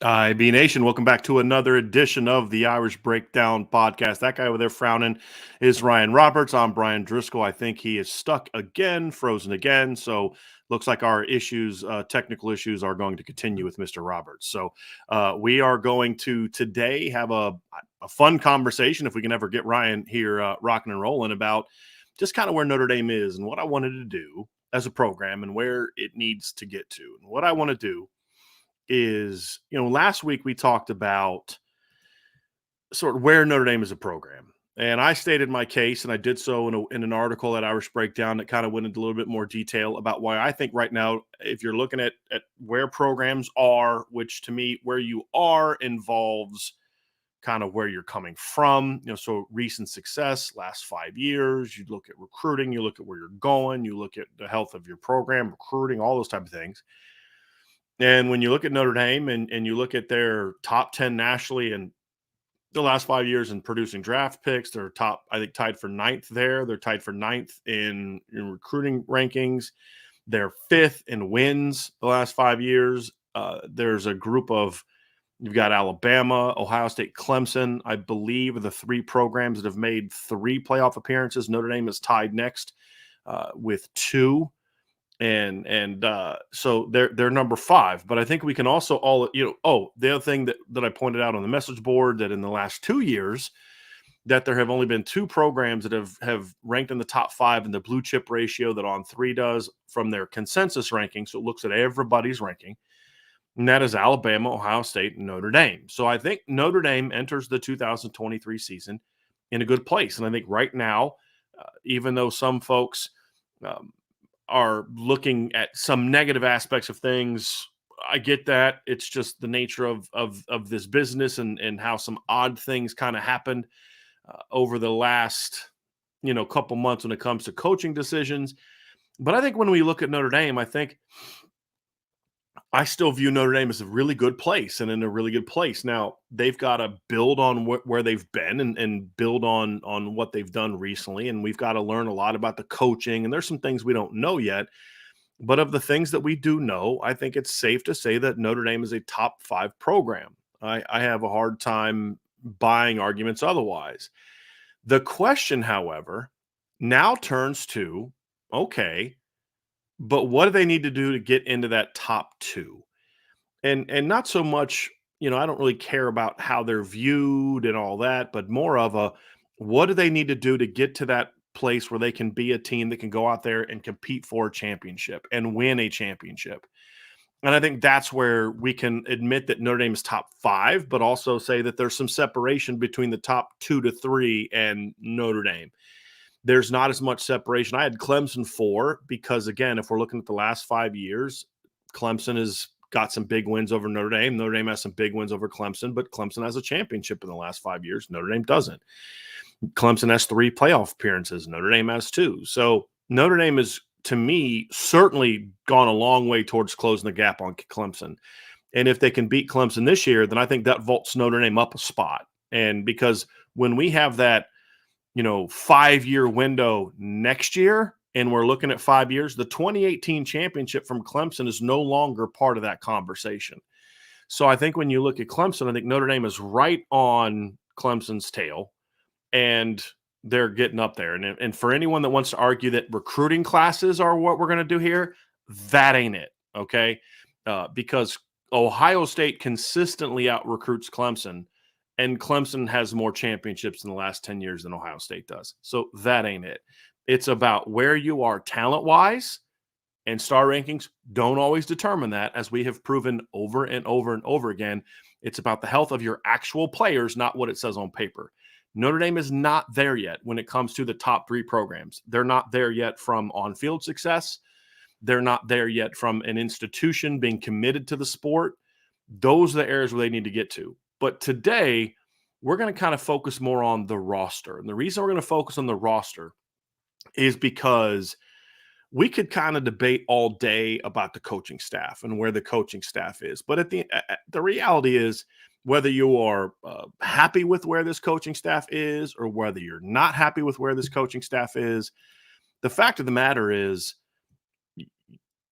IB Nation, welcome back to another edition of the Irish Breakdown podcast. That guy over there frowning is Ryan Roberts. I'm Brian Driscoll. I think he is stuck again, frozen again. So looks like our technical issues, are going to continue with Mr. Roberts. So we are going to today have a fun conversation, if we can ever get Ryan here rocking and rolling, about just kind of where Notre Dame is and what I wanted to do as a program and where it needs to get to. And what I want to do is, last week we talked about sort of where Notre Dame is a program. And I stated my case, and I did so in an article at Irish Breakdown that kind of went into a little bit more detail about why I think right now, if you're looking at where programs are, which to me, where you are involves kind of where you're coming from, so recent success, last 5 years, you look at recruiting, you look at where you're going, you look at the health of your program, recruiting, all those type of things. And when you look at Notre Dame and you look at their top 10 nationally in the last 5 years in producing draft picks, they're top, I think, tied for ninth there. They're tied for ninth in recruiting rankings. They're fifth in wins the last 5 years. There's a group of, you've got Alabama, Ohio State, Clemson, I believe, are the three programs that have made 3 playoff appearances. Notre Dame is tied next with 2. And so they're number 5, but I think we can also the other thing that I pointed out on the message board, that in the last 2 years that there have only been 2 programs that have ranked in the top 5 in the blue chip ratio that On3 does from their consensus ranking. So it looks at everybody's ranking, and that is Alabama, Ohio State, and Notre Dame. So I think Notre Dame enters the 2023 season in a good place. And I think right now, even though some folks are looking at some negative aspects of things, I get that. It's just the nature of this business and how some odd things kind of happened over the last couple months when it comes to coaching decisions. But I think when we look at Notre Dame, I still view Notre Dame as a really good place and in a really good place. Now, they've got to build on where they've been and build on what they've done recently. And we've got to learn a lot about the coaching. And there's some things we don't know yet. But of the things that we do know, I think it's safe to say that Notre Dame is a top 5 program. I have a hard time buying arguments otherwise. The question, however, now turns to, okay, but what do they need to do to get into that top 2? And not so much, I don't really care about how they're viewed and all that, but more of what do they need to do to get to that place where they can be a team that can go out there and compete for a championship and win a championship. And I think that's where we can admit that Notre Dame is top 5, but also say that there's some separation between the top 2 to 3 and Notre Dame. There's not as much separation. I had Clemson 4 because, again, if we're looking at the last 5 years, Clemson has got some big wins over Notre Dame. Notre Dame has some big wins over Clemson, but Clemson has a championship in the last 5 years. Notre Dame doesn't. Clemson has 3 playoff appearances. Notre Dame has 2. So Notre Dame is, to me, certainly gone a long way towards closing the gap on Clemson. And if they can beat Clemson this year, then I think that vaults Notre Dame up a spot. And because when we have that 5-year window next year, and we're looking at 5 years, the 2018 championship from Clemson is no longer part of that conversation. So I think when you look at Clemson, I think Notre Dame is right on Clemson's tail, and they're getting up there. And for anyone that wants to argue that recruiting classes are what we're going to do here, that ain't it, okay? Because Ohio State consistently out-recruits Clemson, and Clemson has more championships in the last 10 years than Ohio State does. So that ain't it. It's about where you are talent-wise, and star rankings don't always determine that, as we have proven over and over and over again. It's about the health of your actual players, not what it says on paper. Notre Dame is not there yet when it comes to the top 3 programs. They're not there yet from on-field success. They're not there yet from an institution being committed to the sport. Those are the areas where they need to get to. But today, we're going to kind of focus more on the roster. And the reason we're going to focus on the roster is because we could kind of debate all day about the coaching staff and where the coaching staff is. But the reality is, whether you are happy with where this coaching staff is or whether you're not happy with where this coaching staff is, the fact of the matter is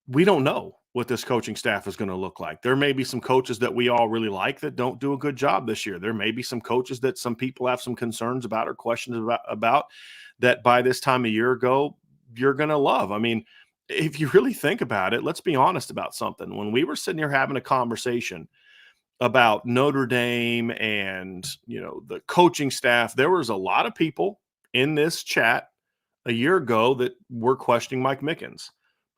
we don't know. what this coaching staff is going to look like. There may be some coaches that we all really like that don't do a good job this year. There may be some coaches that some people have some concerns about or questions about that by this time a year ago, you're going to love. I mean, if you really think about it, let's be honest about something. When we were sitting here having a conversation about Notre Dame and, the coaching staff, there was a lot of people in this chat a year ago that were questioning Mike Mickens.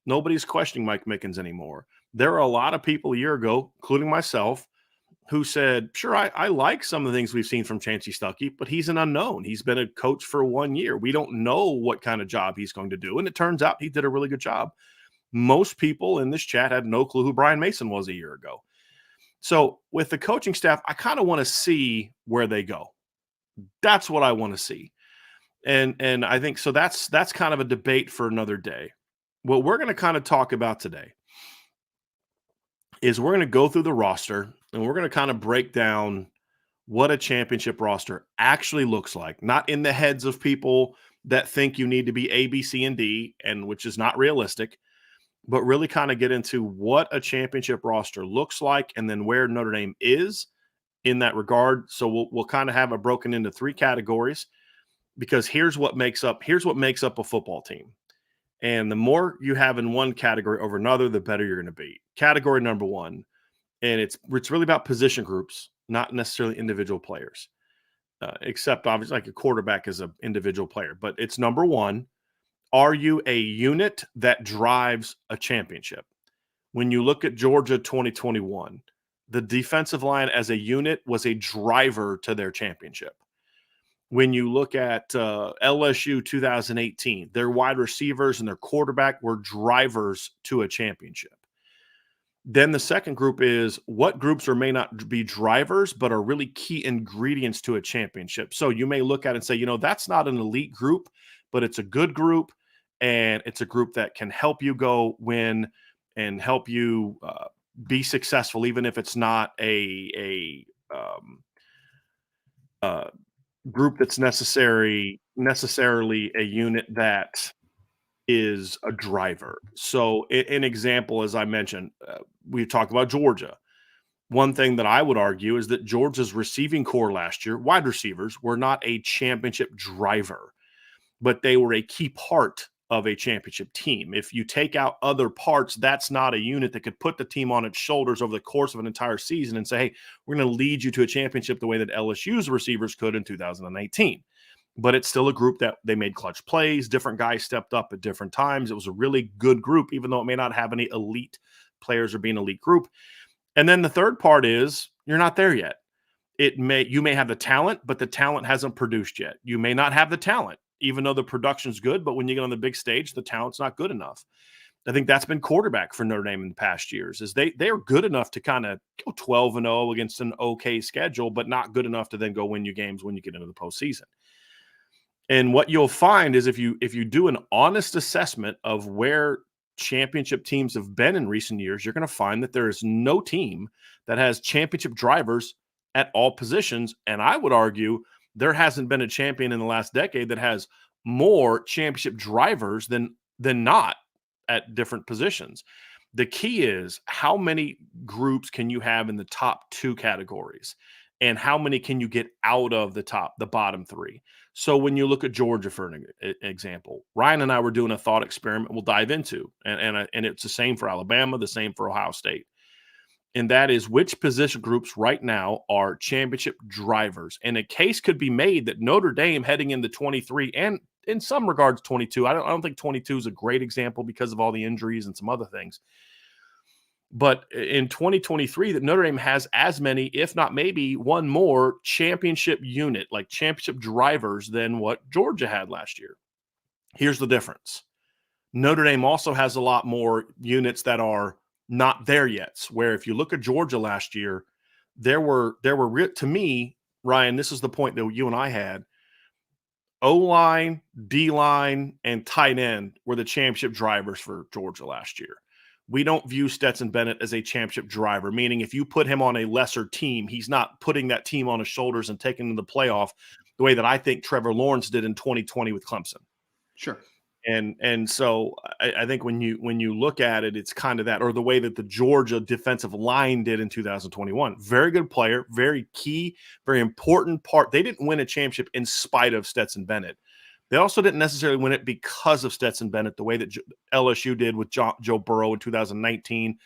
Nobody's questioning Mike Mickens anymore. There are a lot of people a year ago, including myself, who said, sure, I like some of the things we've seen from Chancey Stuckey, but he's an unknown. He's been a coach for 1 year. We don't know what kind of job he's going to do. And it turns out he did a really good job. Most people in this chat had no clue who Brian Mason was a year ago. So with the coaching staff, I kind of want to see where they go. That's what I want to see. And I think so that's kind of a debate for another day. What we're going to kind of talk about today is we're going to go through the roster and we're going to kind of break down what a championship roster actually looks like, not in the heads of people that think you need to be A, B, C, and D, and which is not realistic, but really kind of get into what a championship roster looks like and then where Notre Dame is in that regard. So we'll kind of have it broken into 3 categories, because here's what makes up a football team. And the more you have in one category over another, the better you're going to be. Category number 1, and it's really about position groups, not necessarily individual players, except obviously like a quarterback is an individual player. But it's number 1, are you a unit that drives a championship? When you look at Georgia 2021, the defensive line as a unit was a driver to their championship. When you look at LSU 2018, their wide receivers and their quarterback were drivers to a championship. Then the second group is what groups may not be drivers, but are really key ingredients to a championship. So you may look at it and say, that's not an elite group, but it's a good group, and it's a group that can help you go win and help you be successful, even if it's not a group that's necessarily a unit that is a driver. So an example, as I mentioned, we talked about Georgia. One thing that I would argue is that Georgia's receiving core last year, wide receivers, were not a championship driver, but they were a key part of a championship team. If you take out other parts, that's not a unit that could put the team on its shoulders over the course of an entire season and say, hey, we're going to lead you to a championship the way that LSU's receivers could in 2018. But it's still a group that they made clutch plays. Different guys stepped up at different times. It was a really good group, even though it may not have any elite players or be an elite group. And then the third part is you're not there yet. You may have the talent, but the talent hasn't produced yet. You may not have the talent, even though the production's good, but when you get on the big stage, the talent's not good enough. I think that's been quarterback for Notre Dame in the past years, is they are good enough to kind of go 12-0 against an okay schedule, but not good enough to then go win you games when you get into the postseason. And what you'll find is if you do an honest assessment of where championship teams have been in recent years, you're going to find that there is no team that has championship drivers at all positions. And I would argue there hasn't been a champion in the last decade that has more championship drivers than not at different positions. The key is how many groups can you have in the top 2 categories, and how many can you get out of the bottom 3? So when you look at Georgia, for an example, Ryan and I were doing a thought experiment we'll dive into, and it's the same for Alabama, the same for Ohio State. And that is which position groups right now are championship drivers. And a case could be made that Notre Dame heading into 23 and in some regards 22. I don't think 22 is a great example because of all the injuries and some other things. But in 2023, that Notre Dame has as many, if not maybe one more championship unit, like championship drivers, than what Georgia had last year. Here's the difference. Notre Dame also has a lot more units that are not there yet. Where if you look at Georgia last year, there were to me, Ryan, this is the point that you and I had. O-line, D-line, and tight end were the championship drivers for Georgia last year. We don't view Stetson Bennett as a championship driver, meaning if you put him on a lesser team, he's not putting that team on his shoulders and taking them to the playoff the way that I think Trevor Lawrence did in 2020 with Clemson. Sure. And so I think when you look at it, it's kind of that, or the way that the Georgia defensive line did in 2021. Very good player, very key, very important part. They didn't win a championship in spite of Stetson Bennett. They also didn't necessarily win it because of Stetson Bennett, the way that LSU did with Joe Burrow in 2019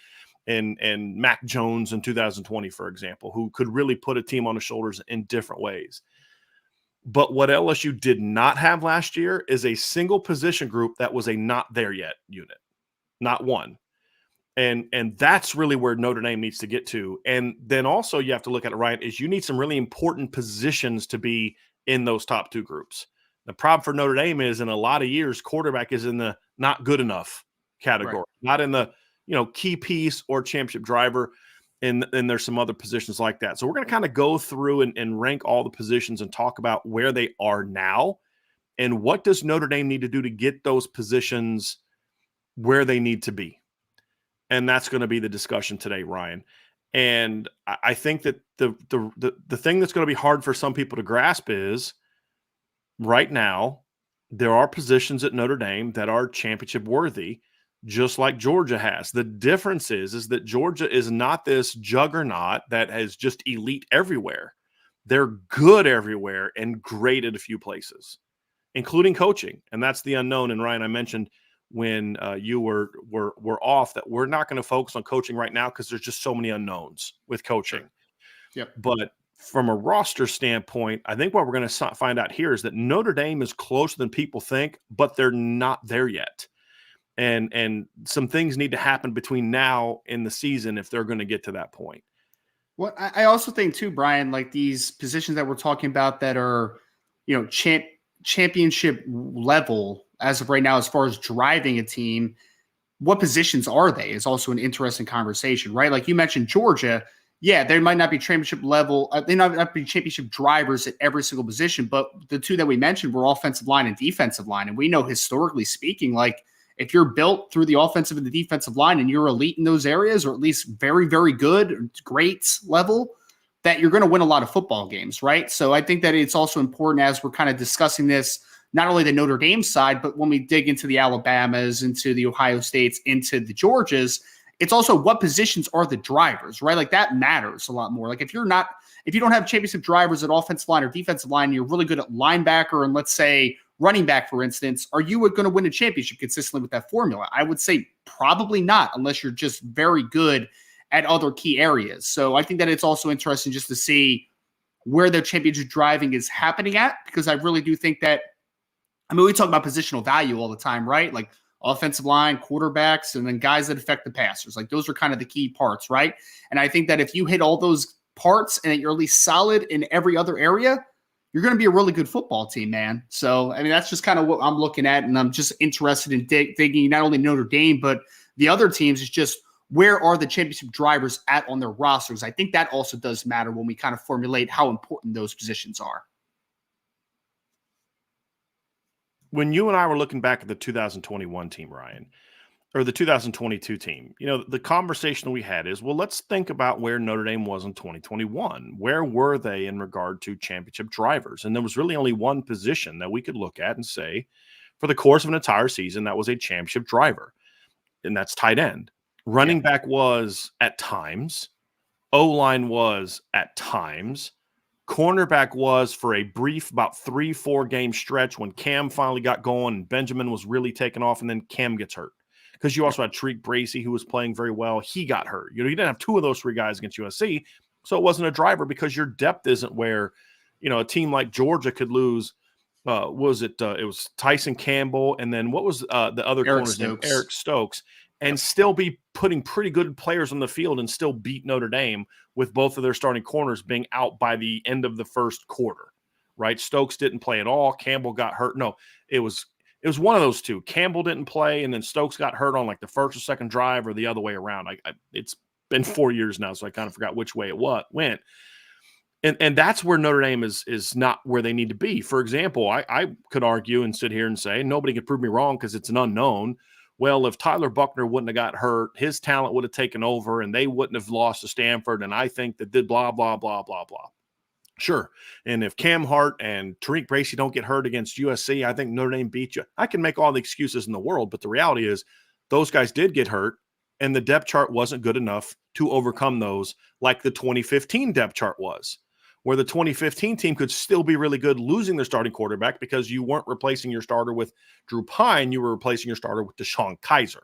and Mac Jones in 2020, for example, who could really put a team on the shoulders in different ways. But what LSU did not have last year is a single position group that was a not there yet unit, not one. And that's really where Notre Dame needs to get to. And then also you have to look at it, Ryan, is you need some really important positions to be in those top two groups. The problem for Notre Dame is in a lot of years, quarterback is in the not good enough category, not in the key piece or championship driver. And there's some other positions like that. So we're going to kind of go through and rank all the positions and talk about where they are now and what does Notre Dame need to do to get those positions where they need to be. And that's going to be the discussion today, Ryan. And I think that the thing that's going to be hard for some people to grasp is right now there are positions at Notre Dame that are championship worthy, just like Georgia has. The difference is that Georgia is not this juggernaut that has just elite everywhere. They're good everywhere and great at a few places, including coaching. And that's the unknown. And Ryan, I mentioned when you were off that we're not going to focus on coaching right now because there's just so many unknowns with coaching. Sure. Yep. But from a roster standpoint, I think what we're going to find out here is that Notre Dame is closer than people think, but they're not there yet. And some things need to happen between now and the season if they're going to get to that point. Well, I also think too, Brian, like these positions that we're talking about that are, championship level as of right now, as far as driving a team, what positions are they is also an interesting conversation, right? Like you mentioned Georgia. Yeah, they might not be championship level. They might not be championship drivers at every single position, but the two that we mentioned were offensive line and defensive line. And we know historically speaking, like, if you're built through the offensive and the defensive line and you're elite in those areas, or at least very, very good, great level, that you're going to win a lot of football games, right? So I think that it's also important as we're kind of discussing this, not only the Notre Dame side, but when we dig into the Alabamas, into the Ohio States, into the Georgias, it's also what positions are the drivers, right? Like that matters a lot more. Like if you don't have championship drivers at offensive line or defensive line, you're really good at linebacker and let's say running back, for instance, are you going to win a championship consistently with that formula? I would say probably not, unless you're just very good at other key areas. So I think that it's also interesting just to see where the championship driving is happening at, because I really do think that, we talk about positional value all the time, right? Like offensive line, quarterbacks, and then guys that affect the passers. Like those are kind of the key parts, right? And I think that if you hit all those parts and you're at least solid in every other area, you're going to be a really good football team, man. So, that's just kind of what I'm looking at. And I'm just interested in digging not only Notre Dame, but the other teams is just where are the championship drivers at on their rosters? I think that also does matter when we kind of formulate how important those positions are. When you and I were looking back at the 2021 team, Ryan, or the 2022 team, the conversation we had is, well, let's think about where Notre Dame was in 2021. Where were they in regard to championship drivers? And there was really only one position that we could look at and say, for the course of an entire season, that was a championship driver, and that's tight end. Running back was at times. O-line was at times. Cornerback was for a brief about 3-4 game stretch when Cam finally got going and Benjamin was really taking off, and then Cam gets hurt. Because you also had Tariq Bracy, who was playing very well. He got hurt. You didn't have two of those three guys against USC, so it wasn't a driver because your depth isn't where, a team like Georgia could lose. It was Tyson Campbell, and then what was the other corner's name? Eric Stokes, and still be putting pretty good players on the field and still beat Notre Dame with both of their starting corners being out by the end of the first quarter, right? Stokes didn't play at all. Campbell got hurt. No, it was one of those two. Campbell didn't play, and then Stokes got hurt on like the first or second drive or the other way around. It's been 4 years now, so I kind of forgot which way it went. And that's where Notre Dame is not where they need to be. For example, I could argue and sit here and say, nobody can prove me wrong because it's an unknown. Well, if Tyler Buckner wouldn't have got hurt, his talent would have taken over and they wouldn't have lost to Stanford. And I think that did blah, blah, blah, blah, blah. Sure. And if Cam Hart and Tariq Bracy don't get hurt against USC, I think Notre Dame beat you. I can make all the excuses in the world, but the reality is those guys did get hurt, and the depth chart wasn't good enough to overcome those like the 2015 depth chart was, where the 2015 team could still be really good losing their starting quarterback because you weren't replacing your starter with Drew Pine. You were replacing your starter with Deshaun Kaiser.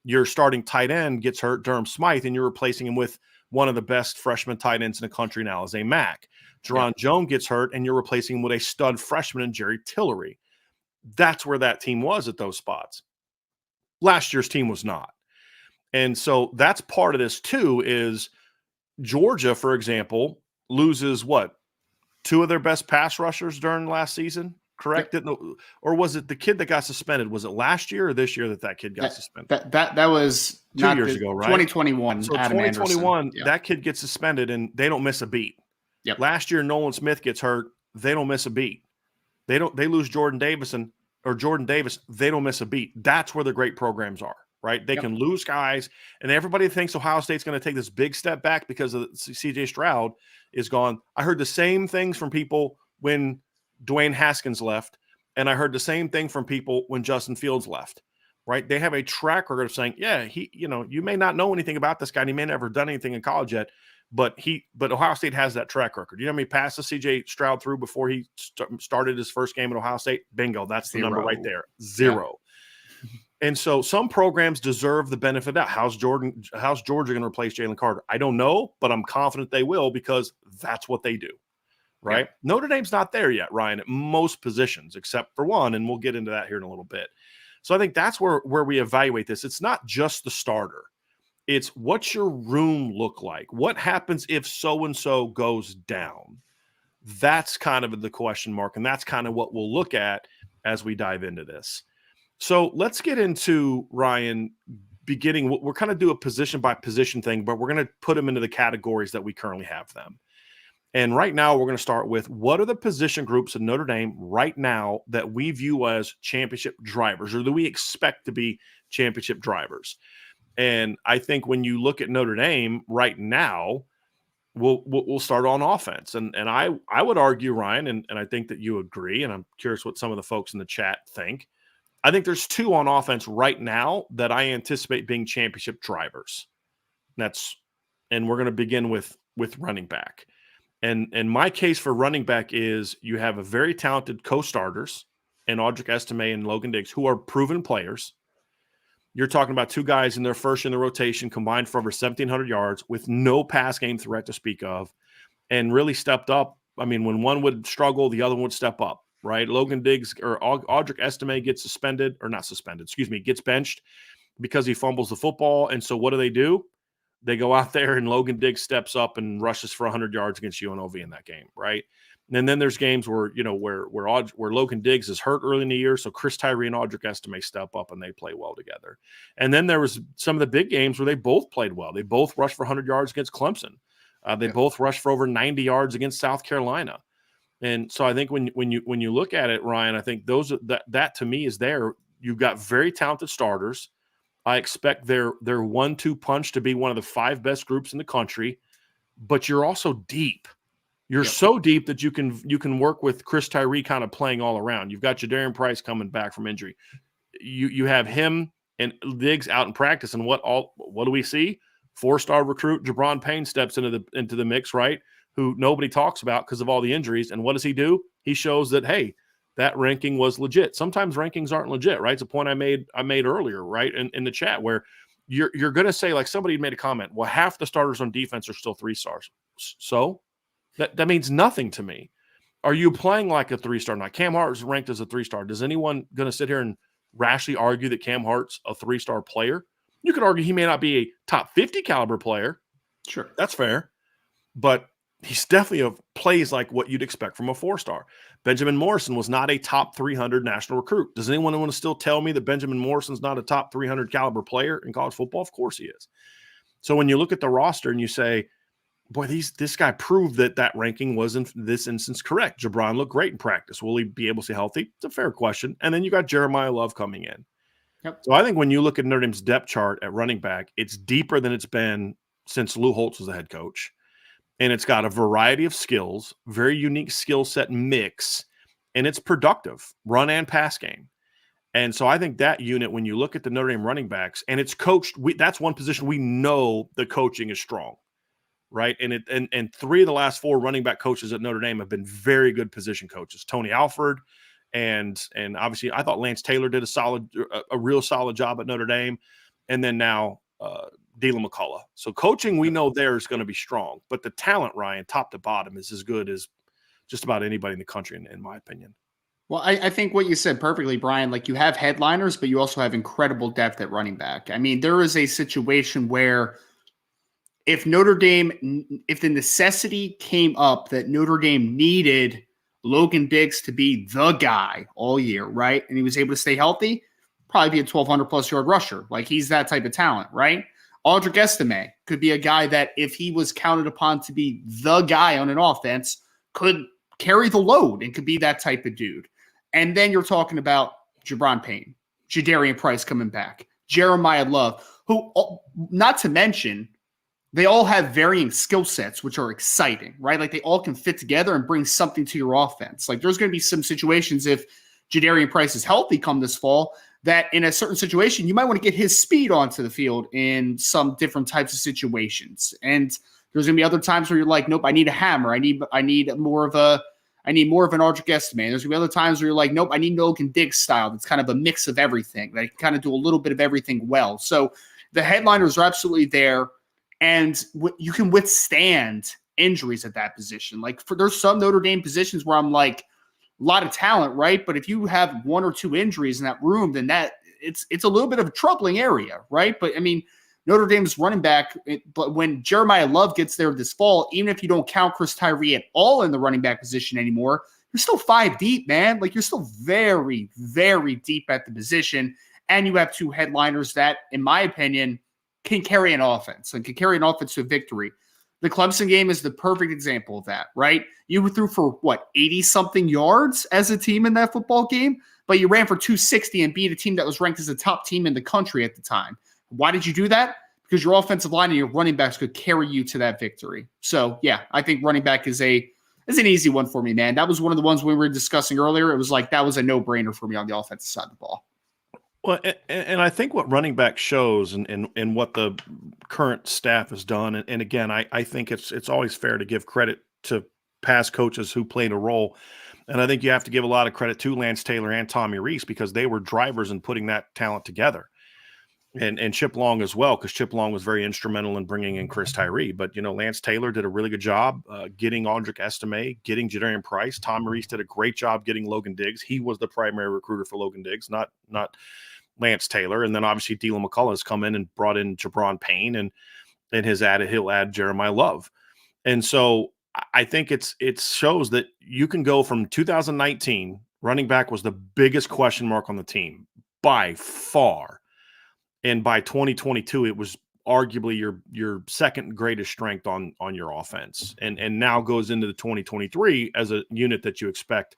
Your starting tight end gets hurt, Durham Smythe, and you're replacing him with one of the best freshman tight ends in the country now, Zay Mack. Jerron Jones gets hurt, and you're replacing him with a stud freshman in Jerry Tillery. That's where that team was at those spots. Last year's team was not. And so that's part of this too, is Georgia, for example, loses what? 2 of their best pass rushers during last season, correct? Yep. Or was it the kid that got suspended? Was it last year or this year that kid got suspended? That was 2 years ago, right? 2021. So Adam 2021, that kid gets suspended and they don't miss a beat. Yep. Last year, Nolan Smith gets hurt. They don't miss a beat. They lose Jordan Davis, they don't miss a beat. That's where the great programs are, right? They can lose guys, and everybody thinks Ohio State's going to take this big step back because of C.J. Stroud is gone. I heard the same things from people when Dwayne Haskins left, and I heard the same thing from people when Justin Fields left, right? They have a track record of saying, yeah, you may not know anything about this guy, and he may never have done anything in college yet, but Ohio State has that track record. You know how many passes C.J. Stroud threw before he started his first game at Ohio State? Bingo, that's the number right there, 0. Yeah. And so some programs deserve the benefit of that. How's Georgia going to replace Jalen Carter? I don't know, but I'm confident they will because that's what they do, right? Yeah. Notre Dame's not there yet, Ryan, at most positions except for one, and we'll get into that here in a little bit. So I think that's where we evaluate this. It's not just the starter. It's what's your room look like? What happens if so-and-so goes down? That's kind of the question mark, and that's kind of what we'll look at as we dive into this. So let's get into, Ryan, beginning. We're kind of do a position-by-position thing, but we're going to put them into the categories that we currently have them. And right now, we're going to start with what are the position groups in Notre Dame right now that we view as championship drivers, or that we expect to be championship drivers? And I think when you look at Notre Dame right now, we'll start on offense. And I would argue, Ryan, and I think that you agree, and I'm curious what some of the folks in the chat think. I think there's 2 on offense right now that I anticipate being championship drivers. And we're going to begin with running back. And my case for running back is you have a very talented co-starters in Audric Estime and Logan Diggs who are proven players. You're talking about 2 guys in their first in the rotation combined for over 1,700 yards with no pass game threat to speak of, and really stepped up. I mean, when one would struggle, the other one would step up, right? Logan Diggs or Audric Estime gets gets benched because he fumbles the football. And so what do? They go out there and Logan Diggs steps up and rushes for 100 yards against UNLV in that game, right? And then there's games where, where Logan Diggs is hurt early in the year, so Chris Tyree and Audric Estime step up and they play well together. And then there was some of the big games where they both played well. They both rushed for 100 yards against Clemson. They both rushed for over 90 yards against South Carolina. And so I think when you look at it, Ryan, I think that to me is there. You've got very talented starters. I expect their 1-2 punch to be one of the 5 best groups in the country, but you're also deep. You're so deep that you can work with Chris Tyree kind of playing all around. You've got Jadarian Price coming back from injury. You have him and Diggs out in practice, and what do we see? 4-star recruit Jabron Payne steps into the mix, right? Who nobody talks about because of all the injuries. And what does he do? He shows that, hey, that ranking was legit. Sometimes rankings aren't legit, right? It's a point I made earlier, right, in the chat, where you're going to say, like somebody made a comment, well, half the starters on defense are still 3 stars. So that means nothing to me. Are you playing like a 3-star? Now, Cam Hart is ranked as a 3-star. Does anyone going to sit here and rashly argue that Cam Hart's a 3-star player? You could argue he may not be a top 50 caliber player. Sure. That's fair. But he's definitely plays like what you'd expect from a 4-star. Benjamin Morrison was not a top 300 national recruit. Does anyone want to still tell me that Benjamin Morrison's not a top 300 caliber player in college football? Of course he is. So when you look at the roster and you say, boy, this guy proved that ranking was in this instance correct. Jabron looked great in practice. Will he be able to stay healthy? It's a fair question. And then you got Jeremiah Love coming in. Yep. So I think when you look at Notre Dame's depth chart at running back, it's deeper than it's been since Lou Holtz was the head coach. and it's got a variety of skills, very unique skill set mix, and it's productive, run and pass game. And so I think that unit, when you look at the Notre Dame running backs, and it's coached, that's one position we know the coaching is strong, right? And 3 of the last 4 running back coaches at Notre Dame have been very good position coaches. Tony Alford, and obviously I thought Lance Taylor did a real solid job at Notre Dame, and then now Dylan McCullough. So coaching, we know there is going to be strong, but the talent, Ryan, top to bottom, is as good as just about anybody in the country, in my opinion. Well, I think what you said perfectly, Brian. Like, you have headliners, but you also have incredible depth at running back. I mean, there is a situation where if the necessity came up that Notre Dame needed Logan Diggs to be the guy all year, right? And he was able to stay healthy, probably be a 1,200 plus yard rusher. Like, he's that type of talent, right? Audric Estime could be a guy that, if he was counted upon to be the guy on an offense, could carry the load and could be that type of dude. And then you're talking about Jabron Payne, Jadarian Price coming back, Jeremiah Love, who, not to mention, they all have varying skill sets, which are exciting, right? Like, they all can fit together and bring something to your offense. Like, there's going to be some situations, if Jadarian Price is healthy come this fall, that in a certain situation, you might want to get his speed onto the field in some different types of situations. And there's going to be other times where you're like, nope, I need a hammer. I need more of an Audric Estime. There's going to be other times where you're like, nope, I need Logan Diggs style. That's kind of a mix of everything. They can kind of do a little bit of everything well. So the headliners are absolutely there, and you can withstand injuries at that position. Like, there's some Notre Dame positions where I'm like, a lot of talent, right? But if you have 1 or 2 injuries in that room, then it's a little bit of a troubling area, right? But I mean, Notre Dame's running back, but when Jeremiah Love gets there this fall, even if you don't count Chris Tyree at all in the running back position anymore, you're still 5 deep, man. Like, you're still very, very deep at the position. And you have 2 headliners that, in my opinion, can carry an offense and can carry an offense to a victory. The Clemson game is the perfect example of that, right? You threw for, 80-something yards as a team in that football game, but you ran for 260 and beat a team that was ranked as the top team in the country at the time. Why did you do that? Because your offensive line and your running backs could carry you to that victory. So, yeah, I think running back is an easy one for me, man. That was one of the ones we were discussing earlier. It was like, that was a no-brainer for me on the offensive side of the ball. Well, and I think what running back shows, and what the current staff has done, and again, I think it's always fair to give credit to past coaches who played a role, and I think you have to give a lot of credit to Lance Taylor and Tommy Rees, because they were drivers in putting that talent together, and Chip Long as well, because Chip Long was very instrumental in bringing in Chris Tyree. But Lance Taylor did a really good job getting Audric Estime, getting Jadarian Price. Tommy Rees did a great job getting Logan Diggs. He was the primary recruiter for Logan Diggs, not Lance Taylor. And then obviously Dylan McCullough has come in and brought in Jabron Payne, and he'll add Jeremiah Love. And so I think it shows that you can go from 2019, running back was the biggest question mark on the team by far. And by 2022, it was arguably your second greatest strength on your offense. And now goes into the 2023 as a unit that you expect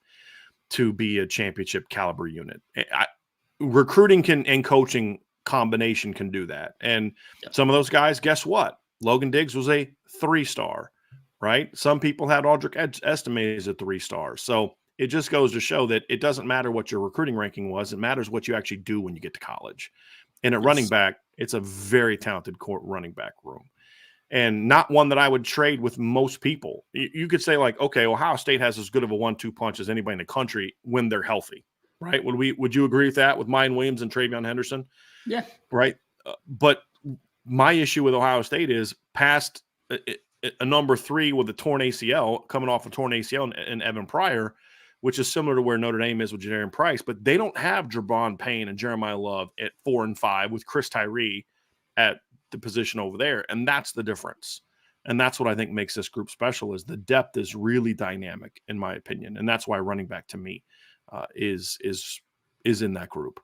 to be a championship caliber unit. Recruiting and coaching combination can do that. And some of those guys, guess what? Logan Diggs was a 3-star, right? Some people had Audric Estime as a 3-star. So it just goes to show that it doesn't matter what your recruiting ranking was. It matters what you actually do when you get to college. And at running back, it's a very talented running back room, and not one that I would trade with most people. You could say, like, okay, Ohio State has as good of a 1-2 punch as anybody in the country when they're healthy. Right? Would you agree with that with Mayan Williams and Travion Henderson? Yeah. Right. But my issue with Ohio State is past a number 3 with a torn ACL, coming off a torn ACL in Evan Pryor, which is similar to where Notre Dame is with Jadarian Price, but they don't have Jabron Payne and Jeremiah Love at 4 and 5 with Chris Tyree at the position over there. And that's the difference. And that's what I think makes this group special, is the depth is really dynamic, in my opinion. And that's why running back, to me, is in that group.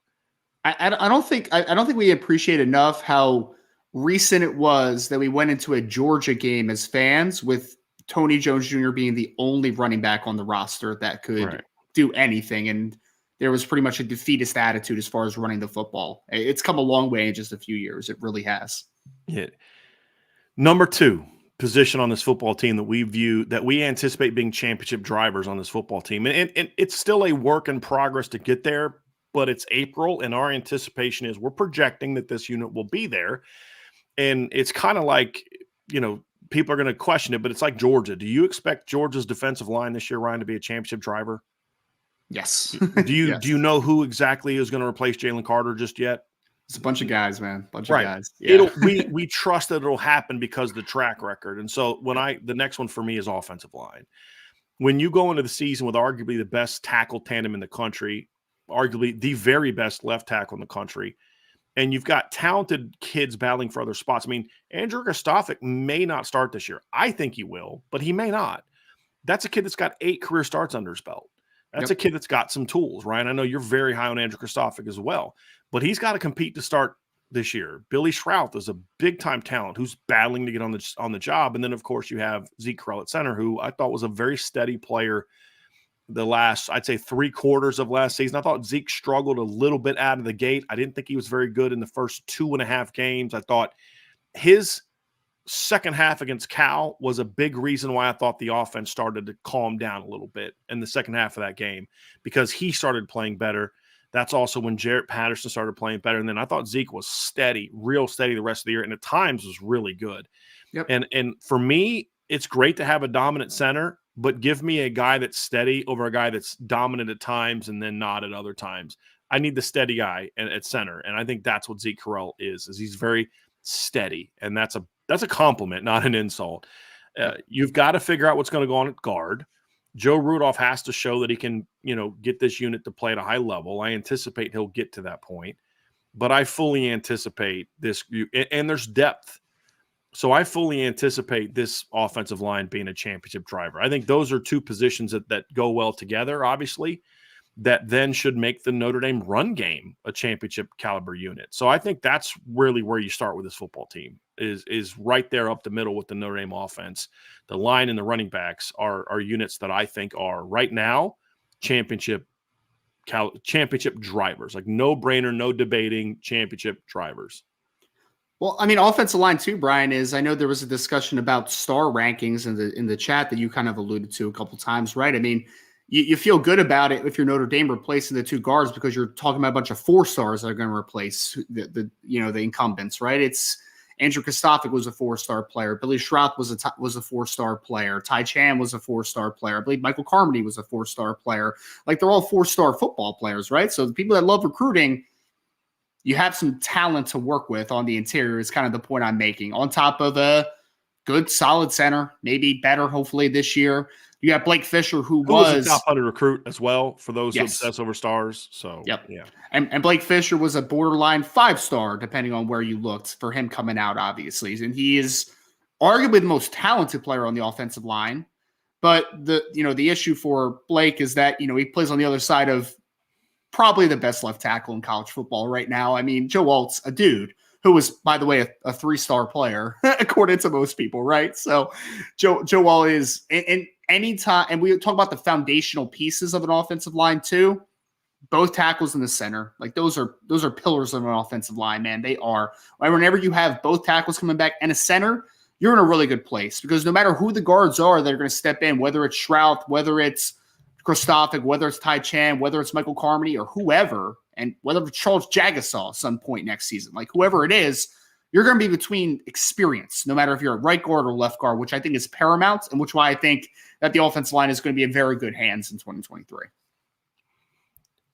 I don't think we appreciate enough how recent it was that we went into a Georgia game as fans with Tony Jones Jr. being the only running back on the roster that could do anything. And there was pretty much a defeatist attitude as far as running the football. It's come a long way in just a few years. It really has. Yeah. Number 2, position on this football team that we anticipate being championship drivers on this football team. And it's still a work in progress to get there, but it's April, and our anticipation is we're projecting that this unit will be there. And it's kind of like, people are going to question it, but it's like Georgia. Do you expect Georgia's defensive line this year, Ryan, to be a championship driver? Yes. Do you Yes. do you know who exactly is going to replace Jalen Carter just yet? It's a bunch of guys, man. Bunch Right. of guys. Yeah. We trust that it'll happen because of the track record. And so the next one for me is offensive line. When you go into the season with arguably the best tackle tandem in the country, arguably the very best left tackle in the country, and you've got talented kids battling for other spots. I mean, Andrew Kristofic may not start this year. I think he will, but he may not. That's a kid that's got 8 career starts under his belt. That's a kid that's got some tools, Ryan. I know you're very high on Andrew Kristofic as well, but he's got to compete to start this year. Billy Schrouth is a big-time talent who's battling to get on the job. And then, of course, you have Zeke Correll at center, who I thought was a very steady player the last, I'd say, 3 quarters of last season. I thought Zeke struggled a little bit out of the gate. I didn't think he was very good in the first 2.5 games. I thought his second half against Cal was a big reason why I thought the offense started to calm down a little bit in the second half of that game, because he started playing better. That's also when Jarrett Patterson started playing better. And then I thought Zeke was steady, real steady the rest of the year, and at times was really good. Yep. And for me, it's great to have a dominant center, but give me a guy that's steady over a guy that's dominant at times and then not at other times. I need the steady guy at center, and I think that's what Zeke Correll is he's very steady, and that's a compliment, not an insult. You've got to figure out what's going to go on at guard. Joe Rudolph has to show that he can, get this unit to play at a high level. I anticipate he'll get to that point, but I fully anticipate this, and there's depth. So I fully anticipate this offensive line being a championship driver. I think those are 2 positions that go well together, obviously, that then should make the Notre Dame run game a championship caliber unit. So I think that's really where you start with this football team is right there up the middle with the Notre Dame offense. The line and the running backs are units that I think are right now championship drivers, like no brainer, no debating, championship drivers. Well, I mean, offensive line too, Brian, I know there was a discussion about star rankings in the chat that you kind of alluded to a couple times, right? I mean, you feel good about it if you're Notre Dame replacing the 2 guards because you're talking about a bunch of 4 stars that are going to replace the incumbents, right? It's Andrew Kristofic was a 4-star player. Billy Schrouth was a 4-star player. Ty Chan was a 4-star player. I believe Michael Carmody was a 4-star player. Like, they're all 4-star football players, right? So the people that love recruiting, you have some talent to work with on the interior is kind of the point I'm making. On top of a good, solid center, maybe better, hopefully, this year. You got Blake Fisher, who was a top 100 recruit as well for those who Yes. obsess over stars. So, Yep. Yeah. And Blake Fisher was a borderline 5-star, depending on where you looked for him coming out, obviously. And he is arguably the most talented player on the offensive line. But the issue for Blake is that, he plays on the other side of probably the best left tackle in college football right now. I mean, Joe Alt's a dude who was, by the way, a 3-star player, according to most people, right? So Joe Alt is, and anytime, and we talk about the foundational pieces of an offensive line too, both tackles in the center, like those are pillars of an offensive line, man. They are. Whenever you have both tackles coming back and a center, you're in a really good place because no matter who the guards are, they're going to step in, whether it's Schrouth, whether it's Kristofic, whether it's Ty Chan, whether it's Michael Carmody or whoever, and whether it's Charles Jagasaw at some point next season, like whoever it is, you're going to be between experience, no matter if you're a right guard or left guard, which I think is paramount and which why I think that the offensive line is going to be in very good hands in 2023.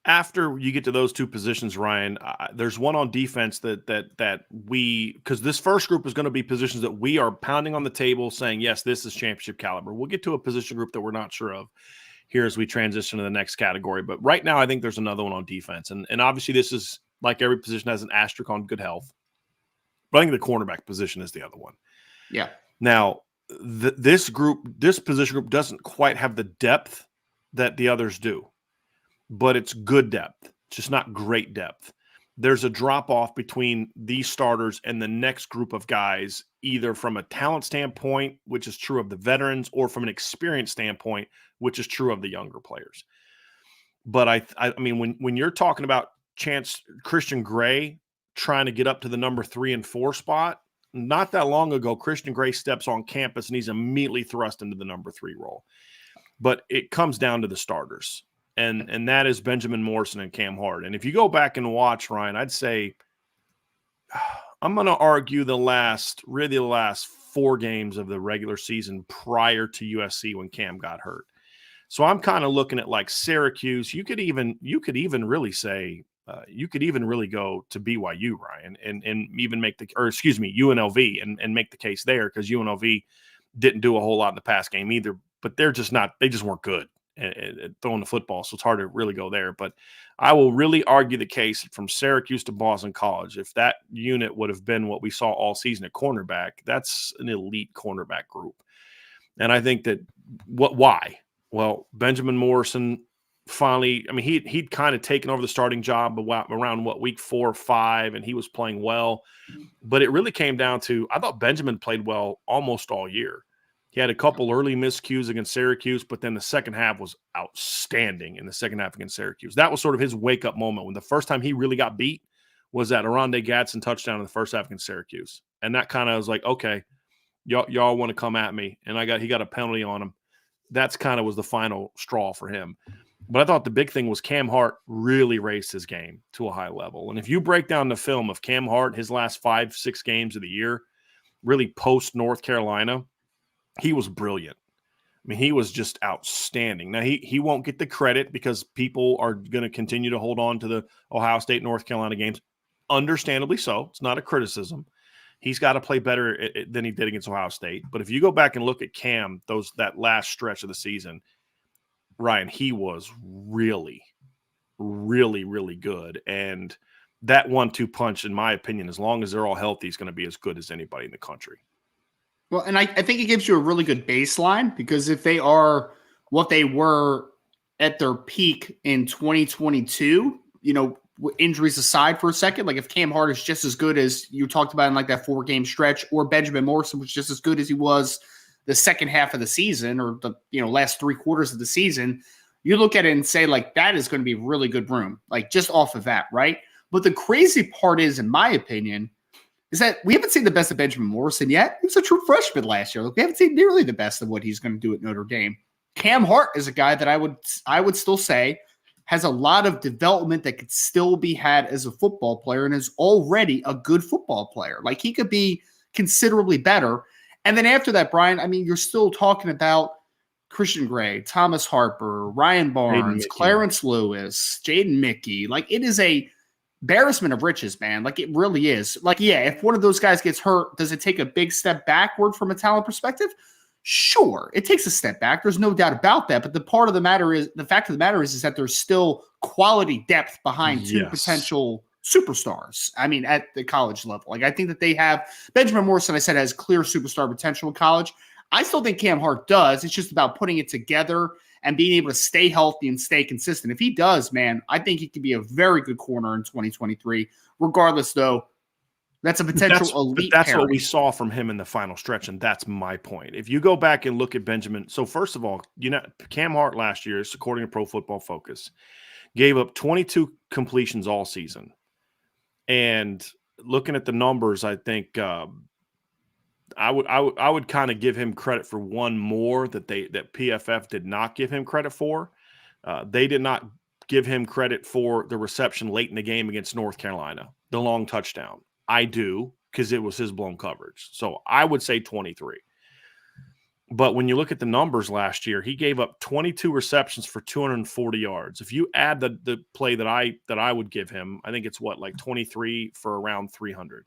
After you get to those 2 positions, Ryan, there's one on defense that we, because this first group is going to be positions that we are pounding on the table saying, yes, this is championship caliber. We'll get to a position group that we're not sure of here as we transition to the next category. But right now, I think there's another one on defense. And obviously this is, like every position has an asterisk on good health. But I think the cornerback position is the other one. Yeah. Now, this position group doesn't quite have the depth that the others do, but it's good depth. It's just not great depth. There's a drop-off between these starters and the next group of guys, either from a talent standpoint, which is true of the veterans, or from an experience standpoint, which is true of the younger players. But I mean, when you're talking about Christian Gray trying to get up to the number 3 and 4 spot, not that long ago, Christian Gray steps on campus and he's immediately thrust into the number 3 role. But it comes down to the starters, and that is Benjamin Morrison and Cam Hart. And if you go back and watch, Ryan, I'd say I'm going to argue the last 4 games of the regular season prior to USC when Cam got hurt. So I'm kind of looking at like Syracuse. You could even really say you could even really go to BYU, Ryan, and even make UNLV and make the case there, because UNLV didn't do a whole lot in the pass game either. But they just weren't good at throwing the football, so it's hard to really go there. But I will really argue the case from Syracuse to Boston College. If that unit would have been what we saw all season at cornerback, that's an elite cornerback group. And I think that why? Well, Benjamin Morrison finally, I mean, he'd kind of taken over the starting job around week 4 or 5, and he was playing well. But it really came down to, I thought Benjamin played well almost all year. He had a couple early miscues against Syracuse, but then the second half was outstanding in the second half against Syracuse. That was sort of his wake-up moment, when the first time he really got beat was that Aronde Gadsden touchdown in the first half against Syracuse. And that kind of was like, okay, y'all want to come at me. And he got a penalty on him. That's kind of was the final straw for him. But I thought the big thing was Cam Hart really raised his game to a high level. And if you break down the film of Cam Hart, his last 5-6 games of the year, really post North Carolina, he was brilliant. I mean, he was just outstanding. Now, he won't get the credit because people are going to continue to hold on to the Ohio State, North Carolina games. Understandably so. It's not a criticism. He's got to play better than he did against Ohio State. But if you go back and look at Cam, that last stretch of the season, Ryan, he was really, really, really good. And that 1-2 punch, in my opinion, as long as they're all healthy, is going to be as good as anybody in the country. Well, and I think it gives you a really good baseline, because if they are what they were at their peak in 2022, injuries aside for a second, like if Cam Hart is just as good as you talked about in like that 4-game stretch, or Benjamin Morrison was just as good as he was the second half of the season, or the last 3 quarters of the season, you look at it and say, like, that is going to be really good room, like just off of that, right? But the crazy part is, in my opinion, is that we haven't seen the best of Benjamin Morrison yet. He was a true freshman last year. Like, we haven't seen nearly the best of what he's going to do at Notre Dame. Cam Hart is a guy that I would still say has a lot of development that could still be had as a football player, and is already a good football player. Like, he could be considerably better. And then after that, Brian, I mean, you're still talking about Christian Gray, Thomas Harper, Ryan Barnes, Clarence Lewis, Jaden Mickey. Like, it is a embarrassment of riches, man. Like, it really is. Like, yeah, if one of those guys gets hurt, does it take a big step backward from a talent perspective? Sure, it takes a step back. There's no doubt about that. But the fact of the matter is that there's still quality depth behind 2 potential superstars. I mean, at the college level. Like, I think that they have Benjamin Morrison, I said, has clear superstar potential in college. I still think Cam Hart does. It's just about putting it together and being able to stay healthy and stay consistent. If he does, man, I think he could be a very good corner in 2023. Regardless, though, that's a potential elite. That's what we saw from him in the final stretch, and that's my point. If you go back and look at Benjamin, so first of all, Cam Hart last year, according to Pro Football Focus, gave up 22 completions all season. And looking at the numbers, I think I would kind of give him credit for one more that PFF did not give him credit for. They did not give him credit for the reception late in the game against North Carolina, the long touchdown. I do, because it was his blown coverage. So I would say 23. But when you look at the numbers last year, he gave up 22 receptions for 240 yards. If you add the play that I would give him, I think it's like 23 for around 300.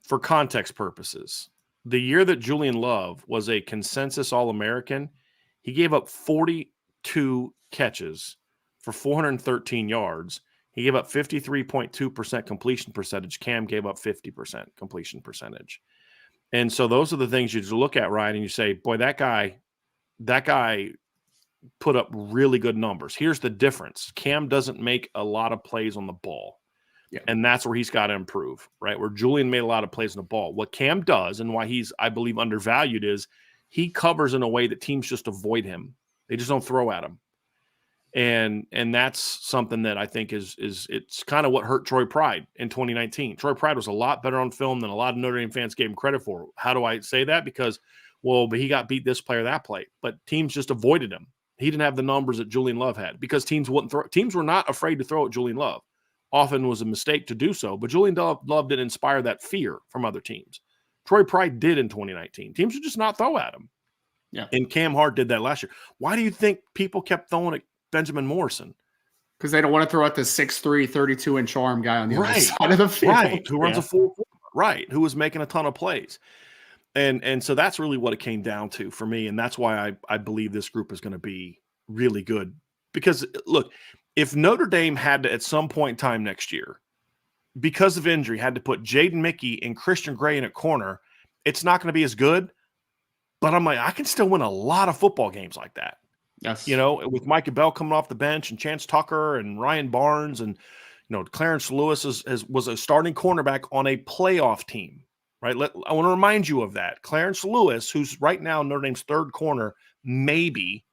For context purposes, the year that Julian Love was a consensus All-American, he gave up 42 catches for 413 yards. He gave up 53.2% completion percentage. Cam gave up 50% completion percentage. And so those are the things you look at, Ryan, and you say, boy, that guy put up really good numbers. Here's the difference. Cam doesn't make a lot of plays on the ball. Yeah. And that's where he's got to improve, right? Where Julian made a lot of plays on the ball. What Cam does, and why he's, I believe, undervalued, is he covers in a way that teams just avoid him. They just don't throw at him. And that's something that I think is it's kind of what hurt Troy Pride in 2019. Troy Pride was a lot better on film than a lot of Notre Dame fans gave him credit for. How do I say that? Because, but he got beat this play or that play, but teams just avoided him. He didn't have the numbers that Julian Love had because teams wouldn't throw. Teams were not afraid to throw at Julian Love. Often was a mistake to do so, but Julian Love didn't inspire that fear from other teams. Troy Pride did in 2019. Teams would just not throw at him. Yeah. And Cam Hart did that last year. Why do you think people kept throwing at Benjamin Morrison? Because they don't want to throw out the 6'3", 32-inch arm guy on the other side of the field. Right, who runs a full court, right, who was making a ton of plays. And so that's really what it came down to for me, and that's why I believe this group is going to be really good. Because, look, if Notre Dame had to, at some point in time next year, because of injury, had to put Jaden Mickey and Christian Gray in at corner, it's not going to be as good. But I'm like, I can still win a lot of football games like that. Yes. With Micah Bell coming off the bench and Chance Tucker and Ryan Barnes and, Clarence Lewis was a starting cornerback on a playoff team, right? I want to remind you of that. Clarence Lewis, who's right now Notre Dame's third corner, maybe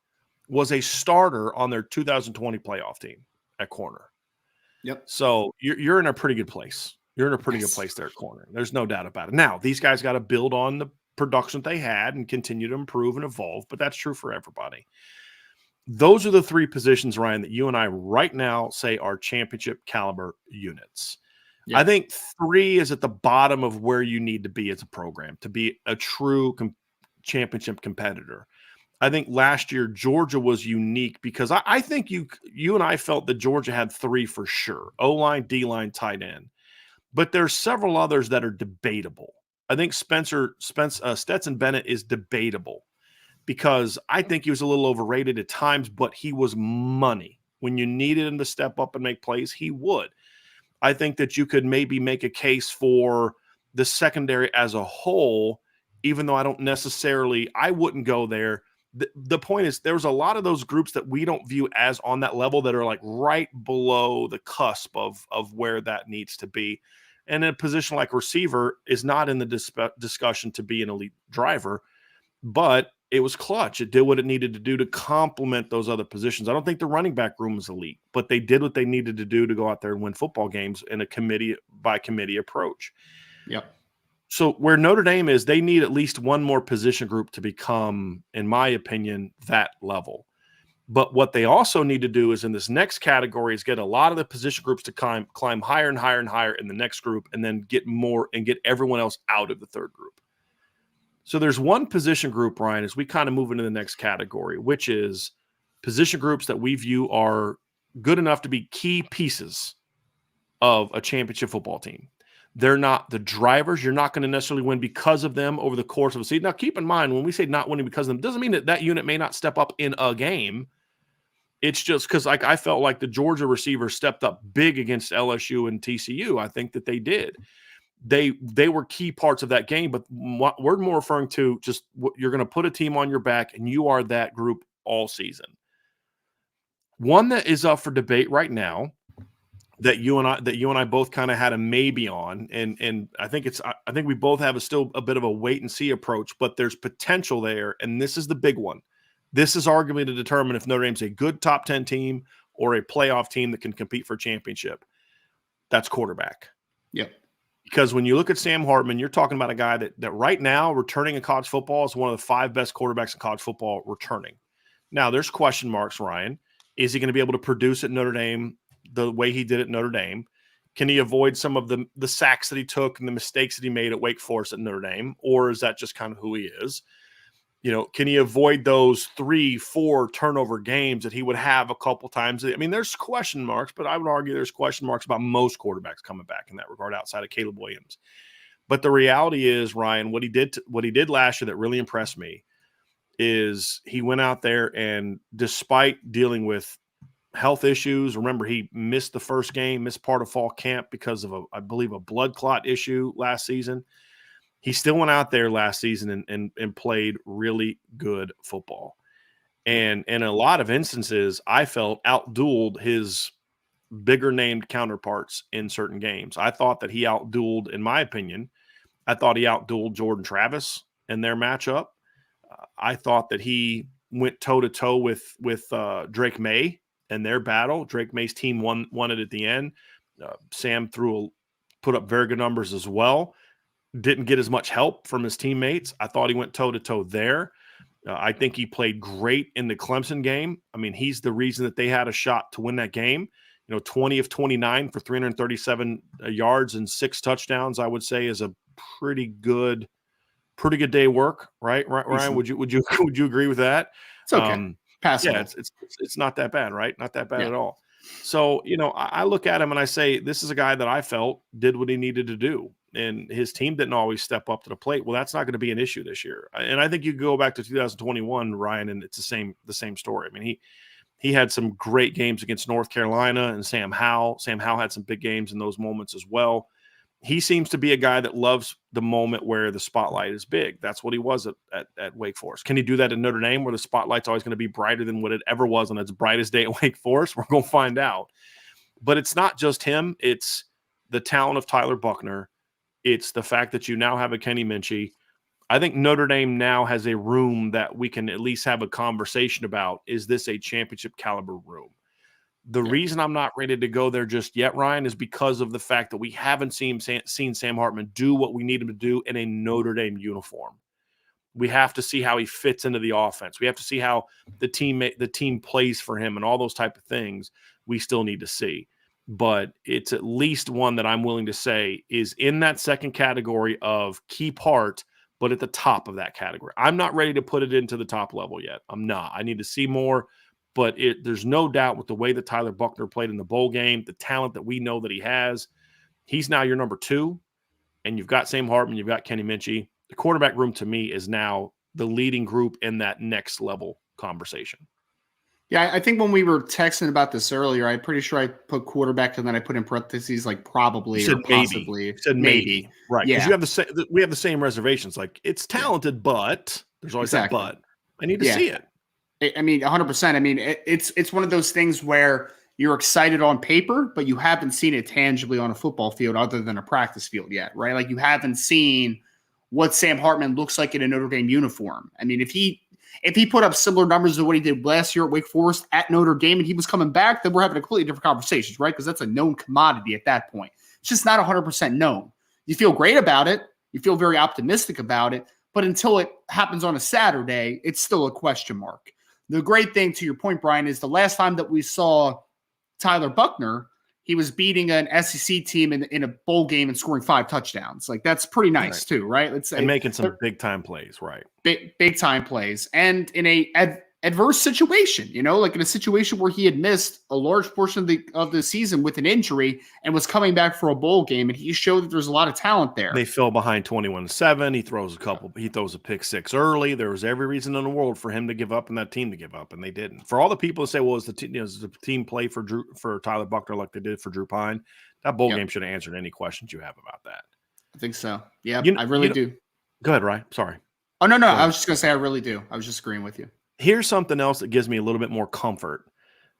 was a starter on their 2020 playoff team at corner. Yep. So you're in a pretty good place. You're in a pretty good place there at corner. There's no doubt about it. Now, these guys got to build on the production they had and continue to improve and evolve, but that's true for everybody. Those are the three positions, Ryan, that you and I right now say are championship caliber units. Yeah. I think 3 is at the bottom of where you need to be as a program to be a true championship competitor. I think last year Georgia was unique because I think you and I felt that Georgia had 3 for sure: O-line, D-line, tight end. But there's several others that are debatable. I think Stetson Bennett is debatable because I think he was a little overrated at times, but he was money. When you needed him to step up and make plays, he would. I think that you could maybe make a case for the secondary as a whole, even though I wouldn't go there. The point is there's a lot of those groups that we don't view as on that level that are like right below the cusp of where that needs to be. And in a position like receiver is not in the discussion to be an elite driver, but it was clutch. It did what it needed to do to complement those other positions. I don't think the running back room is elite, but they did what they needed to do to go out there and win football games in a committee by committee approach. Yep. So where Notre Dame is, they need at least one more position group to become, in my opinion, that level. But what they also need to do is in this next category is get a lot of the position groups to climb higher and higher and higher in the next group, and then get everyone else out of the third group. So there's one position group, Ryan, as we kind of move into the next category, which is position groups that we view are good enough to be key pieces of a championship football team. They're not the drivers. You're not going to necessarily win because of them over the course of a season. Now, keep in mind, when we say not winning because of them, doesn't mean that unit may not step up in a game. It's just because I felt like the Georgia receivers stepped up big against LSU and TCU. I think that they did. They were key parts of that game, but what we're more referring to just you're going to put a team on your back, and you are that group all season. One that is up for debate right now that you and I both kind of had a maybe on, and I think we both have still a bit of a wait and see approach, but there's potential there, and this is the big one. This is arguably to determine if Notre Dame's a good top 10 team or a playoff team that can compete for a championship. That's quarterback. Yep. Because when you look at Sam Hartman, you're talking about a guy that right now returning in college football is one of the 5 best quarterbacks in college football returning. Now, there's question marks, Ryan. Is he going to be able to produce at Notre Dame the way he did at Notre Dame? Can he avoid some of the sacks that he took and the mistakes that he made at Wake Forest at Notre Dame? Or is that just kind of who he is? Can he avoid those 3-4 turnover games that he would have a couple times? I mean, there's question marks, but I would argue there's question marks about most quarterbacks coming back in that regard outside of Caleb Williams. But the reality is, Ryan, what he did last year that really impressed me is he went out there and despite dealing with health issues, remember he missed the first game, missed part of fall camp because of I believe a blood clot issue last season. He still went out there last season and played really good football. And in a lot of instances, I felt outdueled his bigger named counterparts in certain games. I thought that he outdueled, in my opinion, Jordan Travis in their matchup. I thought that he went toe-to-toe with Drake May and their battle. Drake May's team won it at the end. Sam put up very good numbers as well. Didn't get as much help from his teammates. I thought he went toe-to-toe there. I think he played great in the Clemson game. I mean, he's the reason that they had a shot to win that game. 20 of 29 for 337 yards and 6 touchdowns, I would say, is a pretty good day of work, right? Ryan, would you agree with that? It's okay. Passable. Yeah, it's not that bad, right? Not that bad Yeah. at all. So, I look at him and I say, this is a guy that I felt did what he needed to do. And his team didn't always step up to the plate. Well, that's not going to be an issue this year. And I think you go back to 2021, Ryan, and it's the same story. I mean, he had some great games against North Carolina and Sam Howell. Sam Howell had some big games in those moments as well. He seems to be a guy that loves the moment where the spotlight is big. That's what he was at Wake Forest. Can he do that at Notre Dame, where the spotlight's always going to be brighter than what it ever was on its brightest day at Wake Forest? We're going to find out. But it's not just him. It's the talent of Tyler Buchner. It's the fact that you now have a Kenny Minchey. I think Notre Dame now has a room that we can at least have a conversation about. Is this a championship caliber room? The reason I'm not ready to go there just yet, Ryan, is because of the fact that we haven't seen Sam Hartman do what we need him to do in a Notre Dame uniform. We have to see how he fits into the offense. We have to see how the team plays for him and all those type of things we still need to see. But it's at least one that I'm willing to say is in that second category of key part, but at the top of that category. I'm not ready to put it into the top level yet. I'm not. I need to see more. But there's no doubt with the way that Tyler Buchner played in the bowl game, the talent that we know that he has, he's now your number 2. And you've got Sam Hartman, you've got Kenny Minchey. The quarterback room to me is now the leading group in that next level conversation. Yeah, I think when we were texting about this earlier, I'm pretty sure I put quarterback and then I put in parentheses like probably or possibly. You said maybe. Right. Because Yeah. we have the same reservations. Like, it's talented, but there's always that but. I need to see it. I mean, 100%. I mean, it's one of those things where you're excited on paper, but you haven't seen it tangibly on a football field other than a practice field yet, right? Like, you haven't seen what Sam Hartman looks like in a Notre Dame uniform. I mean, if he put up similar numbers to what he did last year at Wake Forest at Notre Dame and he was coming back, then we're having a completely different conversations, right? Because that's a known commodity at that point. It's just not 100% known. You feel great about it. You feel very optimistic about it. But until it happens on a Saturday, it's still a question mark. The great thing, to your point, Brian, is the last time that we saw Tyler Buchner, he was beating an SEC team in a bowl game and scoring 5 touchdowns. Like, that's pretty nice too, right? And making some big time plays, right? Big time plays. And in a adverse situation, like in a situation where he had missed a large portion of the season with an injury and was coming back for a bowl game, and he showed that there's a lot of talent there. They fell behind 21-7. He throws a pick 6 early. There was every reason in the world for him to give up and that team to give up, and they didn't. For all the people that say, well, is the team play for Tyler Buchner like they did for Drew Pine? That bowl game should have answered any questions you have about that. I think so. Yeah, I really do. Go ahead, Ryan. Sorry. Oh, no. I was just going to say I really do. I was just agreeing with you. Here's something else that gives me a little bit more comfort,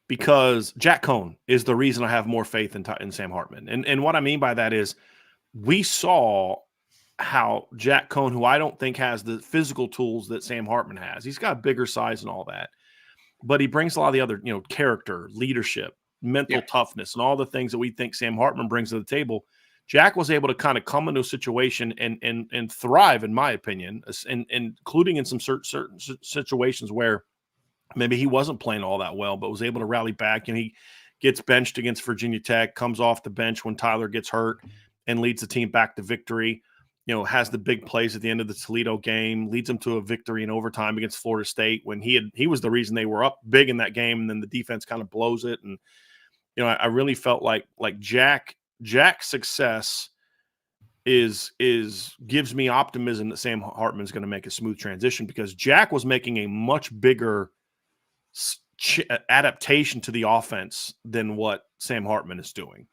because Jack Cohn is the reason I have more faith in Sam Hartman. And what I mean by that is we saw how Jack Cohn, who I don't think has the physical tools that Sam Hartman has, he's got bigger size and all that, but he brings a lot of the other, character, leadership, mental toughness, and all the things that we think Sam Hartman brings to the table. Jack was able to kind of come into a situation and thrive, in my opinion, and including in some certain situations where maybe he wasn't playing all that well, but was able to rally back. And he gets benched against Virginia Tech, comes off the bench when Tyler gets hurt, and leads the team back to victory. Has the big plays at the end of the Toledo game, leads them to a victory in overtime against Florida State when he was the reason they were up big in that game, and then the defense kind of blows it. And I really felt like Jack's success gives me optimism that Sam Hartman's going to make a smooth transition, because Jack was making a much bigger adaptation to the offense than what Sam Hartman is doing.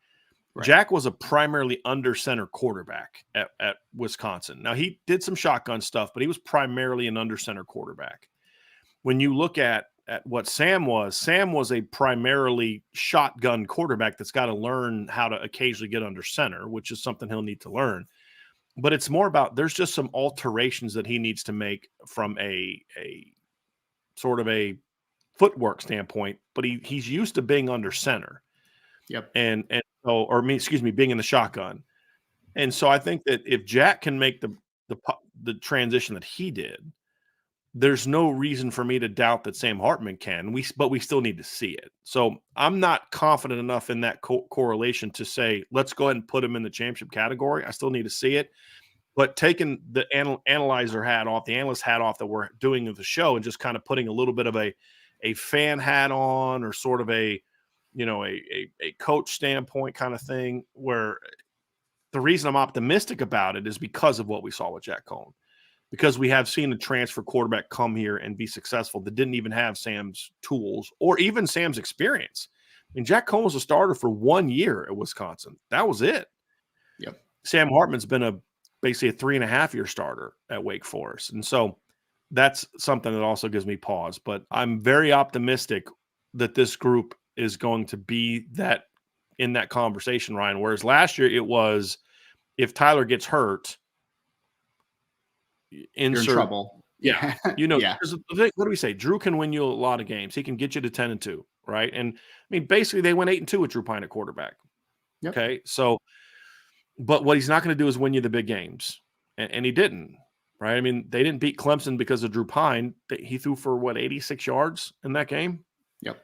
Right. Jack was a primarily under center quarterback at Wisconsin. Now, he did some shotgun stuff, but he was primarily an under center quarterback. When you look at what Sam was a primarily shotgun quarterback that's got to learn how to occasionally get under center, which is something he'll need to learn. But it's more about, there's just some alterations that he needs to make from a sort of a footwork standpoint, but he's used to being under center. Yep. Being in the shotgun. And so I think that if Jack can make the transition that he did, there's no reason for me to doubt that Sam Hartman can. But we still need to see it. So I'm not confident enough in that correlation to say, let's go ahead and put him in the championship category. I still need to see it. But taking the analyst hat off that we're doing of the show and just kind of putting a little bit of a fan hat on, or sort of a coach standpoint kind of thing, where the reason I'm optimistic about it is because of what we saw with Jack Cohn. Because we have seen a transfer quarterback come here and be successful that didn't even have Sam's tools or even Sam's experience. I mean, Jack Cohn was a starter for 1 year at Wisconsin. That was it. Yep. Sam Hartman's been basically a 3.5-year starter at Wake Forest. And so that's something that also gives me pause. But I'm very optimistic that this group is going to be in that conversation, Ryan. Whereas last year it was, if Tyler gets hurt, you're in trouble. Yeah. Yeah. What do we say? Drew can win you a lot of games. He can get you to 10-2, right? And I mean, basically they went 8-2 with Drew Pine at quarterback. Yep. Okay. So, but what he's not going to do is win you the big games. And he didn't, right? I mean, they didn't beat Clemson because of Drew Pine. He threw for 86 yards in that game. Yep.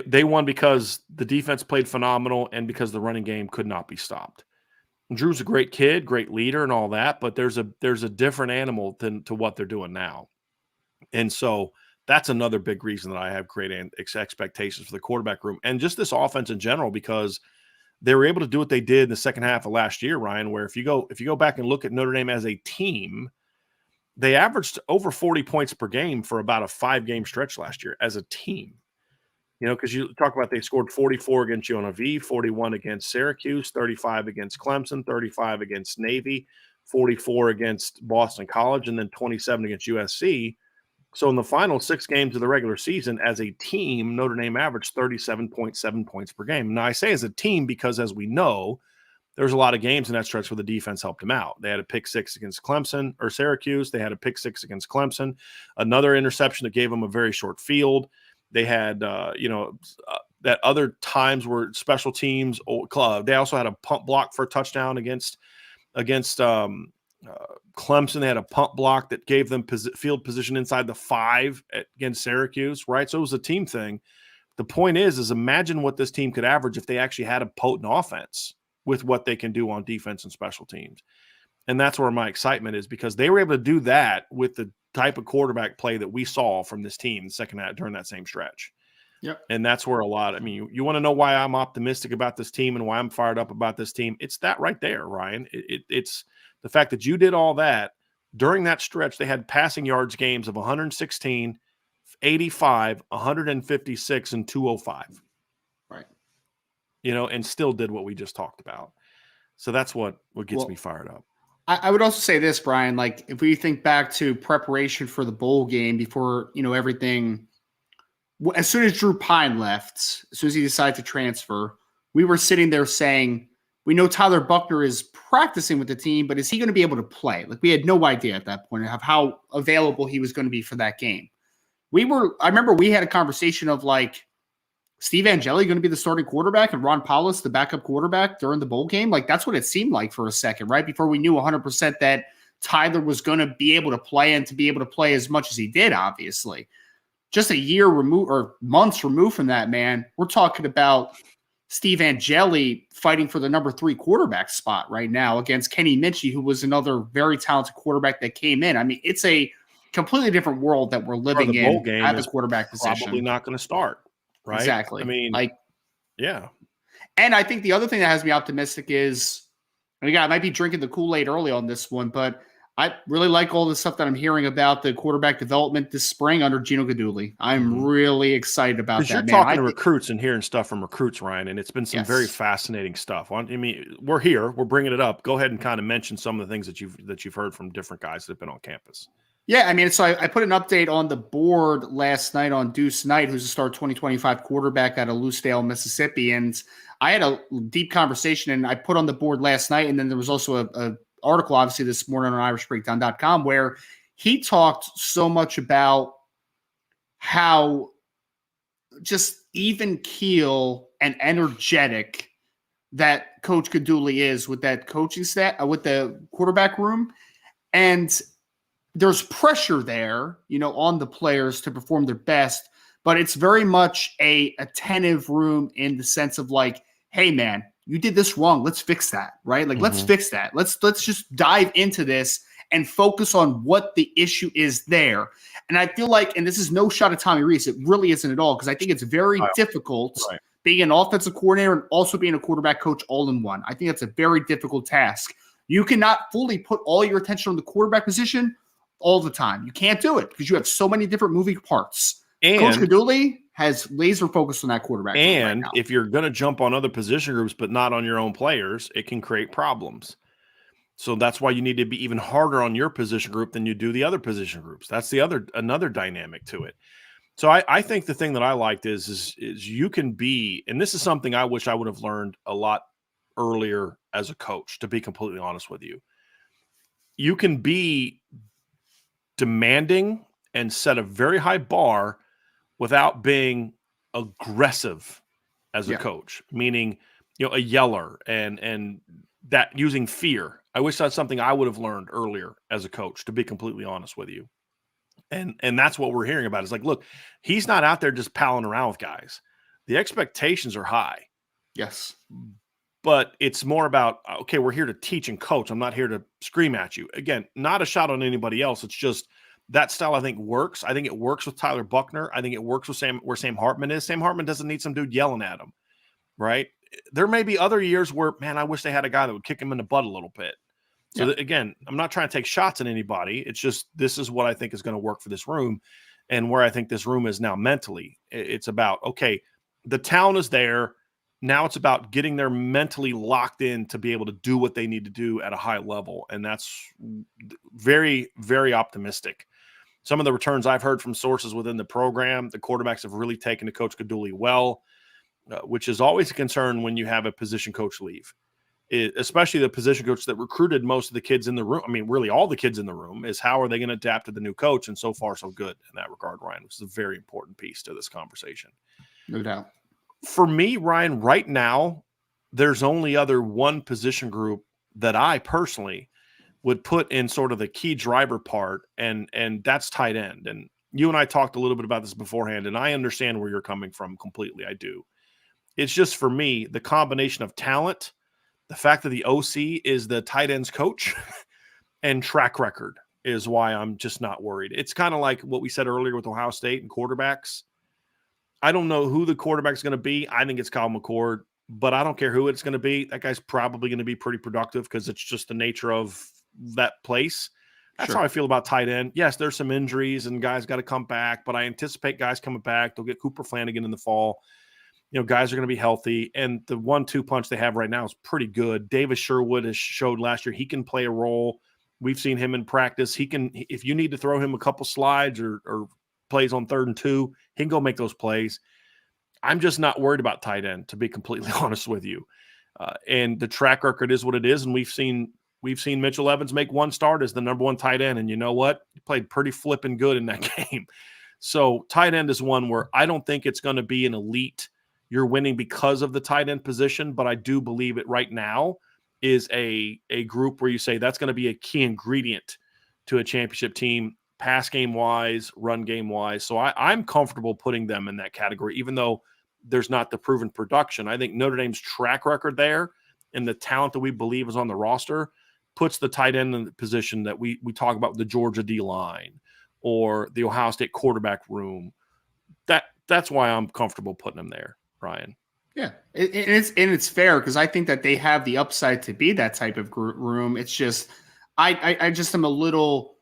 They won because the defense played phenomenal and because the running game could not be stopped. Drew's a great kid, great leader and all that, but there's a different animal to what they're doing now. And so that's another big reason that I have great expectations for the quarterback room and just this offense in general, because they were able to do what they did in the second half of last year, Ryan, where if you go back and look at Notre Dame as a team, they averaged over 40 points per game for about a 5-game stretch last year as a team. Because you talk about they scored 44 against UNLV, 41 against Syracuse, 35 against Clemson, 35 against Navy, 44 against Boston College, and then 27 against USC. So in the final 6 games of the regular season, as a team, Notre Dame averaged 37.7 points per game. Now, I say as a team because, as we know, there's a lot of games in that stretch where the defense helped them out. They had a pick 6 against Clemson or Syracuse. They had a pick 6 against Clemson, another interception that gave them a very short field. They had, that other times where special teams club. They also had a punt block for a touchdown against Clemson. They had a punt block that gave them field position inside the 5 against Syracuse, right? So it was a team thing. The point is imagine what this team could average if they actually had a potent offense with what they can do on defense and special teams. And that's where my excitement is, because they were able to do that with the type of quarterback play that we saw from this team in the second half during that same stretch. Yep. And that's where you want to know why I'm optimistic about this team and why I'm fired up about this team. It's that right there, Ryan. It's the fact that you did all that during that stretch. They had passing yards games of 116, 85, 156, and 205. Right. And still did what we just talked about. So that's what gets me fired up. I would also say this, Brian, like if we think back to preparation for the bowl game before, everything, as soon as Drew Pine left, as soon as he decided to transfer, we were sitting there saying, we know Tyler Buchner is practicing with the team, but is he going to be able to play? Like we had no idea at that point of how available he was going to be for that game. I remember we had a conversation of like, Steve Angeli going to be the starting quarterback and Ron Paulus the backup quarterback during the bowl game? Like, that's what it seemed like for a second, right? Before we knew 100% that Tyler was going to be able to play and to be able to play as much as he did, obviously. Just a year removed or months removed from that, man, we're talking about Steve Angeli fighting for the number 3 quarterback spot right now against Kenny Minchie, who was another very talented quarterback that came in. I mean, it's a completely different world that we're living in at the quarterback position. Probably not going to start. Right. Exactly. I mean, yeah. And I think the other thing that has me optimistic is, and again, I might be drinking the Kool-Aid early on this one, but I really like all the stuff that I'm hearing about the quarterback development this spring under Gino Guidugli. I'm really excited about that. You're talking to recruits and hearing stuff from recruits, Ryan, and it's been some very fascinating stuff. I mean, we're here, we're bringing it up. Go ahead and kind of mention some of the things that you've heard from different guys that have been on campus. Yeah, I mean, so I put an update on the board last night on Deuce Knight, who's a star 2025 quarterback out of Lucedale, Mississippi. And I had a deep conversation, and I put on the board last night. And then there was also a article, obviously, this morning on irishbreakdown.com where he talked so much about how just even keel and energetic that Coach Kaduli is with that coaching staff, with the quarterback room. And there's pressure there, on the players to perform their best, but it's very much a attentive room in the sense of like, hey man, you did this wrong. Let's fix that, right? Like, let's fix that. Let's just dive into this and focus on what the issue is there. And I feel like, and this is no shot at Tommy Rees, it really isn't at all, because I think it's very difficult being an offensive coordinator and also being a quarterback coach all in one. I think that's a very difficult task. You cannot fully put all your attention on the quarterback position all the time. You can't do it because you have so many different moving parts. And Coach Kaduli has laser focus on that quarterback. And if you're going to jump on other position groups but not on your own players, it can create problems. So that's why you need to be even harder on your position group than you do the other position groups. That's another dynamic to it. So I think the thing that I liked is you can be, and this is something I wish I would have learned a lot earlier as a coach, to be completely honest with you. You can be demanding and set a very high bar without being aggressive as a coach, meaning, a yeller and that using fear. I wish that's something I would have learned earlier as a coach, to be completely honest with you. And that's what we're hearing about. It's like, look, he's not out there just palling around with guys. The expectations are high. Yes. But it's more about, okay, we're here to teach and coach. I'm not here to scream at you. Again, not a shot on anybody else. It's just that style I think works. I think it works with Tyler Buckner. I think it works with where Sam Hartman is. Sam Hartman doesn't need some dude yelling at him, right? There may be other years where, man, I wish they had a guy that would kick him in the butt a little bit. So again, I'm not trying to take shots at anybody. It's just, this is what I think is going to work for this room and where I think this room is now mentally. It's about, okay, the talent is there. Now it's about getting them mentally locked in to be able to do what they need to do at a high level. And that's very, very optimistic. Some of the returns I've heard from sources within the program, the quarterbacks have really taken to Coach Kaduli well, which is always a concern when you have a position coach leave. Especially the position coach that recruited most of the kids in the room. I mean, really all the kids in the room, is how are they going to adapt to the new coach? And so far, so good in that regard, Ryan, which is a very important piece to this conversation. No doubt. For me, Ryan, right now, there's only other one position group that I personally would put in sort of the key driver part, and that's tight end. And you and I talked a little bit about this beforehand, and I understand where you're coming from completely. I do. It's just, for me, the combination of talent, the fact that the OC is the tight ends coach, and track record is why I'm just not worried. It's kind of like what we said earlier with Ohio State and quarterbacks. I don't know who the quarterback's going to be. I think it's Kyle McCord, but I don't care who it's going to be. That guy's probably going to be pretty productive because it's just the nature of that place. That's how I feel about tight end. Yes, there's some injuries and guys got to come back, but I anticipate guys coming back. They'll get Cooper Flanagan in the fall. Guys are going to be healthy, and the 1-2 punch they have right now is pretty good. Davis Sherwood has showed last year he can play a role. We've seen him in practice. He can, if you need to throw him a couple slides or plays on 3rd and 2, he can go make those plays. I'm just not worried about tight end, to be completely honest with you. And the track record is what it is, and we've seen Mitchell Evans make one start as the number 1 tight end, and you know what? He played pretty flipping good in that game. So tight end is one where I don't think it's going to be an elite. You're winning because of the tight end position, but I do believe it right now is a group where you say that's going to be a key ingredient to a championship team, pass game wise, run game wise. So I'm comfortable putting them in that category, even though there's not the proven production. I think Notre Dame's track record there and the talent that we believe is on the roster puts the tight end in the position that we talk about, the Georgia D line or the Ohio State quarterback room. That's why I'm comfortable putting them there, Ryan. Yeah, it's fair because I think that they have the upside to be that type of room. It's just I just am a little,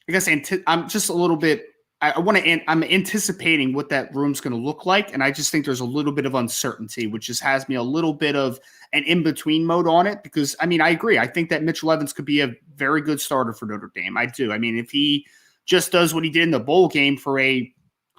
I guess I'm just a little bit. I'm anticipating what that room's going to look like, and I just think there's a little bit of uncertainty, which just has me a little bit of an in-between mode on it. Because I mean, I agree. I think that Mitchell Evans could be a very good starter for Notre Dame. I do. I mean, if he just does what he did in the bowl game for a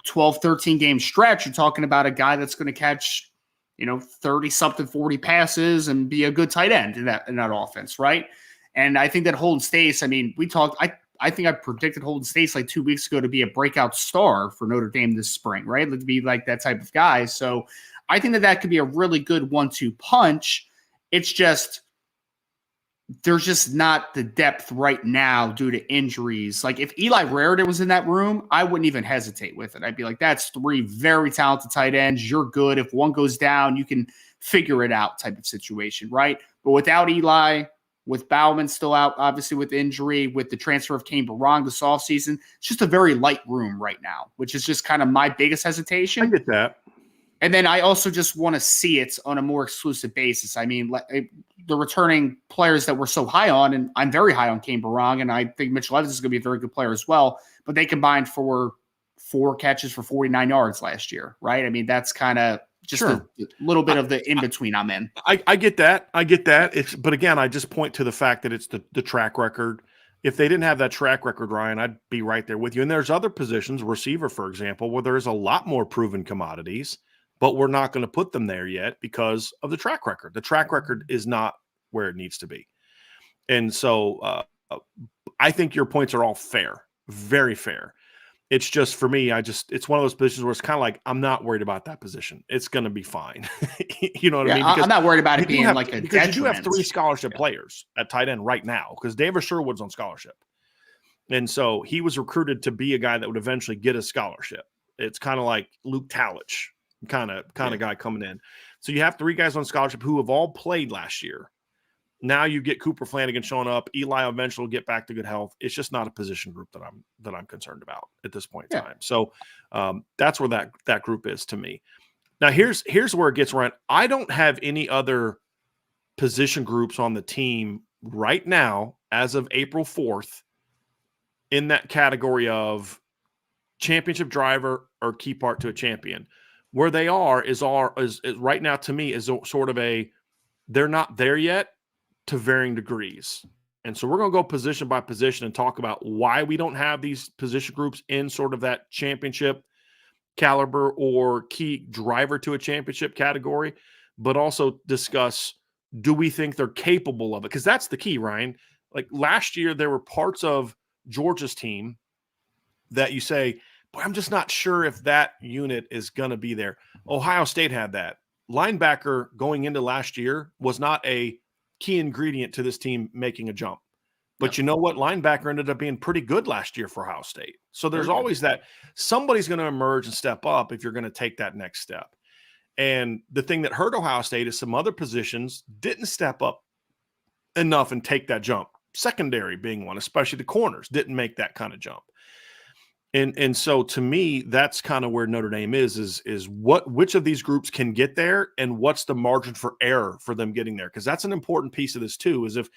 12, 13 game stretch, you're talking about a guy that's going to catch 30-something, 40 passes and be a good tight end in that offense, right? And I think that Holden Stace, I mean, we talked, I think I predicted Holden States like 2 weeks ago to be a breakout star for Notre Dame this spring, right? To be like that type of guy. So I think that could be a really good 1-2 punch. It's just there's just not the depth right now due to injuries. Like if Eli Raridon was in that room, I wouldn't even hesitate with it. I'd be like, that's 3 very talented tight ends. You're good. If one goes down, you can figure it out type of situation, right? But without Eli, with Bauman still out, obviously with injury, with the transfer of Kane Barong this offseason, it's just a very light room right now, which is just kind of my biggest hesitation. I get that. And then I also just want to see it on a more exclusive basis. I mean, the returning players that we're so high on, and I'm very high on Kane Barong, and I think Mitchell Evans is going to be a very good player as well, but they combined for 4 catches for 49 yards last year, right? I mean, that's kind of just a little bit of the in-between I'm in. I get that. I get that. But again, I just point to the fact that it's the track record. If they didn't have that track record, Ryan, I'd be right there with you. And there's other positions, receiver, for example, where there's a lot more proven commodities, but we're not going to put them there yet because of the track record. The track record is not where it needs to be. And so I think your points are all fair, very fair. It's just for me, it's one of those positions where it's kind of like, I'm not worried about that position. It's going to be fine. You know what I mean? Because I'm not worried about it being like a because you do have 3 scholarship players at tight end right now because Davis Sherwood's on scholarship. And so he was recruited to be a guy that would eventually get a scholarship. It's kind of like Luke Talich kind of guy coming in. So you have 3 guys on scholarship who have all played last year. Now you get Cooper Flanagan showing up. Eli eventually will get back to good health. It's just not a position group that I'm concerned about at this point in time. So that's where that group is to me. Now here's where it gets right. I don't have any other position groups on the team right now as of April 4th in that category of championship driver or key part to a champion. Where they are is right now to me is sort of they're not there yet to varying degrees. And so we're going to go position by position and talk about why we don't have these position groups in sort of that championship caliber or key driver to a championship category, but also discuss, do we think they're capable of it? Because that's the key, Ryan. Like last year, there were parts of Georgia's team that you say, boy, I'm just not sure if that unit is going to be there. Ohio State had that. Linebacker going into last year was not a key ingredient to this team making a jump. But you know what? Linebacker ended up being pretty good last year for Ohio State. So there's always that somebody's going to emerge and step up if you're going to take that next step. And the thing that hurt Ohio State is some other positions didn't step up enough and take that jump. Secondary being one, especially the corners, didn't make that kind of jump. And so to me, that's kind of where Notre Dame is which of these groups can get there and what's the margin for error for them getting there? Because that's an important piece of this too, is if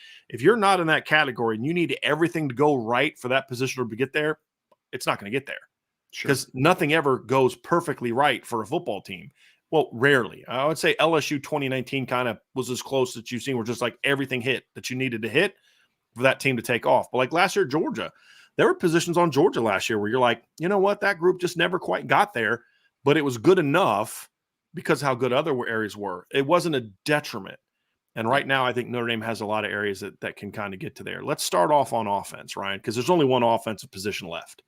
you're not in that category and you need everything to go right for that position to get there, it's not going to get there. Because nothing ever goes perfectly right for a football team. Well, rarely. I would say LSU 2019 kind of was as close that you've seen where just like everything hit that you needed to hit for that team to take off. But like last year, Georgia, there were positions on Georgia last year where you're like, you know what, that group just never quite got there, but it was good enough because how good other areas were. It wasn't a detriment. And right now, I think Notre Dame has a lot of areas that can kind of get to there. Let's start off on offense, Ryan, because there's only one offensive position left,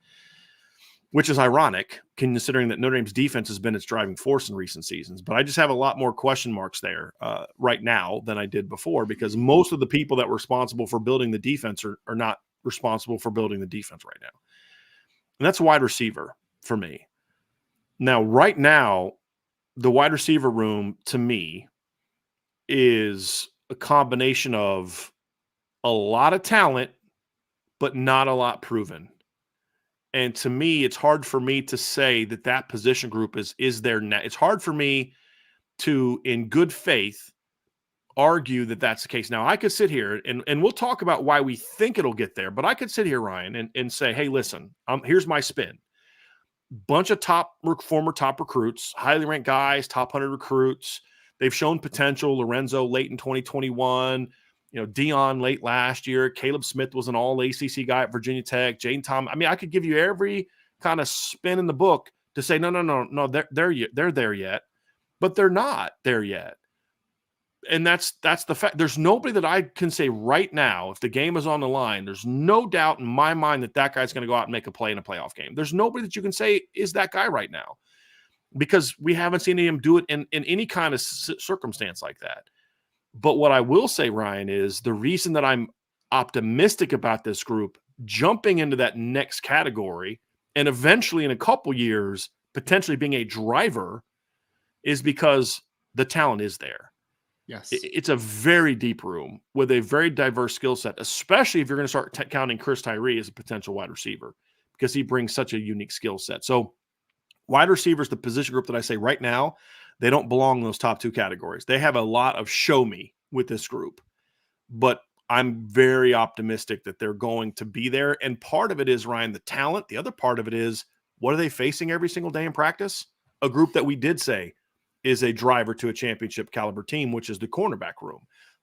which is ironic considering that Notre Dame's defense has been its driving force in recent seasons. But I just have a lot more question marks there right now than I did before because most of the people that were responsible for building the defense are not responsible for building the defense right now. And that's wide receiver for me. Now, right now, the wide receiver room to me is a combination of a lot of talent, but not a lot proven. And to me, it's hard for me to say that position group is there now. It's hard for me to, in good faith, argue that that's the case. Now, I could sit here and we'll talk about why we think it'll get there, but I could sit here, Ryan, and say, hey, listen, here's my spin. Bunch of former top recruits, highly ranked guys, top 100 recruits. They've shown potential. Lorenzo late in 2021, Dion late last year. Caleb Smith was an all ACC guy at Virginia Tech. Jane Tom. I mean, I could give you every kind of spin in the book to say, no, they're there yet, but they're not there yet. And that's the fact. There's nobody that I can say right now, if the game is on the line, there's no doubt in my mind that guy's going to go out and make a play in a playoff game. There's nobody that you can say is that guy right now, because we haven't seen him do it in any kind of circumstance like that. But what I will say, Ryan, is the reason that I'm optimistic about this group jumping into that next category and eventually in a couple years potentially being a driver is because the talent is there. Yes. It's a very deep room with a very diverse skill set, especially if you're going to start counting Chris Tyree as a potential wide receiver, because he brings such a unique skill set. So wide receivers, the position group that I say right now, they don't belong in those top two categories. They have a lot of show me with this group, but I'm very optimistic that they're going to be there. And part of it is, Ryan, the talent. The other part of it is, what are they facing every single day in practice? A group that we did say is a driver to a championship caliber team, which is the cornerback room.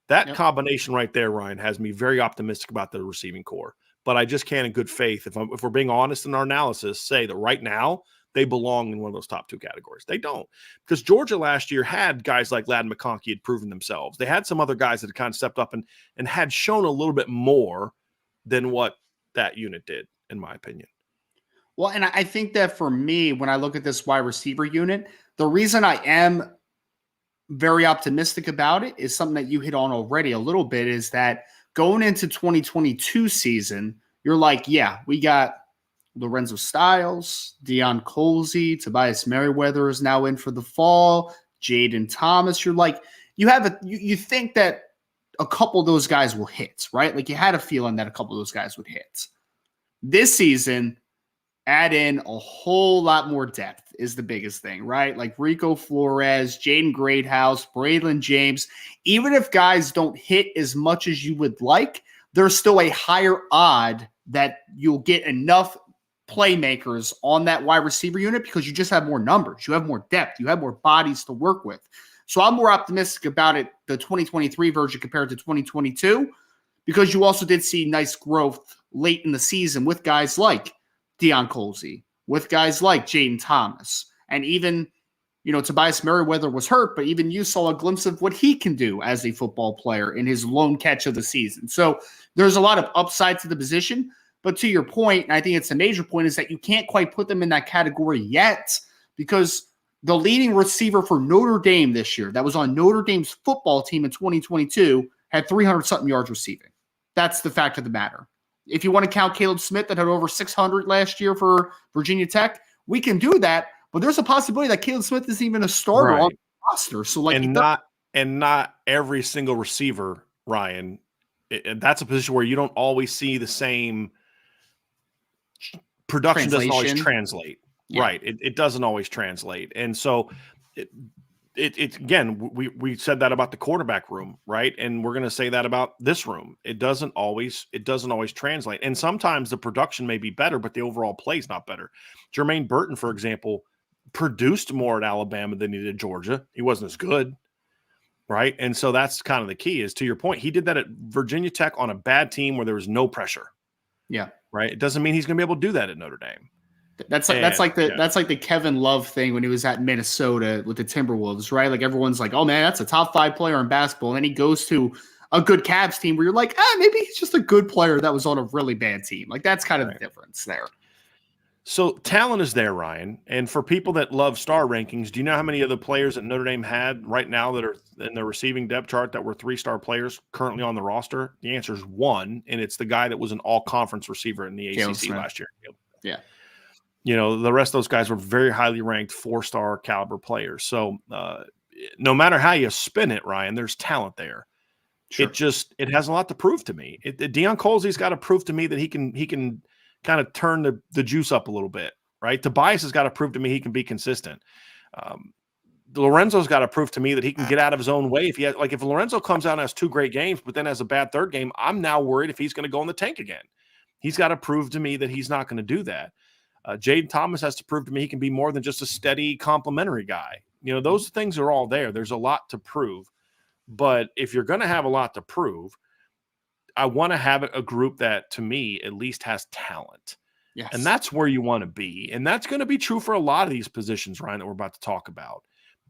That combination right there, Ryan, has me very optimistic about the receiving core. But I just can't in good faith, if we're being honest in our analysis, say that right now they belong in one of those top two categories. They don't, because Georgia last year had guys like Ladd McConkey had proven themselves. They had some other guys that had kind of stepped up and had shown a little bit more than what that unit did, in my opinion. Well, and I think that for me, when I look at this wide receiver unit, the reason I am very optimistic about it is something that you hit on already a little bit, is that going into 2022 season, you're like, yeah, we got Lorenzo Styles, Deion Colzie, Tobias Merriweather is now in for the fall, Jaden Thomas. You're like, you think that a couple of those guys will hit, right? Like you had a feeling that a couple of those guys would hit. This season, add in a whole lot more depth is the biggest thing, right? Like Rico Flores, Jaden Greathouse, Braylon James. Even if guys don't hit as much as you would like, there's still a higher odd that you'll get enough playmakers on that wide receiver unit because you just have more numbers. You have more depth. You have more bodies to work with. So I'm more optimistic about it, the 2023 version compared to 2022, because you also did see nice growth late in the season with guys like Deion Colzie, with guys like Jaden Thomas, and even, Tobias Merriweather was hurt, but even you saw a glimpse of what he can do as a football player in his lone catch of the season. So there's a lot of upside to the position, but to your point, and I think it's a major point, is that you can't quite put them in that category yet, because the leading receiver for Notre Dame this year, that was on Notre Dame's football team in 2022, had 300-something yards receiving. That's the fact of the matter. If you want to count Caleb Smith, that had over 600 last year for Virginia Tech, we can do that. But there's a possibility that Caleb Smith isn't even a starter on the roster. So, not every single receiver, Ryan. That's a position where you don't always see the same production. Doesn't always translate. Yeah. Right. It doesn't always translate, and so It's again, we said that about the quarterback room, right? And we're going to say that about this room. It doesn't always translate. And sometimes the production may be better, but the overall play is not better. Jermaine Burton, for example, produced more at Alabama than he did at Georgia. He wasn't as good, right? And so that's kind of the key, is to your point. He did that at Virginia Tech on a bad team where there was no pressure. Yeah. Right. It doesn't mean he's going to be able to do that at Notre Dame. That's like the Kevin Love thing when he was at Minnesota with the Timberwolves, right? Like everyone's like, oh man, that's a top 5 player in basketball. And then he goes to a good Cavs team where you're like, maybe he's just a good player that was on a really bad team. Like that's kind of the difference there. So talent is there, Ryan. And for people that love star rankings, do you know how many of the players that Notre Dame had right now that are in the receiving depth chart that were 3-star players currently on the roster? The answer is 1, and it's the guy that was an all-conference receiver in the ACC last year. Yeah. The rest of those guys were very highly ranked 4-star caliber players. So no matter how you spin it, Ryan, there's talent there. Sure. It has a lot to prove to me. Deion Colzie's got to prove to me that he can kind of turn the juice up a little bit, right? Tobias has got to prove to me he can be consistent. Lorenzo's got to prove to me that he can get out of his own way. If Lorenzo comes out and has 2 great games, but then has a bad 3rd game, I'm now worried if he's going to go in the tank again. He's got to prove to me that he's not going to do that. Jaden Thomas has to prove to me he can be more than just a steady complimentary guy. Those things are all there. There's a lot to prove. But if you're going to have a lot to prove, I want to have a group that, to me, at least has talent. Yes. And that's where you want to be. And that's going to be true for a lot of these positions, Ryan, that we're about to talk about.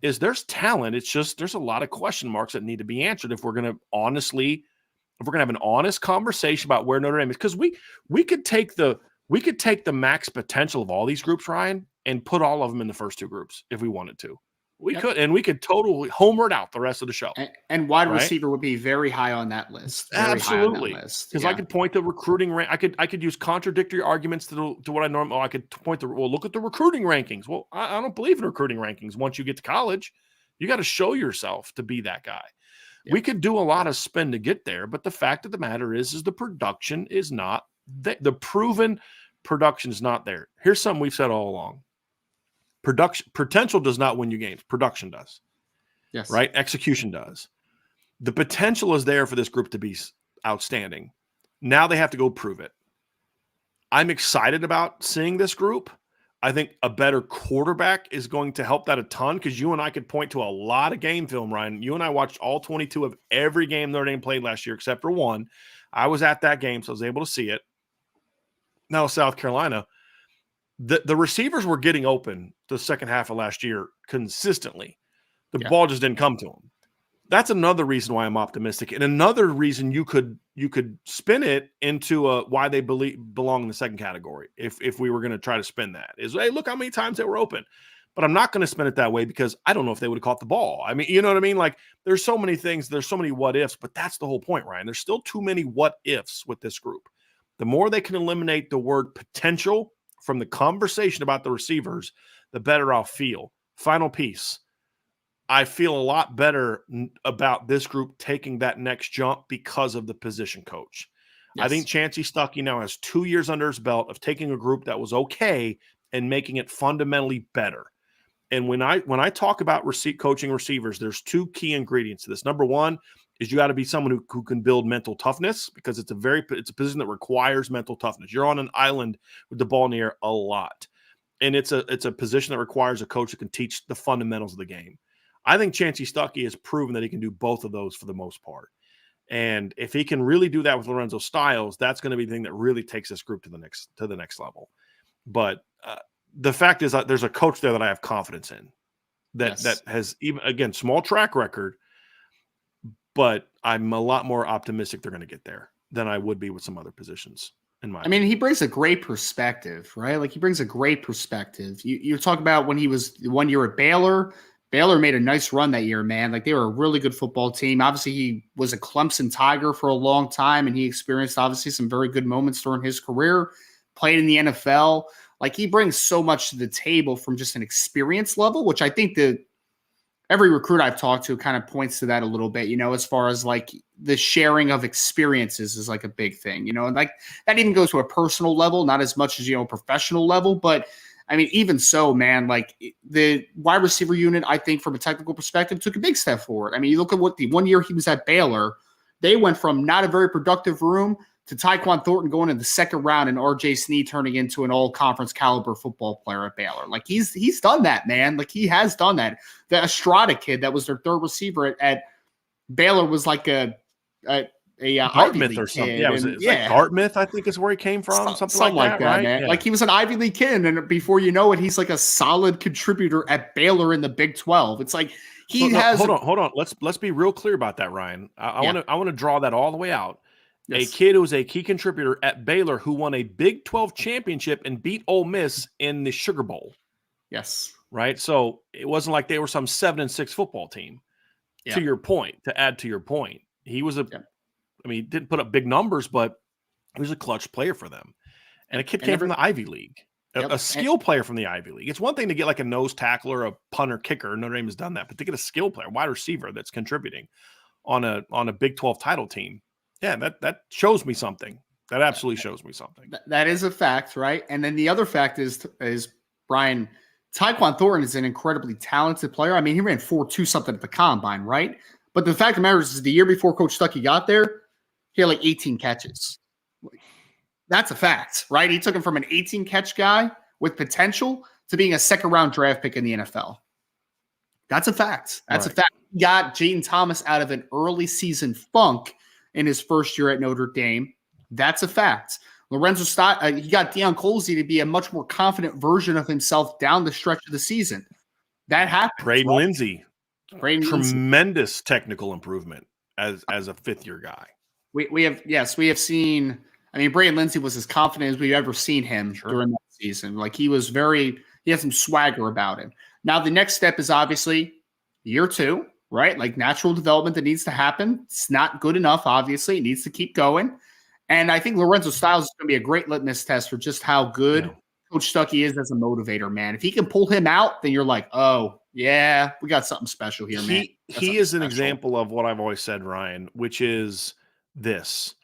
is there's talent. It's just there's a lot of question marks that need to be answered if we're going to have an honest conversation about where Notre Dame is, because we could take the max potential of all these groups, Ryan, and put all of them in the first two groups if we wanted to. We could totally homer it out the rest of the show. And wide receiver would be very high on that list. Absolutely. Because I could point to recruiting rank. I could use contradictory arguments to what I normally. I could point to, well, look at the recruiting rankings. Well, I don't believe in recruiting rankings. Once you get to college, you got to show yourself to be that guy. We could do a lot of spin to get there, but the fact of the matter is the production is not the proven production is not there. Here's something we've said all along. Potential does not win you games. Production does. Yes. Right? Execution does. The potential is there for this group to be outstanding. Now they have to go prove it. I'm excited about seeing this group. I think a better quarterback is going to help that a ton, because you and I could point to a lot of game film, Ryan. You and I watched all 22 of every game Notre Dame played last year except for one. I was at that game, so I was able to see it. Now, South Carolina, the receivers were getting open the second half of last year consistently. The ball just didn't come to them. That's another reason why I'm optimistic, and another reason you could spin it into why they belong in the second category. If we were going to try to spin that, is, hey, look how many times they were open. But I'm not going to spin it that way, because I don't know if they would have caught the ball. I mean, you know what I mean? Like, there's so many things, there's so many what ifs, but that's the whole point, Ryan. There's still too many what ifs with this group. The more they can eliminate the word potential from the conversation about the receivers, the better I'll feel. Final piece. I feel a lot better about this group taking that next jump because of the position coach. Yes. I think Chancey Stuckey now has 2 years under his belt of taking a group that was okay and making it fundamentally better. And when I talk about coaching receivers, there's two key ingredients to this. Number one is you got to be someone who can build mental toughness, because it's a position that requires mental toughness. You're on an island with the ball in the air a lot. And it's a position that requires a coach who can teach the fundamentals of the game. I think Chancey Stuckey has proven that he can do both of those for the most part. And if he can really do that with Lorenzo Styles, that's going to be the thing that really takes this group to the next level. But the fact is that there's a coach there that I have confidence in that has, even, again, small track record, but I'm a lot more optimistic they're going to get there than I would be with some other positions. I mean, he brings a great perspective, right? Like, he brings a great perspective. You talk about when he was 1 year at Baylor. Baylor made a nice run that year, man. Like, they were a really good football team. Obviously, he was a Clemson Tiger for a long time, and he experienced, obviously, some very good moments during his career. Played in the NFL. Like, he brings so much to the table from just an experience level, which I think every recruit I've talked to kind of points to that a little bit, as far as like the sharing of experiences is like a big thing, and like that even goes to a personal level, not as much as, a professional level. But I mean, even so, man, like the wide receiver unit, I think from a technical perspective, took a big step forward. I mean, you look at what the 1 year he was at Baylor, they went from not a very productive room to Tyquan Thornton going in the second round and RJ Sneed turning into an all-conference caliber football player at Baylor. Like, he's done that, man. Like, he has done that. The Estrada kid that was their third receiver at Baylor was like a Dartmouth or something. Yeah, like Dartmouth, I think, is where he came from. Something like that, right? Man. Yeah. Like, he was an Ivy League kid, and before you know it, he's like a solid contributor at Baylor in the Big 12. It's like Hold on. Let's be real clear about that, Ryan. I want to draw that all the way out. Yes. A kid who was a key contributor at Baylor who won a Big 12 championship and beat Ole Miss in the Sugar Bowl. Yes. Right? So it wasn't like they were some 7-6 football team. Yeah. To add to your point, he was I mean, he didn't put up big numbers, but he was a clutch player for them. And a kid came from the Ivy League, a skill player from the Ivy League. It's one thing to get like a nose tackler, a punter, kicker. Notre Dame has done that, but to get a skill player, wide receiver that's contributing on a Big 12 title team. Yeah, that shows me something. That absolutely shows me something. That is a fact, right? And then the other fact is Brian, Tyquan Thornton is an incredibly talented player. I mean, he ran 4.2 something at the combine, right? But the fact of the matter is the year before Coach Stuckey got there, he had like 18 catches. That's a fact, right? He took him from an 18 catch guy with potential to being a second round draft pick in the NFL. That's a fact. That's a fact. He got Jayden Thomas out of an early season funk in his first year at Notre Dame. That's a fact. Lorenzo Stott, he got Deion Colsey to be a much more confident version of himself down the stretch of the season. That happens. Braden Right? Lindsey, Braden Lindsey. tremendous technical improvement as a fifth-year guy. We have seen. I mean, Braden Lindsey was as confident as we've ever seen him during that season. Like he had some swagger about him. Now the next step is obviously year 2, right? Like natural development that needs to happen. It's not good enough, obviously. It needs to keep going. And I think Lorenzo Styles is going to be a great litmus test for just how good Coach Stuckey is as a motivator, man. If he can pull him out, then you're like, oh, yeah, we got something special here, man. He is an example of what I've always said, Ryan, which is this.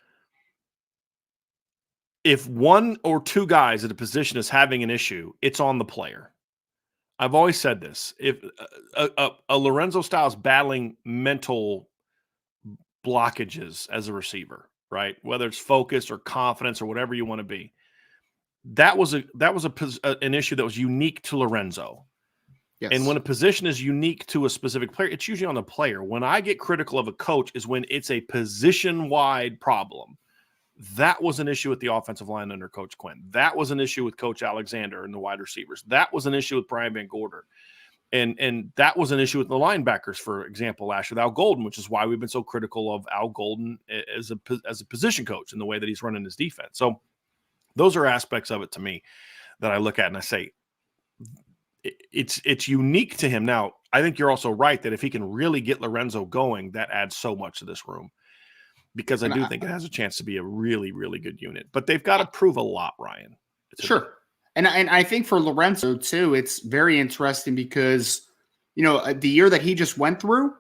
If one or two guys at a position is having an issue, it's on the player. I've always said this. If a Lorenzo Styles battling mental blockages as a receiver, right? Whether it's focus or confidence or whatever you want to be, that was an issue that was unique to Lorenzo. Yes. And when a position is unique to a specific player, it's usually on the player. When I get critical of a coach is when it's a position-wide problem. That was an issue with the offensive line under Coach Quinn. That was an issue with Coach Alexander and the wide receivers. That was an issue with Brian Van Gorder. And that was an issue with the linebackers, for example, last year with Al Golden, which is why we've been so critical of Al Golden as a position coach in the way that he's running his defense. So those are aspects of it to me that I look at and I say, it's unique to him. Now, I think you're also right that if he can really get Lorenzo going, that adds so much to this room, because I do think it has a chance to be a really, really good unit. But they've got to prove a lot, Ryan. Sure. And I think for Lorenzo, too, it's very interesting because, the year that he just went through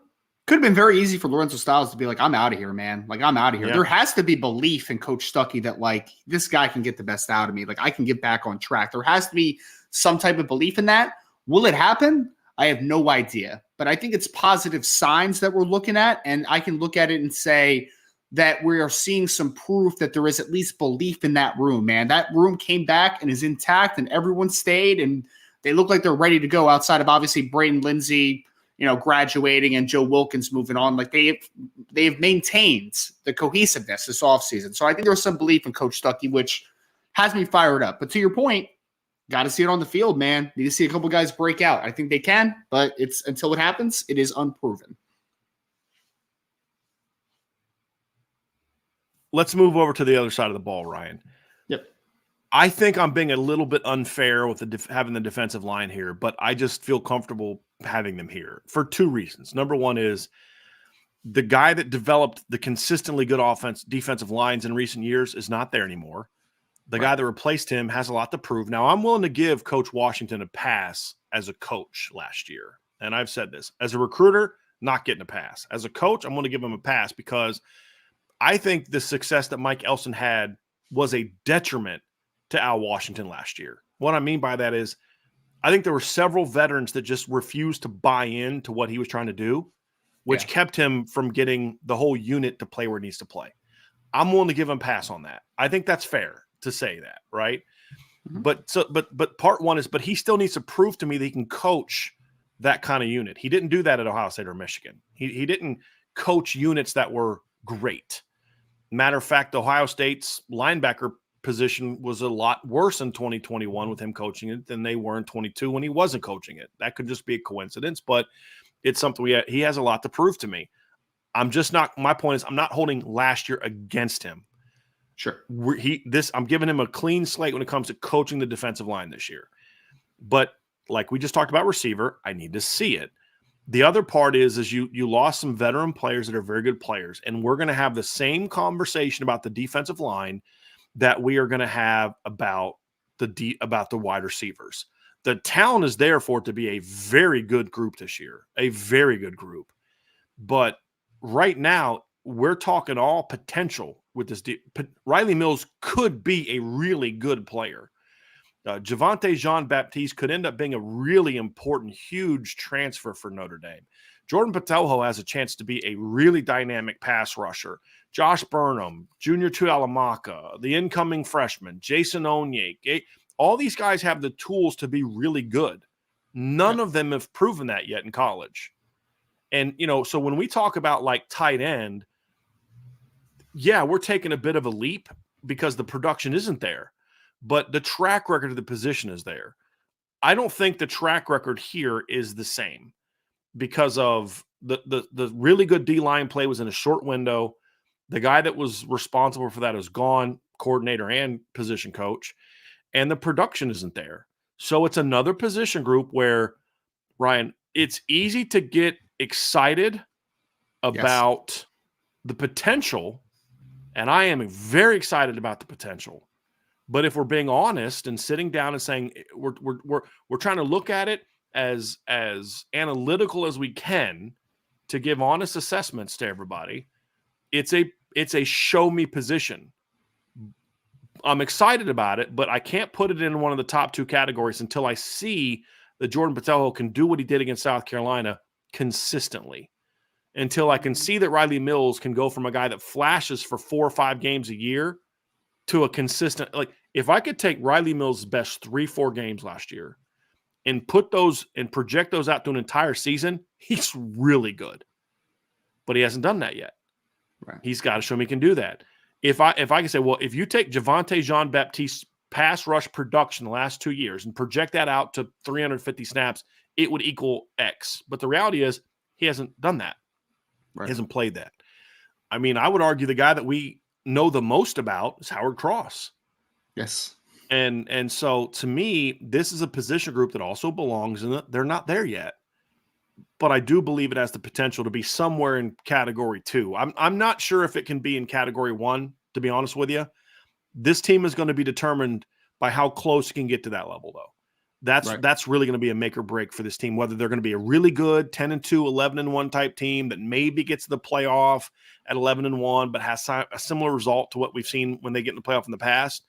could have been very easy for Lorenzo Styles to be like, I'm out of here, man. Like, I'm out of here. Yeah. There has to be belief in Coach Stuckey that, like, this guy can get the best out of me. Like, I can get back on track. There has to be some type of belief in that. Will it happen? I have no idea. But I think it's positive signs that we're looking at. And I can look at it and say that we are seeing some proof that there is at least belief in that room, man. That room came back and is intact and everyone stayed and they look like they're ready to go outside of obviously Braden Lindsey, graduating and Joe Wilkins moving on. Like they've maintained the cohesiveness this offseason. So I think there's some belief in Coach Stuckey, which has me fired up. But to your point, got to see it on the field, man. Need to see a couple guys break out. I think they can, but it's until it happens, it is unproven. Let's move over to the other side of the ball, Ryan. Yep. I think I'm being a little bit unfair with having the defensive line here, but I just feel comfortable having them here for two reasons. Number one is the guy that developed the consistently good defensive lines in recent years is not there anymore. The guy that replaced him has a lot to prove. Now, I'm willing to give Coach Washington a pass as a coach last year, and I've said this. As a recruiter, not getting a pass. As a coach, I'm going to give him a pass because I think the success that Mike Elston had was a detriment to Al Washington last year. What I mean by that is I think there were several veterans that just refused to buy into what he was trying to do, which kept him from getting the whole unit to play where it needs to play. I'm willing to give him a pass on that. I think that's fair to say that, right? Mm-hmm. But part one is, but he still needs to prove to me that he can coach that kind of unit. He didn't do that at Ohio State or Michigan. He didn't coach units that were great. Matter of fact, Ohio State's linebacker position was a lot worse in 2021 with him coaching it than they were in 22 when he wasn't coaching it. That could just be a coincidence, but it's something he has a lot to prove to me. My point is I'm not holding last year against him. Sure. I'm giving him a clean slate when it comes to coaching the defensive line this year. But like we just talked about receiver, I need to see it. The other part is you lost some veteran players that are very good players, and we're going to have the same conversation about the defensive line that we are going to have about the wide receivers. The talent is there for it to be a very good group this year, a very good group. But right now, we're talking all potential with this. Riley Mills could be a really good player. Javonte Jean-Baptiste could end up being a really important, huge transfer for Notre Dame. Jordan Patelho has a chance to be a really dynamic pass rusher. Josh Burnham, Junior Tuihalamaka, the incoming freshman, Jason Onyek, all these guys have the tools to be really good. None of them have proven that yet in college. And, so when we talk about like tight end, we're taking a bit of a leap because the production isn't there. But the track record of the position is there. I don't think the track record here is the same because of the really good D-line play was in a short window. The guy that was responsible for that is gone, coordinator and position coach, and the production isn't there. So it's another position group where, Ryan, it's easy to get excited about the potential, and I am very excited about the potential. But if we're being honest and sitting down and saying we're trying to look at it as analytical as we can to give honest assessments to everybody, it's a show me position. I'm excited about it, but I can't put it in one of the top two categories until I see that Jordan Botelho can do what he did against South Carolina consistently. Until I can see that Riley Mills can go from a guy that flashes for 4 or 5 games a year to a consistent, like if I could take Riley Mills' best 3-4 games last year and put those and project those out to an entire season, he's really good. But he hasn't done that yet. Right. He's got to show me he can do that. If I can say, well, if you take Javonte Jean-Baptiste's pass rush production the last 2 years and project that out to 350 snaps, it would equal X. But the reality is he hasn't done that. Right. He hasn't played that. I mean, I would argue the guy that we know the most about is Howard Cross. Yes. And so to me, this is a position group that also belongs in it. They're not there yet. But I do believe it has the potential to be somewhere in category 2. I'm not sure if it can be in category 1, to be honest with you. This team is going to be determined by how close it can get to that level, though. That's really going to be a make or break for this team, whether they're going to be a really good 10-2, 11-1 type team that maybe gets to the playoff at 11-1, but has a similar result to what we've seen when they get in the playoff in the past,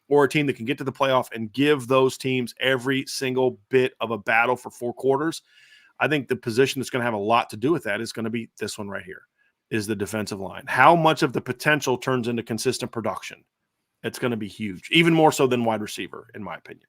or a team that can get to the playoff and give those teams every single bit of a battle for 4 quarters. I think the position that's going to have a lot to do with that is going to be this one right here, is the defensive line. How much of the potential turns into consistent production? It's going to be huge, even more so than wide receiver, in my opinion.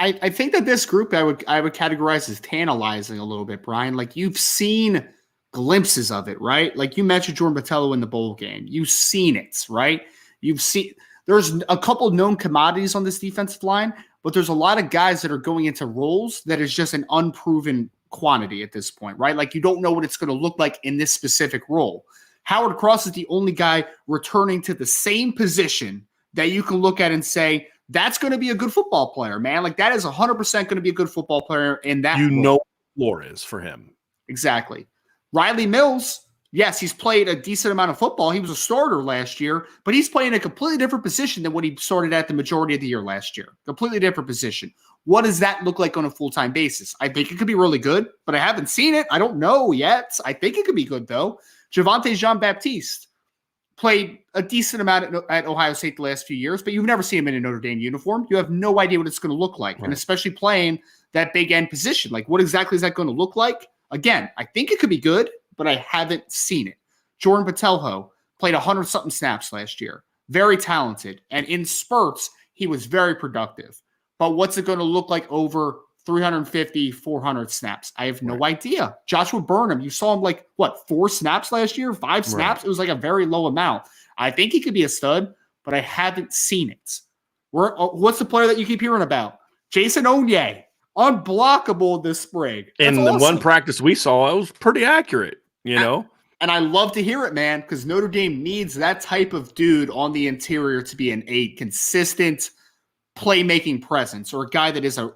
I think that this group I would categorize as tantalizing a little bit, Brian. Like you've seen glimpses of it, right? Like you mentioned Jordan Botelho in the bowl game. You've seen it, right? You've seen there's a couple known commodities on this defensive line, but there's a lot of guys that are going into roles that is just an unproven quantity at this point, right? Like you don't know what it's going to look like in this specific role. Howard Cross is the only guy returning to the same position that you can look at and say, that's going to be a good football player, man. Like that is 100% going to be a good football player in that. You know what the floor is for him. Exactly. Riley Mills, yes, he's played a decent amount of football. He was a starter last year, but he's playing a completely different position than what he started at the majority of the year last year. Completely different position. What does that look like on a full-time basis? I think it could be really good, but I haven't seen it. I don't know yet. I think it could be good, though. Javonte Jean-Baptiste played a decent amount at Ohio State the last few years, but you've never seen him in a Notre Dame uniform. You have no idea what it's going to look like, right. And especially playing that big end position. Like, what exactly is that going to look like? Again, I think it could be good, but I haven't seen it. Jordan Botelho played 100-something snaps last year. Very talented. And in spurts, he was very productive. But what's it going to look like over 350, 400 snaps? I have no idea. Joshua Burnham, you saw him like, 4 snaps last year? 5 snaps? Right. It was like a very low amount. I think he could be a stud, but I haven't seen it. What's the player that you keep hearing about? Jason Onye. Unblockable this spring. In the one practice we saw, it was pretty accurate, you know? And I love to hear it, man, because Notre Dame needs that type of dude on the interior to be a consistent playmaking presence, or a guy that is a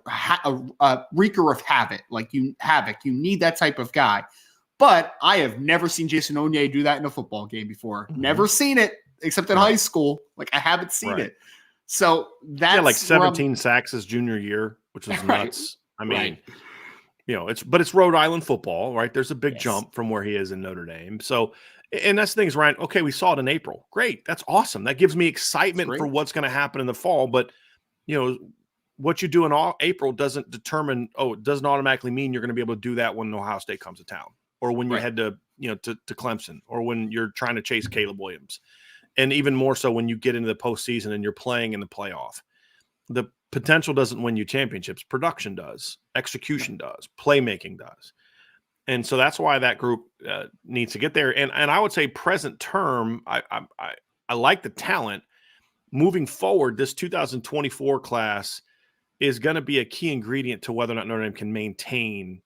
wreaker of havoc. You need that type of guy. But I have never seen Jason Onye do that in a football game before. Mm-hmm. Never seen it, except in high school. I haven't seen it. So that's 17 sacks his junior year, which was nuts. I mean, it's Rhode Island football, right? There's a big jump from where he is in Notre Dame. So, and that's the thing is, Ryan, okay, we saw it in April. Great. That's awesome. That gives me excitement for what's going to happen in the fall. But, what you do in April doesn't automatically mean you're going to be able to do that when Ohio State comes to town, or when you head to Clemson, or when you're trying to chase Caleb Williams. And even more so when you get into the postseason and you're playing in the playoff. The potential doesn't win you championships. Production does. Execution does. Playmaking does. And so that's why that group needs to get there. And I would say present term, I like the talent. Moving forward, this 2024 class is going to be a key ingredient to whether or not Notre Dame can maintain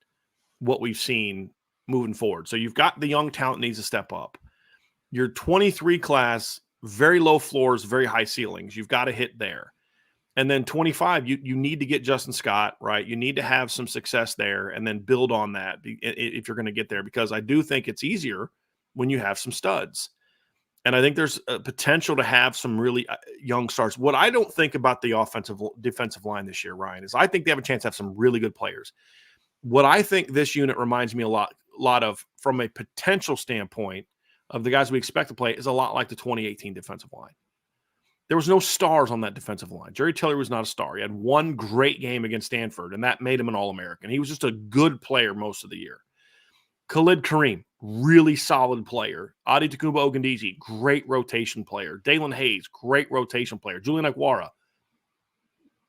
what we've seen moving forward. So you've got the young talent needs to step up. Your 23 class, very low floors, very high ceilings. You've got to hit there. And then 25, you need to get Justin Scott, right? You need to have some success there and then build on that if you're going to get there, because I do think it's easier when you have some studs. And I think there's a potential to have some really young stars. What I don't think about the defensive line this year, Ryan, is I think they have a chance to have some really good players. What I think this unit reminds me a lot of, from a potential standpoint of the guys we expect to play, is a lot like the 2018 defensive line. There was no stars on that defensive line. Jerry Tillery was not a star. He had one great game against Stanford, and that made him an All-American. He was just a good player most of the year. Khalid Kareem, really solid player. Adi Takumba Ogundizi, great rotation player. Dalen Hayes, great rotation player. Julian Aguara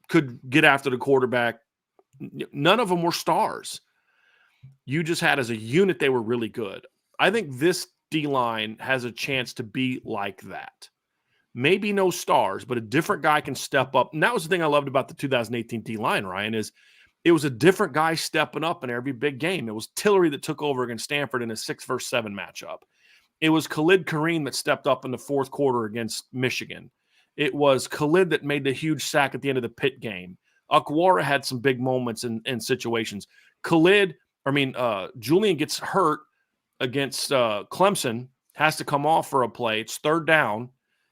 could get after the quarterback. None of them were stars. You just had, as a unit, they were really good. I think this D-line has a chance to be like that. Maybe no stars, but a different guy can step up. And that was the thing I loved about the 2018 D-line, Ryan, is it was a different guy stepping up in every big game. It was Tillery that took over against Stanford in a 6-7 matchup. It was Khalid Kareem that stepped up in the fourth quarter against Michigan. It was Khalid that made the huge sack at the end of the Pitt game. Akwara had some big moments in situations. Julian gets hurt against Clemson, has to come off for a play. It's third down.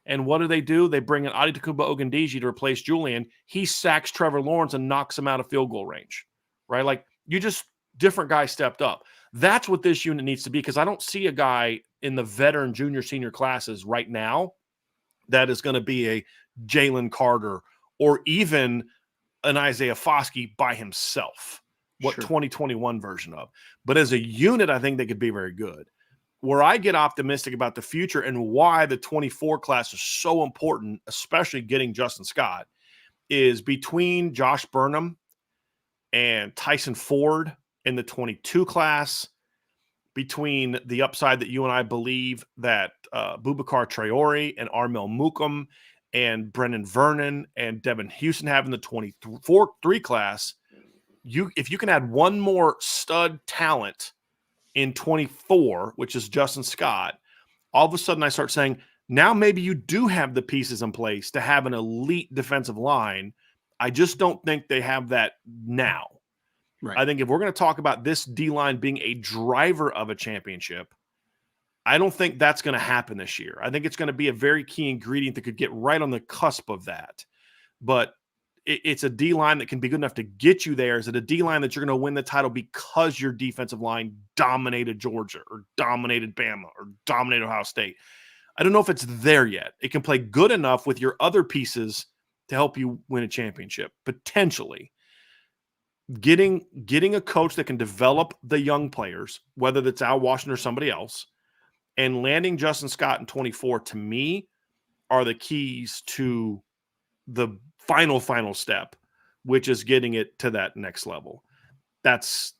And what do? They bring in Adi Takumba Ogundizi to replace Julian. He sacks Trevor Lawrence and knocks him out of field goal range, right? Like, different guy stepped up. That's what this unit needs to be, because I don't see a guy in the veteran junior, senior classes right now that is going to be a Jalen Carter or even an Isaiah Foskey by himself. What 2021 version of. But as a unit, I think they could be very good. Where I get optimistic about the future and why the 24 class is so important, especially getting Justin Scott, is between Josh Burnham and Tyson Ford in the 22 class, between the upside that you and I believe that Boubacar Traore and Armel Mukam and Brennan Vernon and Devin Houston have in the 24-3 class. If you can add one more stud talent in 24, which is Justin Scott, all of a sudden I start saying, now maybe you do have the pieces in place to have an elite defensive line. I just don't think they have that now. Right. I think if we're going to talk about this D-line being a driver of a championship, I don't think that's going to happen this year. I think it's going to be a very key ingredient that could get right on the cusp of that. But it's a D-line that can be good enough to get you there. Is it a D-line that you're going to win the title because your defensive line dominated Georgia or dominated Bama or dominated Ohio State? I don't know if it's there yet. It can play good enough with your other pieces to help you win a championship, potentially. Getting a coach that can develop the young players, whether that's Al Washington or somebody else, and landing Justin Scott in 24, to me, are the keys to the final step, which is getting it to that next level. That's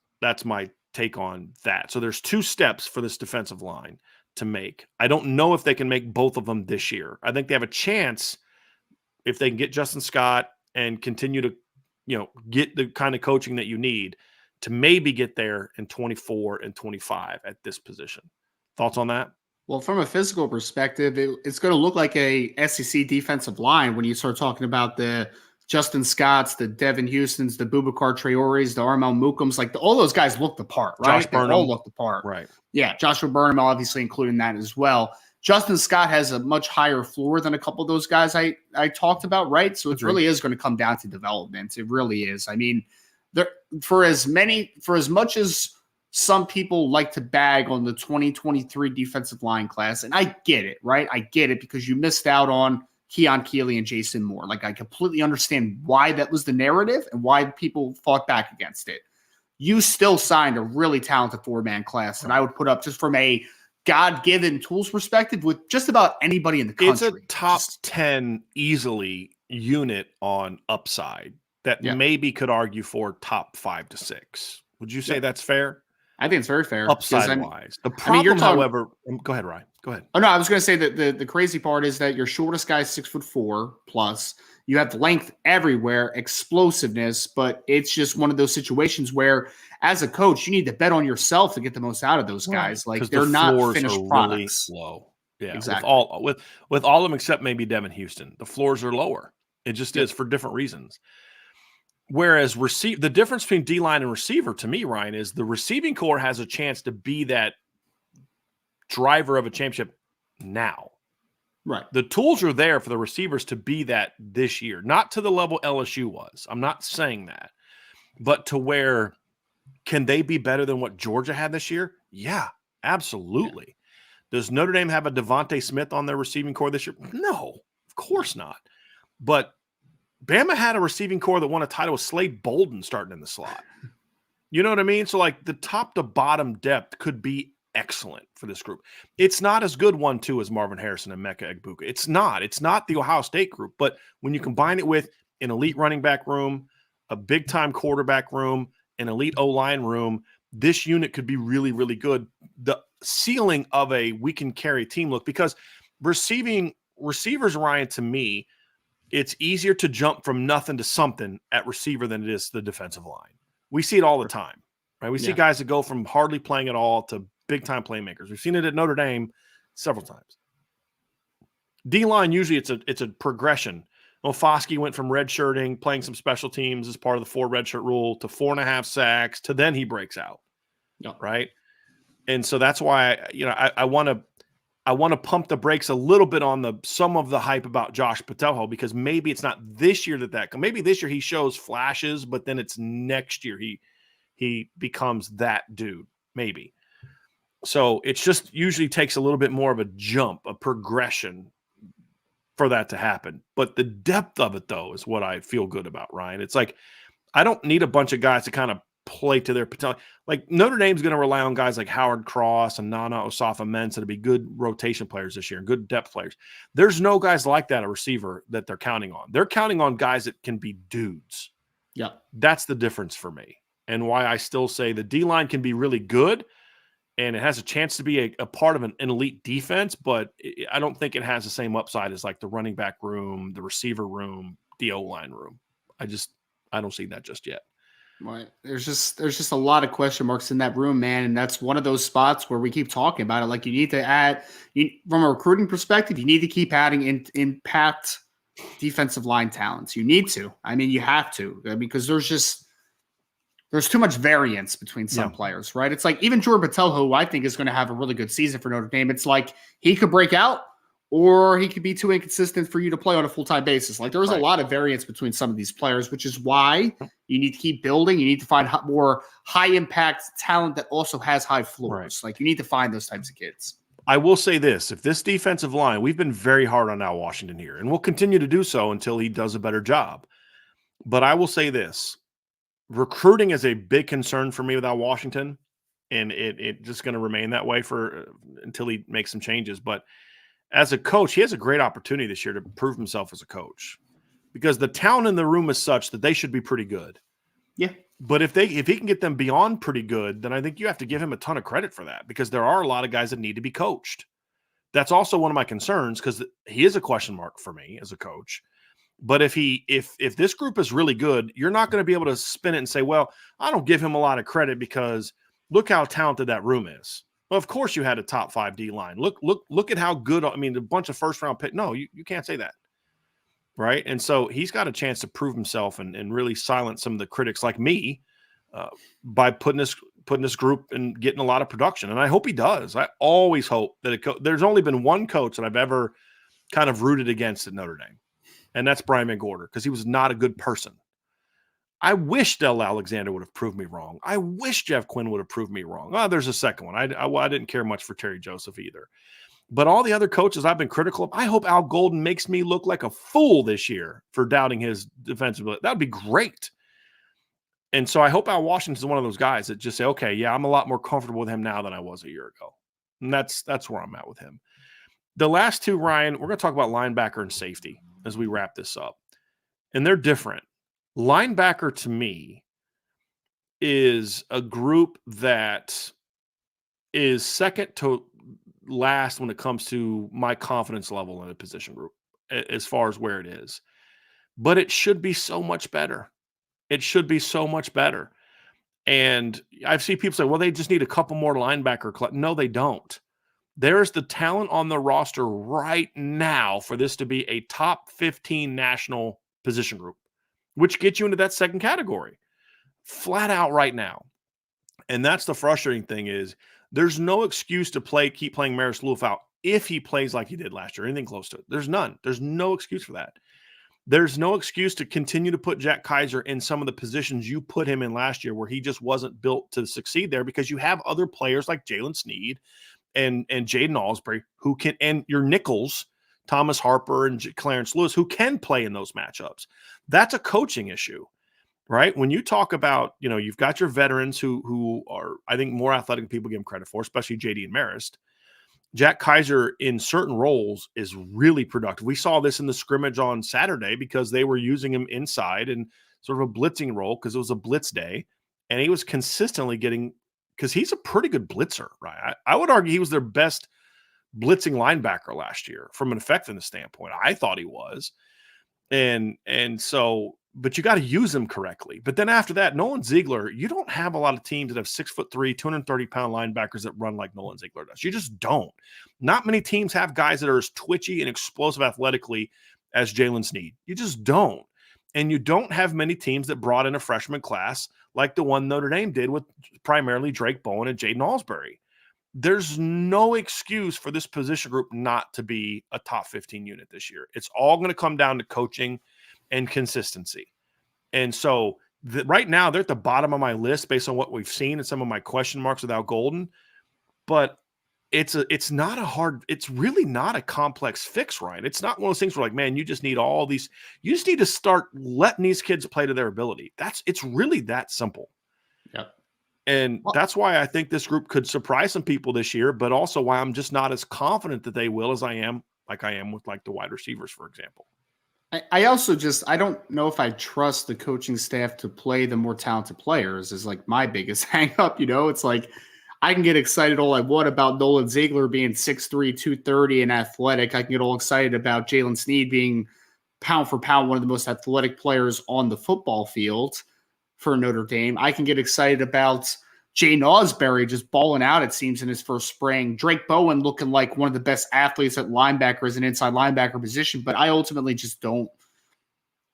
my take on that. So there's two steps for this defensive line to make. I don't know if they can make both of them this year. I think they have a chance if they can get Justin Scott and continue to, get the kind of coaching that you need to maybe get there in 24 and 25 at this position. Thoughts on that? Well, from a physical perspective, it's going to look like a SEC defensive line when you start talking about the Justin Scotts, the Devin Houstons, the Boubacar Traores, the Armel Mukams. Like, all those guys look the part, right? Josh Burnham. They all look the part. Right. Yeah, Joshua Burnham obviously including that as well. Justin Scott has a much higher floor than a couple of those guys I talked about, right? So it really is going to come down to development. It really is. I mean, for as much as some people like to bag on the 2023 defensive line class, and I get it, right? I get it, because you missed out on Keon Keeley and Jason Moore. Like, I completely understand why that was the narrative and why people fought back against it. You still signed a really talented four-man class that I would put up, just from a God-given tools perspective, with just about anybody in the country. It's a top 10 easily unit on upside that maybe could argue for top 5 to 6. Would you say that's fair? I think it's very fair. Upside-wise. The problem, however, go ahead, Ryan. Go ahead. Oh, no, I was going to say that the crazy part is that your shortest guy is 6'4" plus. You have length everywhere, explosiveness, but it's just one of those situations where, as a coach, you need to bet on yourself to get the most out of those guys. Like, Because the they're not floors finished are really products. low. Yeah, Exactly. with all of them except maybe Devin Houston, the floors are lower. It just Yep. is for different reasons. Whereas the difference between D-line and receiver to me, Ryan, is the receiving core has a chance to be that driver of a championship now. Right. The tools are there for the receivers to be that this year, not to the level LSU was. I'm not saying that, but to where can they be better than what Georgia had this year? Yeah, absolutely. Yeah. Does Notre Dame have a Devontae Smith on their receiving core this year? No, of course not. But Bama had a receiving core that won a title with Slade Bolden starting in the slot. You know what I mean? So, like, the top to bottom depth could be excellent for this group. It's not as good 1-2 as Marvin Harrison and Mecca Egbuka. It's not the Ohio State group. But when you combine it with an elite running back room, a big-time quarterback room, an elite O-line room, this unit could be really, really good. The ceiling of a we can carry team look, because receivers, Ryan, to me, it's easier to jump from nothing to something at receiver than it is the defensive line. We see it all the time, right? We see guys that go from hardly playing at all to big-time playmakers. We've seen it at Notre Dame several times. D-line, usually it's a progression. Well, Foskey went from redshirting, playing some special teams as part of the 4 redshirt rule, to 4.5 sacks, to then he breaks out, right? And so that's why I want to pump the brakes a little bit on some of the hype about Josh Patelho, because maybe it's not this year maybe this year he shows flashes, but then it's next year he becomes that dude, maybe. So it's just usually takes a little bit more of a jump, a progression for that to happen. But the depth of it, though, is what I feel good about, Ryan. It's like I don't need a bunch of guys to kind of play to their potential. Like, Notre Dame's going to rely on guys like Howard Cross and Nana Osafo-Mensah to be good rotation players this year and good depth players. There's no guys like that, a receiver, that they're counting on. They're counting on guys that can be dudes. Yeah. That's the difference for me, and why I still say the D-line can be really good, and it has a chance to be a part of an elite defense, but I don't think it has the same upside as like the running back room, the receiver room, the O-line room. I don't see that just yet. Right. There's just a lot of question marks in that room, man. And that's one of those spots where we keep talking about it. Like, you need to add, from a recruiting perspective, you need to keep adding impact defensive line talents. You need to. I mean, you have to, because there's too much variance between some players, right? It's like even Jordan Patel, who I think is going to have a really good season for Notre Dame. It's like he could break out, or he could be too inconsistent for you to play on a full-time basis. Like, there's a lot of variance between some of these players, which is why you need to keep building. You need to find more high-impact talent that also has high floors. Like, you need to find those types of kids. I will say this. If this defensive line, we've been very hard on Al Washington here, and we'll continue to do so until he does a better job. But I will say this. Recruiting is a big concern for me with Al Washington, and it just going to remain that way until he makes some changes. But as a coach, he has a great opportunity this year to prove himself as a coach, because the talent in the room is such that they should be pretty good. Yeah. But if he can get them beyond pretty good, then I think you have to give him a ton of credit for that, because there are a lot of guys that need to be coached. That's also one of my concerns, because he is a question mark for me as a coach. But if this group is really good, you're not going to be able to spin it and say, well, I don't give him a lot of credit because look how talented that room is. Well, of course you had a top 5 D line. Look at how good. I mean, a bunch of first round pick. No, you can't say that. Right. And so he's got a chance to prove himself and really silence some of the critics like me by putting this group and getting a lot of production. And I hope he does. I always hope that there's only been one coach that I've ever kind of rooted against at Notre Dame, and that's Brian McGorder, because he was not a good person. I wish Del Alexander would have proved me wrong. I wish Jeff Quinn would have proved me wrong. Oh, there's a second one. I didn't care much for Terry Joseph either. But all the other coaches I've been critical of, I hope Al Golden makes me look like a fool this year for doubting his defensive ability. That would be great. And so I hope Al Washington is one of those guys that just say, okay, yeah, I'm a lot more comfortable with him now than I was a year ago. And that's where I'm at with him. The last two, Ryan, we're going to talk about linebacker and safety as we wrap this up. And they're different. Linebacker, to me, is a group that is second to last when it comes to my confidence level in a position group, as far as where it is. but it should be so much better. It should be so much better. And I've seen people say, well, they just need a couple more linebacker. No, they don't. There's the talent on the roster right now for this to be a top 15 national position group, which gets you into that second category flat out right now. And that's the frustrating thing is there's no excuse to keep playing Maris Lewis out if he plays like he did last year, anything close to it. There's none. There's no excuse for that. There's no excuse to continue to put Jack Kaiser in some of the positions you put him in last year where he just wasn't built to succeed there because you have other players like Jalen Sneed and Jaden Alsbury who can, and your nickels, Thomas Harper and Clarence Lewis, who can play in those matchups. That's a coaching issue. Right? When you talk about, you've got your veterans who are, I think, more athletic than people give them credit for, especially JD and Marist. Jack Kaiser in certain roles is really productive. We saw this in the scrimmage on Saturday because they were using him inside in sort of a blitzing role because it was a blitz day. And he was consistently because he's a pretty good blitzer, right? I would argue he was their best blitzing linebacker last year from an effectiveness standpoint. I thought he was. And so, but you got to use them correctly. But then after that, Nolan Ziegler, you don't have a lot of teams that have 6'3", 230-pound linebackers that run like Nolan Ziegler does. You just don't. Not many teams have guys that are as twitchy and explosive athletically as Jalen Sneed. You just don't. And you don't have many teams that brought in a freshman class like the one Notre Dame did with primarily Drake Bowen and Jaden Alsbury. There's no excuse for this position group not to be a top 15 unit this year. It's all going to come down to coaching and consistency. And so right now they're at the bottom of my list based on what we've seen and some of my question marks without Golden. But it's really not a complex fix, right? It's not one of those things where like, man, you just need all these, you just need to start letting these kids play to their ability. It's really that simple. Yep. And that's why I think this group could surprise some people this year, but also why I'm just not as confident that they will as I am with like the wide receivers, for example. I also I don't know if I trust the coaching staff to play the more talented players is like my biggest hang up. It's like I can get excited all I want about Nolan Ziegler being 6'3", 230 and athletic. I can get all excited about Jalen Sneed being pound for pound one of the most athletic players on the football field for Notre Dame. I can get excited about Jaden Alsbury just balling out, it seems, in his first spring. Drake Bowen looking like one of the best athletes at linebacker as an inside linebacker position, but I ultimately just don't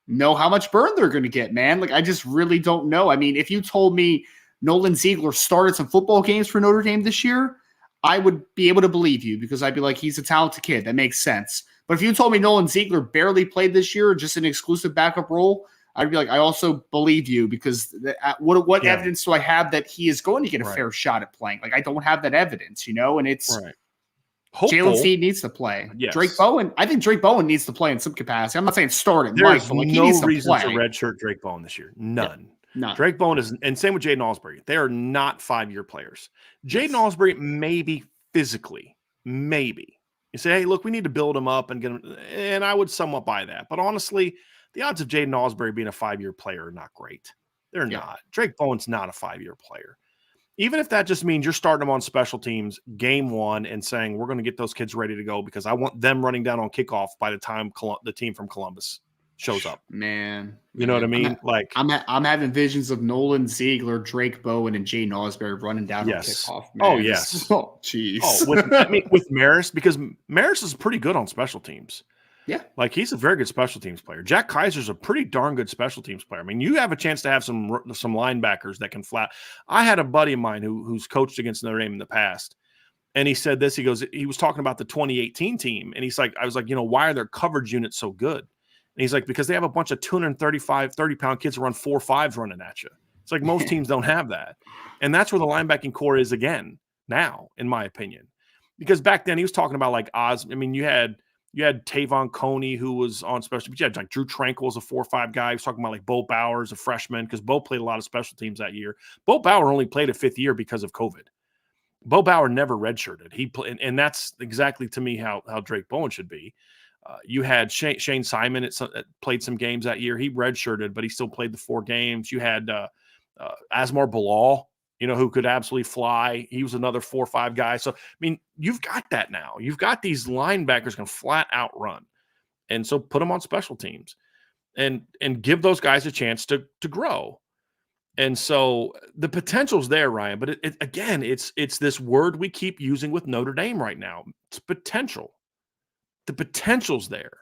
know how much burn they're going to get, man. Like, I just really don't know. I mean, if you told me Nolan Ziegler started some football games for Notre Dame this year, I would be able to believe you because I'd be like, he's a talented kid. That makes sense. But if you told me Nolan Ziegler barely played this year, just an exclusive backup role, I'd be like, I also believe you because what evidence do I have that he is going to get a fair shot at playing? Like, I don't have that evidence, and it's Jalen Sneed needs to play. Yes. Drake Bowen, I think Drake Bowen needs to play in some capacity. I'm not saying start at There's but like no he needs to reason play. to redshirt Drake Bowen this year. None. Yeah. None. Drake Bowen is, and same with Jaden Alsbury. They are not 5-year players. Jaden Alsbury maybe physically, maybe. You say, hey, look, we need to build him up and get him, and I would somewhat buy that. But honestly, the odds of Jaden Alsbury being a 5-year player are not great. They're not. Drake Bowen's not a 5-year player. Even if that just means you're starting them on special teams game one and saying, we're going to get those kids ready to go because I want them running down on kickoff by the time the team from Columbus shows up. Man. You know what I mean? I'm having visions of Nolan Ziegler, Drake Bowen, and Jaden Alsbury running down on kickoff. Man. Oh, yes. Oh, jeez. With Maris, because Maris is pretty good on special teams. Yeah. Like, he's a very good special teams player. Jack Kaiser's a pretty darn good special teams player. I mean, you have a chance to have some linebackers that can flat. I had a buddy of mine who's coached against Notre Dame in the past, and he said this. He was talking about the 2018 team, and I was like, why are their coverage units so good? And he's like, because they have a bunch of 30-pound kids who run 4.5s running at you. It's like most teams don't have that. And that's where the linebacking core is again now, in my opinion. Because back then he was talking about like Oz. I mean, you had Tavon Coney, who was on special, but you had like Drew Tranquil as a 4.5 guy. He was talking about like Bo Bauer as a freshman because Bo played a lot of special teams that year. Bo Bauer only played a 5th year because of COVID. Bo Bauer never redshirted. He played, and that's exactly to me how Drake Bowen should be. You had Shane Simon played some games that year. He redshirted, but he still played the 4 games. You had Asmar Bilal, who could absolutely fly. He was another 4.5 guy. So, I mean, you've got that now. You've got these linebackers can flat out run. And so put them on special teams. and give those guys a chance to grow. And so the potential's there, Ryan. But again, it's this word we keep using with Notre Dame right now. It's potential. The potential's there.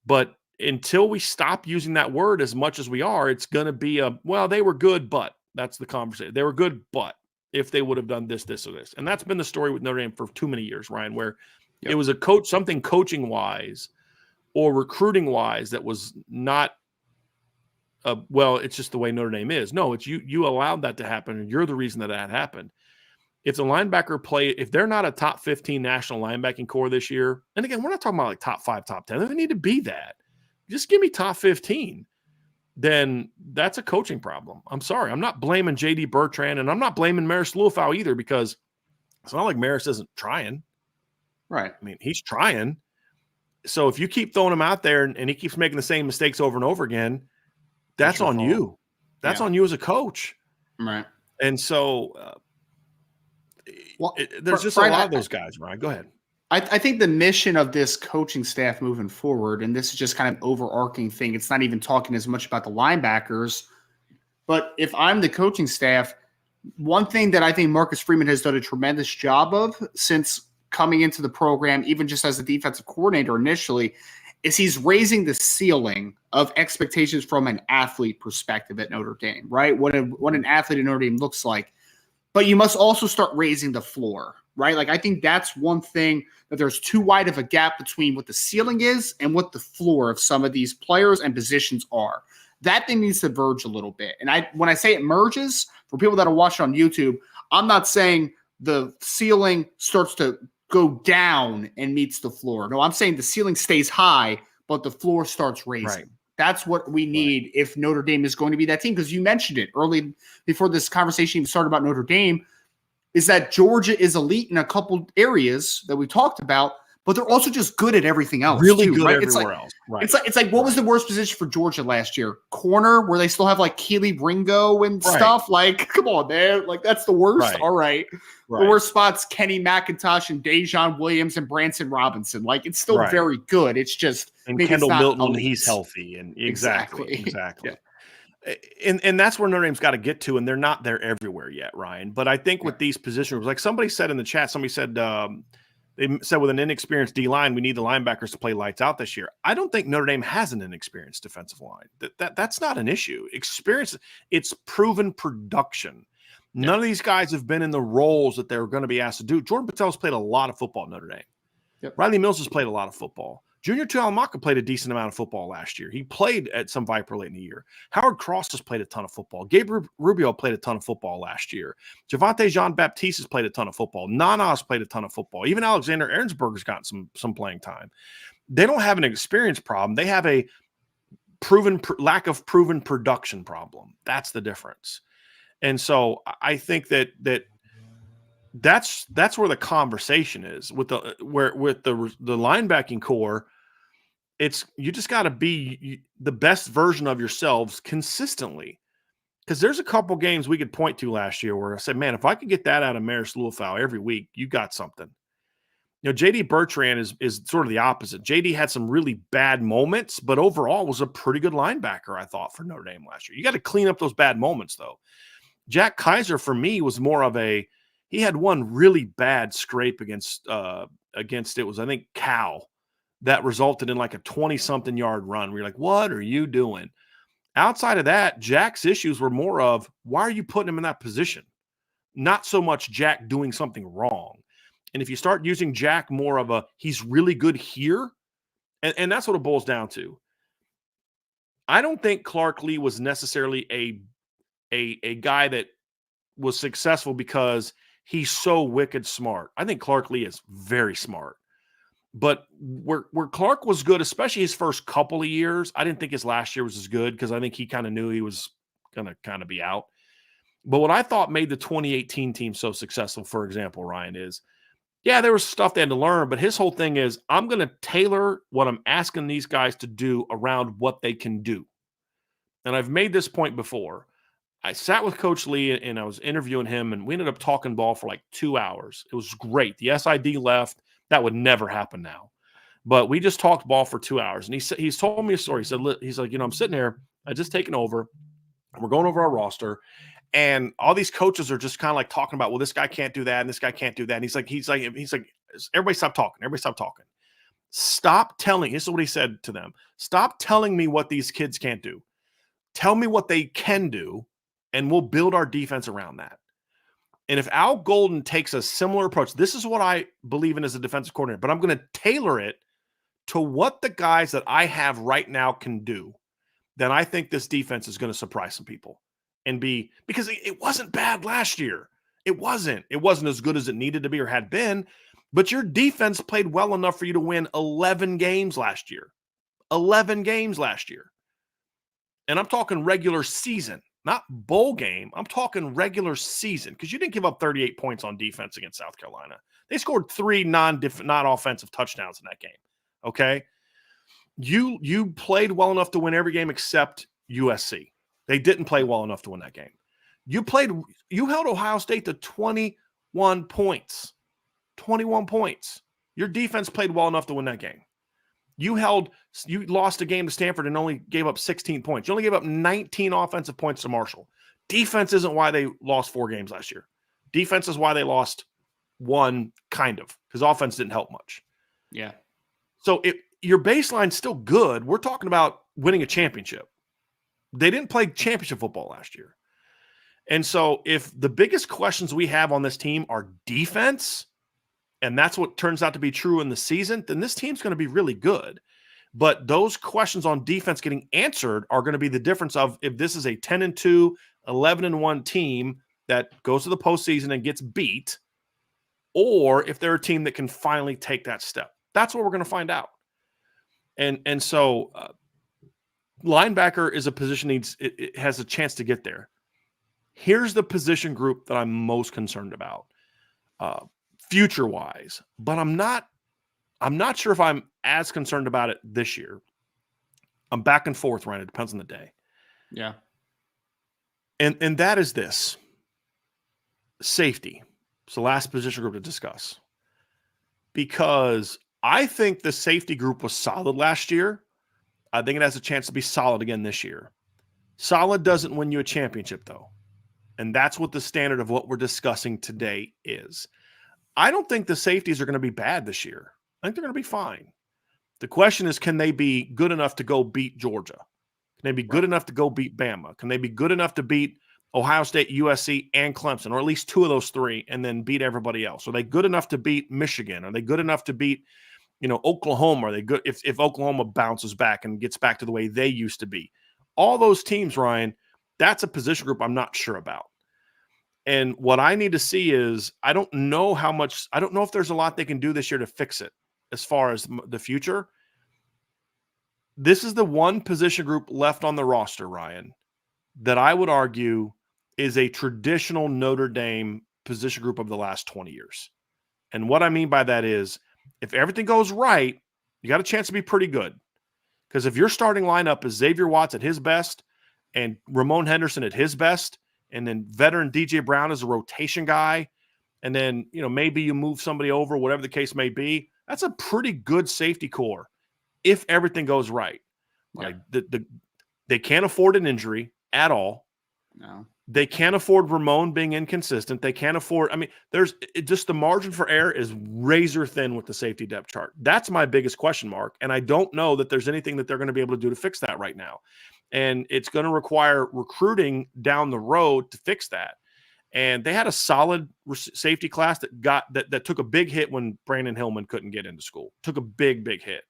But until we stop using that word as much as we are, it's going to be they were good, but that's the conversation. They were good, but if they would have done this, this, or this. And that's been the story with Notre Dame for too many years, Ryan, where it was something coaching wise or recruiting wise that was not it's just the way Notre Dame is. No, it's you allowed that to happen, and you're the reason that happened. If the linebacker if they're not a top 15 national linebacking core this year, and again, we're not talking about like top 5, top 10. They don't need to be that. Just give me top 15. Then that's a coaching problem. I'm sorry. I'm not blaming J.D. Bertrand, and I'm not blaming Maris Lewfow either, because it's not like Maris isn't trying. Right. I mean, he's trying. So if you keep throwing him out there and he keeps making the same mistakes over and over again, that's on you. That's on you as a coach. Right. And so there's just a lot of those guys, Ryan. Go ahead. I think the mission of this coaching staff moving forward, and this is just kind of overarching thing, it's not even talking as much about the linebackers, but if I'm the coaching staff, one thing that I think Marcus Freeman has done a tremendous job of since coming into the program, even just as a defensive coordinator initially, is he's raising the ceiling of expectations from an athlete perspective at Notre Dame, right? What an athlete at Notre Dame looks like. But you must also start raising the floor, right? Like, I think that's one thing, that there's too wide of a gap between what the ceiling is and what the floor of some of these players and positions are. That thing needs to verge a little bit. And when I say it merges, for people that are watching on YouTube, I'm not saying the ceiling starts to go down and meets the floor. No, I'm saying the ceiling stays high, but the floor starts raising. Right. That's what we need if Notre Dame is going to be that team, because you mentioned it early before this conversation even started about Notre Dame, is that Georgia is elite in a couple areas that we talked about, but they're also just good at everything else. Really too, good right? everywhere else. Right. It's like what was the worst position for Georgia last year? Corner, where they still have like Keely Ringo and stuff. Like, come on, man. Like, that's the worst. All right. The worst spots, Kenny McIntosh and Dejon Williams and Branson Robinson. Like, it's still very good. It's just and Kendall Milton when he's healthy. And exactly. Yeah. And that's where Notre Dame's got to get to, and they're not there everywhere yet, Ryan. But I think with these positions, like somebody said in the chat, somebody said they said with an inexperienced D-line, we need the linebackers to play lights out this year. I don't think Notre Dame has an inexperienced defensive line. That's not an issue. Experience, it's proven production. None of these guys have been in the roles that they're going to be asked to do. Jordan Patel's played a lot of football at Notre Dame. Yep. Riley Mills has played a lot of football. Junior Tuihalamaka played a decent amount of football last year. He played at some Viper late in the year. Howard Cross has played a ton of football. Gabe Rubio played a ton of football last year. Javante Jean-Baptiste has played a ton of football. Nana has played a ton of football. Even Alexander Ahrensberger's gotten some playing time. They don't have an experience problem. They have a lack of proven production problem. That's the difference. And so I think that's where the conversation is with the linebacking core. It's you just got to be the best version of yourselves consistently, because there's a couple games we could point to last year where I said, man, if I could get that out of Maris Lewfow every week, you got something. You know, J.D. Bertrand is sort of the opposite. J.D. had some really bad moments, but overall was a pretty good linebacker, I thought, for Notre Dame last year. You got to clean up those bad moments, though. Jack Kaiser, for me, was more of he had one really bad scrape against it was, I think, Cal, that resulted in like a 20-something yard run. Where you're like, what are you doing? Outside of that, Jack's issues were more of, why are you putting him in that position? Not so much Jack doing something wrong. And if you start using Jack more of he's really good here, and that's what it boils down to. I don't think Clark Lee was necessarily a guy that was successful because he's so wicked smart. I think Clark Lee is very smart. But where Clark was good, especially his first couple of years, I didn't think his last year was as good, because I think he kind of knew he was going to kind of be out. But what I thought made the 2018 team so successful, for example, Ryan, is, yeah, there was stuff they had to learn, but his whole thing is, I'm going to tailor what I'm asking these guys to do around what they can do. And I've made this point before. I sat with Coach Lee and I was interviewing him, and we ended up talking ball for like 2 hours. It was great. The SID left. That would never happen now. But we just talked ball for 2 hours, and he's told me a story. He said, he's like, I'm sitting here, I just taken over, and we're going over our roster, and all these coaches are just kind of like talking about, well, this guy can't do that, and this guy can't do that. And he's like, everybody stop talking. Everybody stop talking. Stop telling. This is what he said to them. Stop telling me what these kids can't do. Tell me what they can do, and we'll build our defense around that. And if Al Golden takes a similar approach, this is what I believe in as a defensive coordinator, but I'm going to tailor it to what the guys that I have right now can do, then I think this defense is going to surprise some people and because it wasn't bad last year. It wasn't as good as it needed to be or had been, but your defense played well enough for you to win 11 games last year. 11 games last year. And I'm talking regular season, not bowl game. I'm talking regular season, because you didn't give up 38 points on defense against South Carolina. They scored 3 non-offensive touchdowns in that game. Okay. You played well enough to win every game except USC. They didn't play well enough to win that game. You held Ohio State to 21 points. 21 points. Your defense played well enough to win that game. You lost a game to Stanford and only gave up 16 points. You only gave up 19 offensive points to Marshall. Defense isn't why they lost 4 games last year. Defense is why they lost 1, kind of, because offense didn't help much. Yeah. So your baseline's still good. We're talking about winning a championship. They didn't play championship football last year. And so if the biggest questions we have on this team are defense, and that's what turns out to be true in the season, then this team's going to be really good. But those questions on defense getting answered are going to be the difference of if this is a 10-2, 11-1 team that goes to the postseason and gets beat, or if they're a team that can finally take that step. That's what we're going to find out. And so linebacker is a position it has a chance to get there. Here's the position group that I'm most concerned about, future-wise. But I'm not sure if I'm as concerned about it this year. I'm back and forth, Ryan. It depends on the day. Yeah. And that is this. Safety. It's the last position group to discuss. Because I think the safety group was solid last year. I think it has a chance to be solid again this year. Solid doesn't win you a championship, though. And that's what the standard of what we're discussing today is. I don't think the safeties are going to be bad this year. I think they're going to be fine. The question is, can they be good enough to go beat Georgia? Can they be good enough to go beat Bama? Can they be good enough to beat Ohio State, USC, and Clemson, or at least 2 of those 3, and then beat everybody else? Are they good enough to beat Michigan? Are they good enough to beat, Oklahoma? Are they good if Oklahoma bounces back and gets back to the way they used to be? All those teams, Ryan, that's a position group I'm not sure about. And what I need to see is I don't know if there's a lot they can do this year to fix it as far as the future. This is the one position group left on the roster, Ryan, that I would argue is a traditional Notre Dame position group of the last 20 years. And what I mean by that is if everything goes right, you got a chance to be pretty good. Because if your starting lineup is Xavier Watts at his best and Ramon Henderson at his best, and then veteran DJ Brown is a rotation guy, and then, maybe you move somebody over, whatever the case may be, that's a pretty good safety core if everything goes right. Yeah. Like they can't afford an injury at all. No. They can't afford Ramon being inconsistent. They can't afford there's just the margin for error is razor thin with the safety depth chart. That's my biggest question mark, and I don't know that there's anything that they're going to be able to do to fix that right now. And it's going to require recruiting down the road to fix that. And they had a solid safety class that took a big hit when Brandon Hillman couldn't get into school. Took a big, big hit.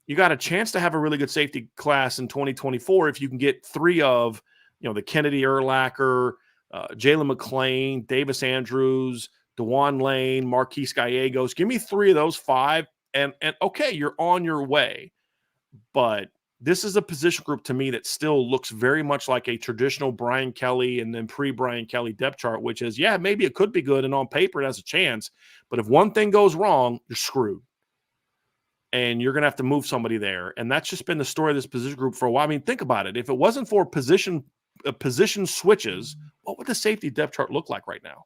You got a chance to have a really good safety class in 2024 if you can get 3 of, the Kennedy Urlacher, Jalen McClain, Davis Andrews, DeJuan Lane, Marquise Gallegos. Give me 3 of those 5, and okay, you're on your way. But this is a position group to me that still looks very much like a traditional Brian Kelly and then pre-Brian Kelly depth chart, which is, maybe it could be good, and on paper it has a chance. But if one thing goes wrong, you're screwed. And you're going to have to move somebody there. And that's just been the story of this position group for a while. I mean, think about it. If it wasn't for position switches, what would the safety depth chart look like right now?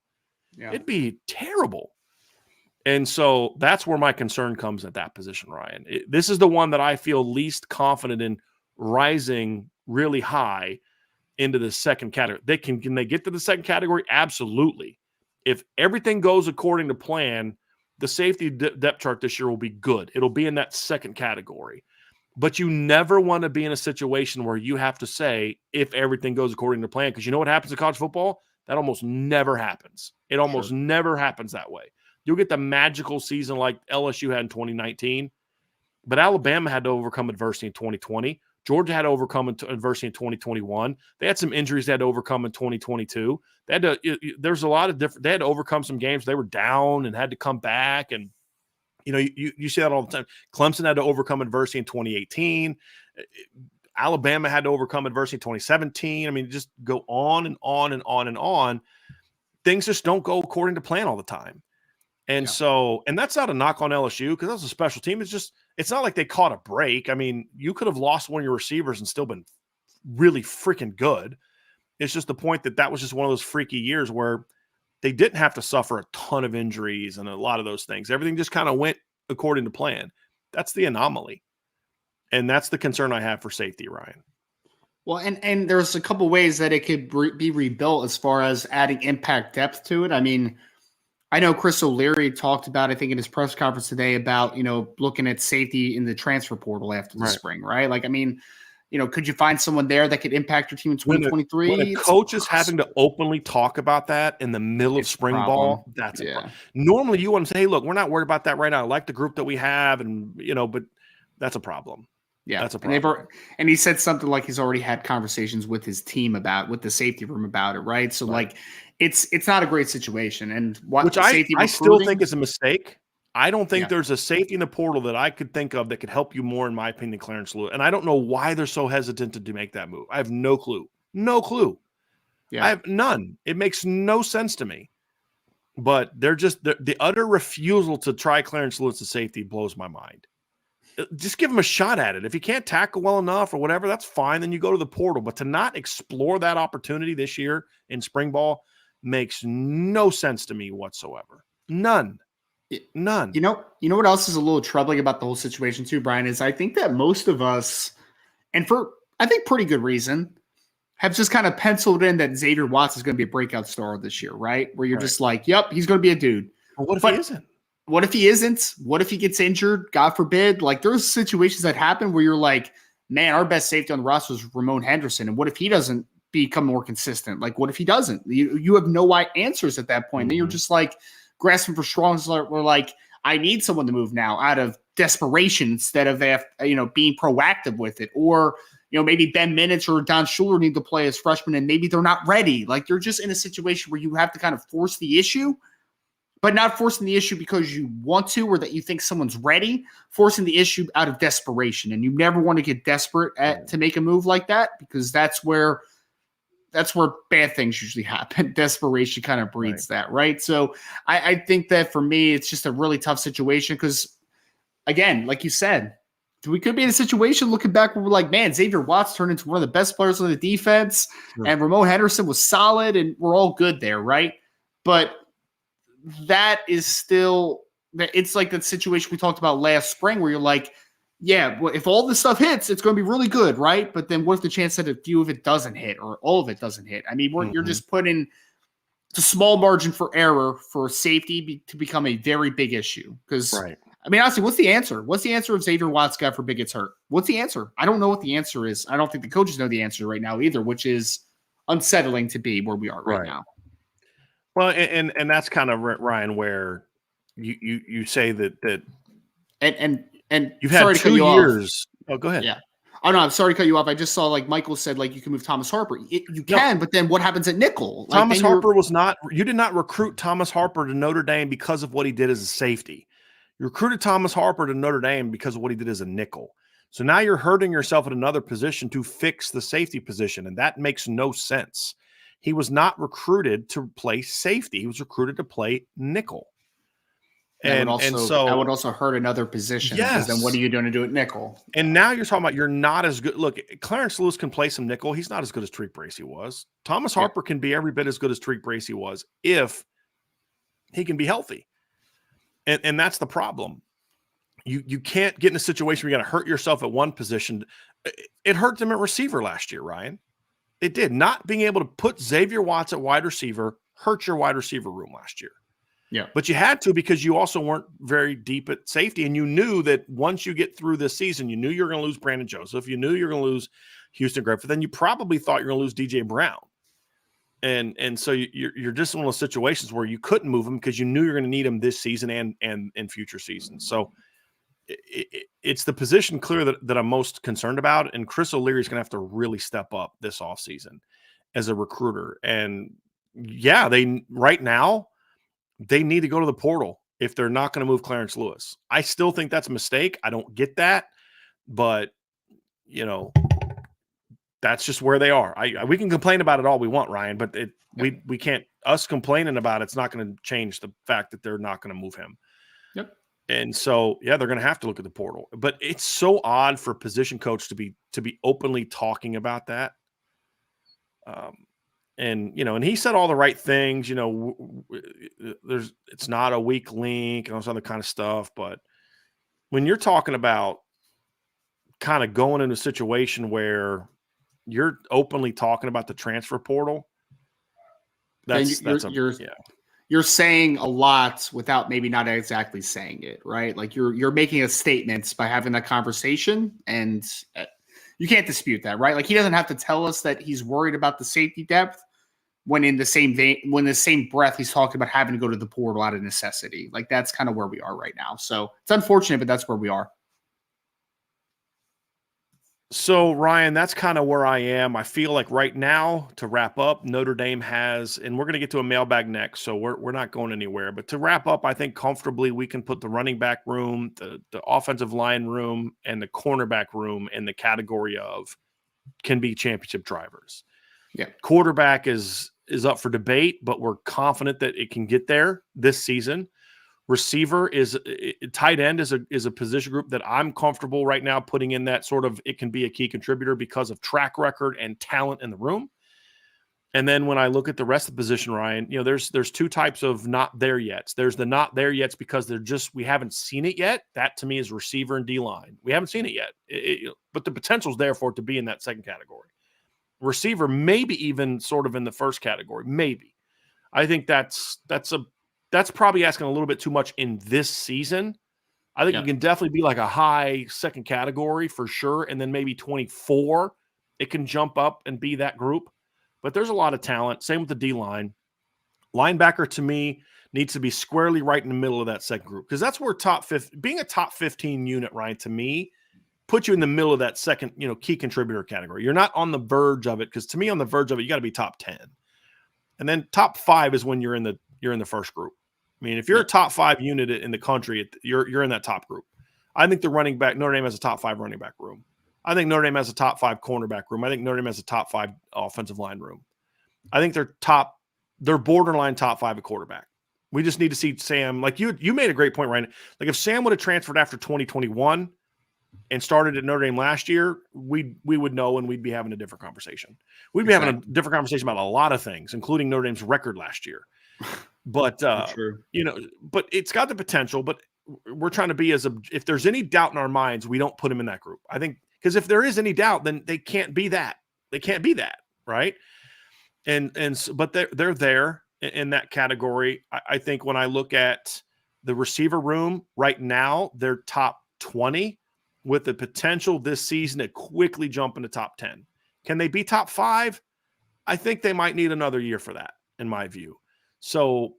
Yeah. It'd be terrible. And so that's where my concern comes at that position, Ryan. This is the one that I feel least confident in rising really high into the second category. Can they get to the second category? Absolutely. If everything goes according to plan, the safety depth chart this year will be good. It'll be in that second category. But you never want to be in a situation where you have to say if everything goes according to plan, because you know what happens in college football? That almost never happens. It almost never happens that way. You'll get the magical season like LSU had in 2019, but Alabama had to overcome adversity in 2020. Georgia had to overcome adversity in 2021. They had some injuries they had to overcome in 2022. There's a lot of different. They had to overcome some games. They were down and had to come back, and you see that all the time. Clemson had to overcome adversity in 2018. Alabama had to overcome adversity in 2017. I mean, just go on and on and on and on. Things just don't go according to plan all the time. And so, and that's not a knock on LSU because that's a special team. It's not like they caught a break. I mean, you could have lost one of your receivers and still been really freaking good. It's just the point that was just one of those freaky years where they didn't have to suffer a ton of injuries and a lot of those things. Everything just kind of went according to plan. That's the anomaly. And that's the concern I have for safety, Ryan. Well, and there's a couple ways that it could be rebuilt as far as adding impact depth to it. I mean, I know Chris O'Leary talked about, I think in his press conference today about, looking at safety in the transfer portal after the spring, right? Like, I mean, could you find someone there that could impact your team in 2023? When a coach is having to openly talk about that in the middle of spring ball, that's a problem. Normally you want to say, hey, look, we're not worried about that right now. I like the group that we have, and but that's a problem. Yeah, that's a problem. And he said something like he's already had conversations with his team with the safety room about it, right? So like, it's not a great situation, and which I still think is a mistake. I don't think there's a safety in the portal that I could think of that could help you more, in my opinion, than Clarence Lewis. And I don't know why they're so hesitant to make that move. I have no clue. No clue. Yeah. I have none. It makes no sense to me. But they're just the utter refusal to try Clarence Lewis as safety blows my mind. Just give him a shot at it. If he can't tackle well enough or whatever, that's fine. Then you go to the portal. But to not explore that opportunity this year in spring ball makes no sense to me whatsoever. None. None. You know what else is a little troubling about the whole situation too, Brian, is I think that most of us, and for I think pretty good reason, have just kind of penciled in that Xavier Watts is going to be a breakout star this year, right? Where you're just like, yep, he's going to be a dude. Well, what if he isn't? What if he isn't? What if he gets injured? God forbid. Like, there's situations that happen where you're like, man, our best safety on the roster is Ramon Henderson. And what if he doesn't become more consistent? Like, what if he doesn't? You have no answers at that point. Mm-hmm. Then you're just like grasping for straws. We're like, I need someone to move now out of desperation instead of being proactive with it. Or, maybe Ben Minich or Don Schuler need to play as freshmen and maybe they're not ready. Like, you're just in a situation where you have to kind of force the issue, but not forcing the issue because you want to or that you think someone's ready, forcing the issue out of desperation. And you never want to get desperate to make a move like that because that's where bad things usually happen. Desperation kind of breeds that, right? So I think that for me, it's just a really tough situation because, again, like you said, we could be in a situation looking back where we're like, man, Xavier Watts turned into one of the best players on the defense, and Ramon Henderson was solid, and we're all good there, right? But that is still – it's like that situation we talked about last spring where you're like, yeah, well, if all this stuff hits, it's going to be really good, right? But then what's the chance that a few of it doesn't hit or all of it doesn't hit? I mean, you're just putting a small margin for error for safety to become a very big issue. Because, I mean, honestly, what's the answer? What's the answer if Xavier Watts, God forbid, gets hurt? What's the answer? I don't know what the answer is. I don't think the coaches know the answer right now either, which is unsettling to be where we are right now. Well, and that's kind of, Ryan, where you say that and you've had 2 years. Oh, go ahead. Yeah. Oh, no, I'm sorry to cut you off. I just saw, like Michael said, like you can move Thomas Harper. You can, but then what happens at nickel? Thomas Harper you did not recruit Thomas Harper to Notre Dame because of what he did as a safety. You recruited Thomas Harper to Notre Dame because of what he did as a nickel. So now you're hurting yourself at another position to fix the safety position, and that makes no sense. He was not recruited to play safety. He was recruited to play nickel. That would also hurt another position. Yes. Because then what are you going to do at nickel? And now you're talking about you're not as good. Look, Clarence Lewis can play some nickel. He's not as good as Tariq Bracy was. Thomas Harper can be every bit as good as Tariq Bracy was if he can be healthy. And that's the problem. You can't get in a situation where you got to hurt yourself at one position. It hurt them at receiver last year, Ryan. It did. Not being able to put Xavier Watts at wide receiver hurt your wide receiver room last year. Yeah. But you had to, because you also weren't very deep at safety. And you knew that once you get through this season, you knew you were going to lose Brandon Joseph. You knew you were going to lose Houston Griffith. Then you probably thought you were going to lose DJ Brown. And so you're just in one of those situations where you couldn't move him because you knew you're going to need him this season and in future seasons. So it's the position clear that I'm most concerned about. And Chris O'Leary is going to have to really step up this offseason as a recruiter. And yeah, right now, they need to go to the portal if they're not going to move Clarence Lewis. I still think that's a mistake. I don't get that, but that's just where they are. We can complain about it all we want, Ryan, but we can't. Us complaining about it's not going to change the fact that they're not going to move him. Yep. And so, yeah, they're going to have to look at the portal. But it's so odd for a position coach to be openly talking about that. And he said all the right things. It's not a weak link and all this other kind of stuff. But when you're talking about kind of going in a situation where you're openly talking about the transfer portal, you're saying a lot without maybe not exactly saying it, right? Like you're making a statement by having that conversation, and you can't dispute that, right? Like he doesn't have to tell us that he's worried about the safety depth when in the same breath he's talking about having to go to the portal out of necessity. Like that's kind of where we are right now. So it's unfortunate, but that's where we are. So, Ryan, that's kind of where I am. I feel like right now, to wrap up, Notre Dame has, and we're going to get to a mailbag next, so we're not going anywhere. But to wrap up, I think comfortably we can put the running back room, the offensive line room, and the cornerback room in the category of can be championship drivers. Yeah. Quarterback is up for debate, but we're confident that it can get there this season. Receiver tight end is a position group that I'm comfortable right now putting in that sort of, it can be a key contributor because of track record and talent in the room. And then when I look at the rest of the position, Ryan, there's two types of not there yet. There's the not there yet because we haven't seen it yet. That to me is receiver and D-line. We haven't seen it yet, but the potential is there for it to be in that second category. Receiver, maybe even sort of in the first category, maybe. I think that's probably asking a little bit too much in this season. I think it can definitely be like a high second category for sure. And then maybe 24, it can jump up and be that group. But there's a lot of talent. Same with the D-line. Linebacker, to me, needs to be squarely right in the middle of that second group because that's where being a top 15 unit, Ryan, to me, puts you in the middle of that second, key contributor category. You're not on the verge of it because to me, on the verge of it, you got to be top 10. And then top 5 is when you're in the first group. I mean, if you're a top 5 unit in the country, you're in that top group. I think Notre Dame has a top 5 running back room. I think Notre Dame has a top 5 cornerback room. I think Notre Dame has a top 5 offensive line room. I think they're borderline top 5 at quarterback. We just need to see Sam, like you made a great point, Ryan. Like if Sam would have transferred after 2021 and started at Notre Dame last year, we would know and we'd be having a different conversation. We'd be having a different conversation about a lot of things, including Notre Dame's record last year. But but it's got the potential. But we're trying to be if there's any doubt in our minds, we don't put him in that group. I think because if there is any doubt, then they can't be that. They can't be that, right? But they're there in that category. I think when I look at the receiver room right now, they're top 20 with the potential this season to quickly jump into top 10. Can they be top 5? I think they might need another year for that, in my view. So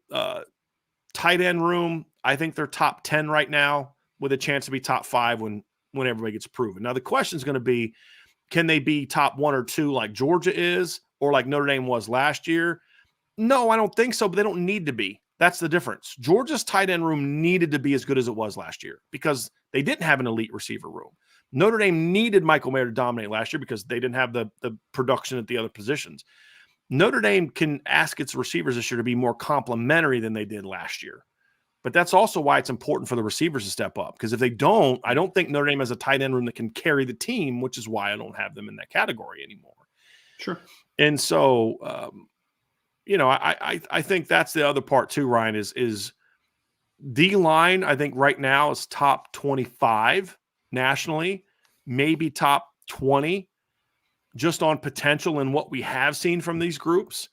tight end room, I think they're top 10 right now with a chance to be top 5 when everybody gets proven. Now, the question is going to be, can they be top 1 or 2 like Georgia is or like Notre Dame was last year? No, I don't think so, but they don't need to be. That's the difference. Georgia's tight end room needed to be as good as it was last year because they didn't have an elite receiver room. Notre Dame needed Michael Mayer to dominate last year because they didn't have the production at the other positions. Notre Dame can ask its receivers this year to be more complementary than they did last year. But that's also why it's important for the receivers to step up. Because if they don't, I don't think Notre Dame has a tight end room that can carry the team, which is why I don't have them in that category anymore. Sure. And so, I think that's the other part too, Ryan, is D-line, I think right now is top 25 nationally, maybe top 20, just on potential and what we have seen from these groups.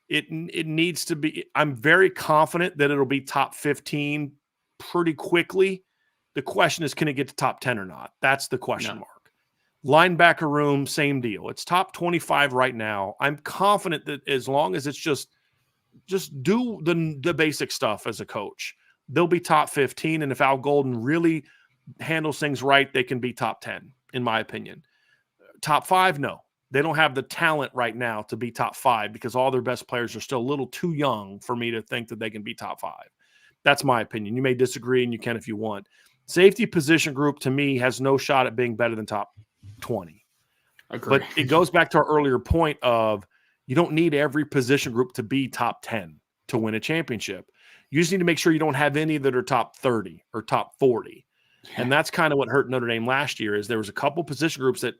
It needs to be – I'm very confident that it'll be top 15 pretty quickly. The question is, can it get to top 10 or not? That's the question mark. Linebacker room, same deal. It's top 25 right now. I'm confident that as long as it's just do the basic stuff as a coach, they'll be top 15. And if Al Golden really handles things right, they can be top 10, in my opinion. Top 5, no. They don't have the talent right now to be top 5 because all their best players are still a little too young for me to think that they can be top 5. That's my opinion. You may disagree, and you can if you want. Safety position group, to me, has no shot at being better than top 20. Agree. But it goes back to our earlier point of you don't need every position group to be top 10 to win a championship. You just need to make sure you don't have any that are top 30 or top 40. And that's kind of what hurt Notre Dame last year is there was a couple position groups that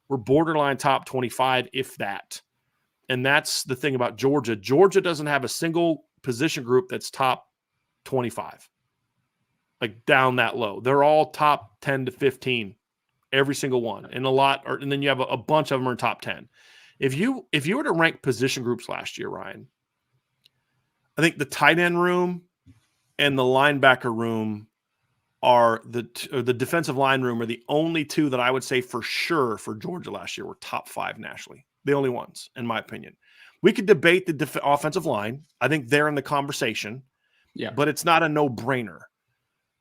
were borderline top 25, if that. And that's the thing about Georgia. Georgia doesn't have a single position group that's top 25, like down that low. They're all top 10 to 15, every single one. And and then you have a bunch of them are in top 10. If you were to rank position groups last year, Ryan, I think the tight end room and the linebacker room are the defensive line room are the only two that I would say for sure for Georgia last year were top 5 nationally. The only ones, in my opinion. We could debate the offensive line. I think they're in the conversation. Yeah, but it's not a no-brainer.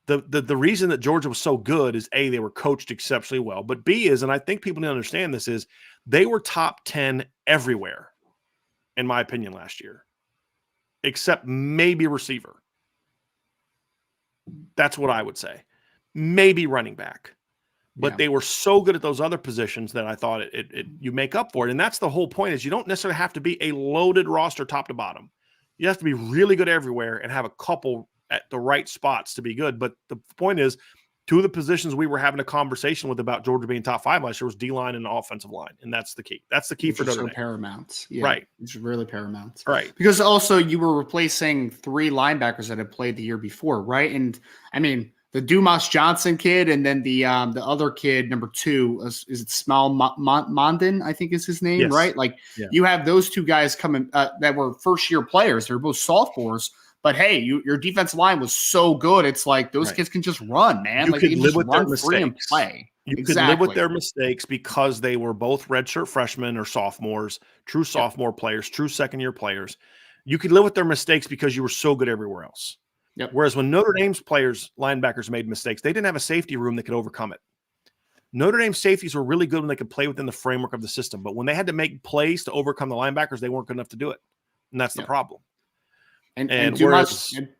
The reason that Georgia was so good is A, they were coached exceptionally well, but B is, and I think people need to understand this, is they were top 10 everywhere, in my opinion, last year, except maybe receiver. That's what I would say. Maybe running back. But they were so good at those other positions that I thought you make up for it. And that's the whole point is you don't necessarily have to be a loaded roster top to bottom. You have to be really good everywhere and have a couple at the right spots to be good. But the point is, two of the positions we were having a conversation with about Georgia being top 5 last year was D-line and offensive line. And that's the key. That's the key for Notre Dame. Paramount. Yeah, right. It's really paramount. Right. Because also you were replacing 3 linebackers that had played the year before, right? And I mean, the Dumas Johnson kid and then the other kid, number 2, is it Smal Mondin, I think is his name, yes. Right? Like you have those 2 guys coming that were first-year players. They're both sophomores. But hey, your defensive line was so good. It's like those kids can just run, man. You like could they live just with run their free mistakes. And play. You could live with their mistakes because they were both redshirt freshmen or sophomores, true sophomore players, true second-year players. You could live with their mistakes because you were so good everywhere else. Yep. Whereas when Notre Dame's linebackers made mistakes, they didn't have a safety room that could overcome it. Notre Dame safeties were really good when they could play within the framework of the system. But when they had to make plays to overcome the linebackers, they weren't good enough to do it. And that's the problem. And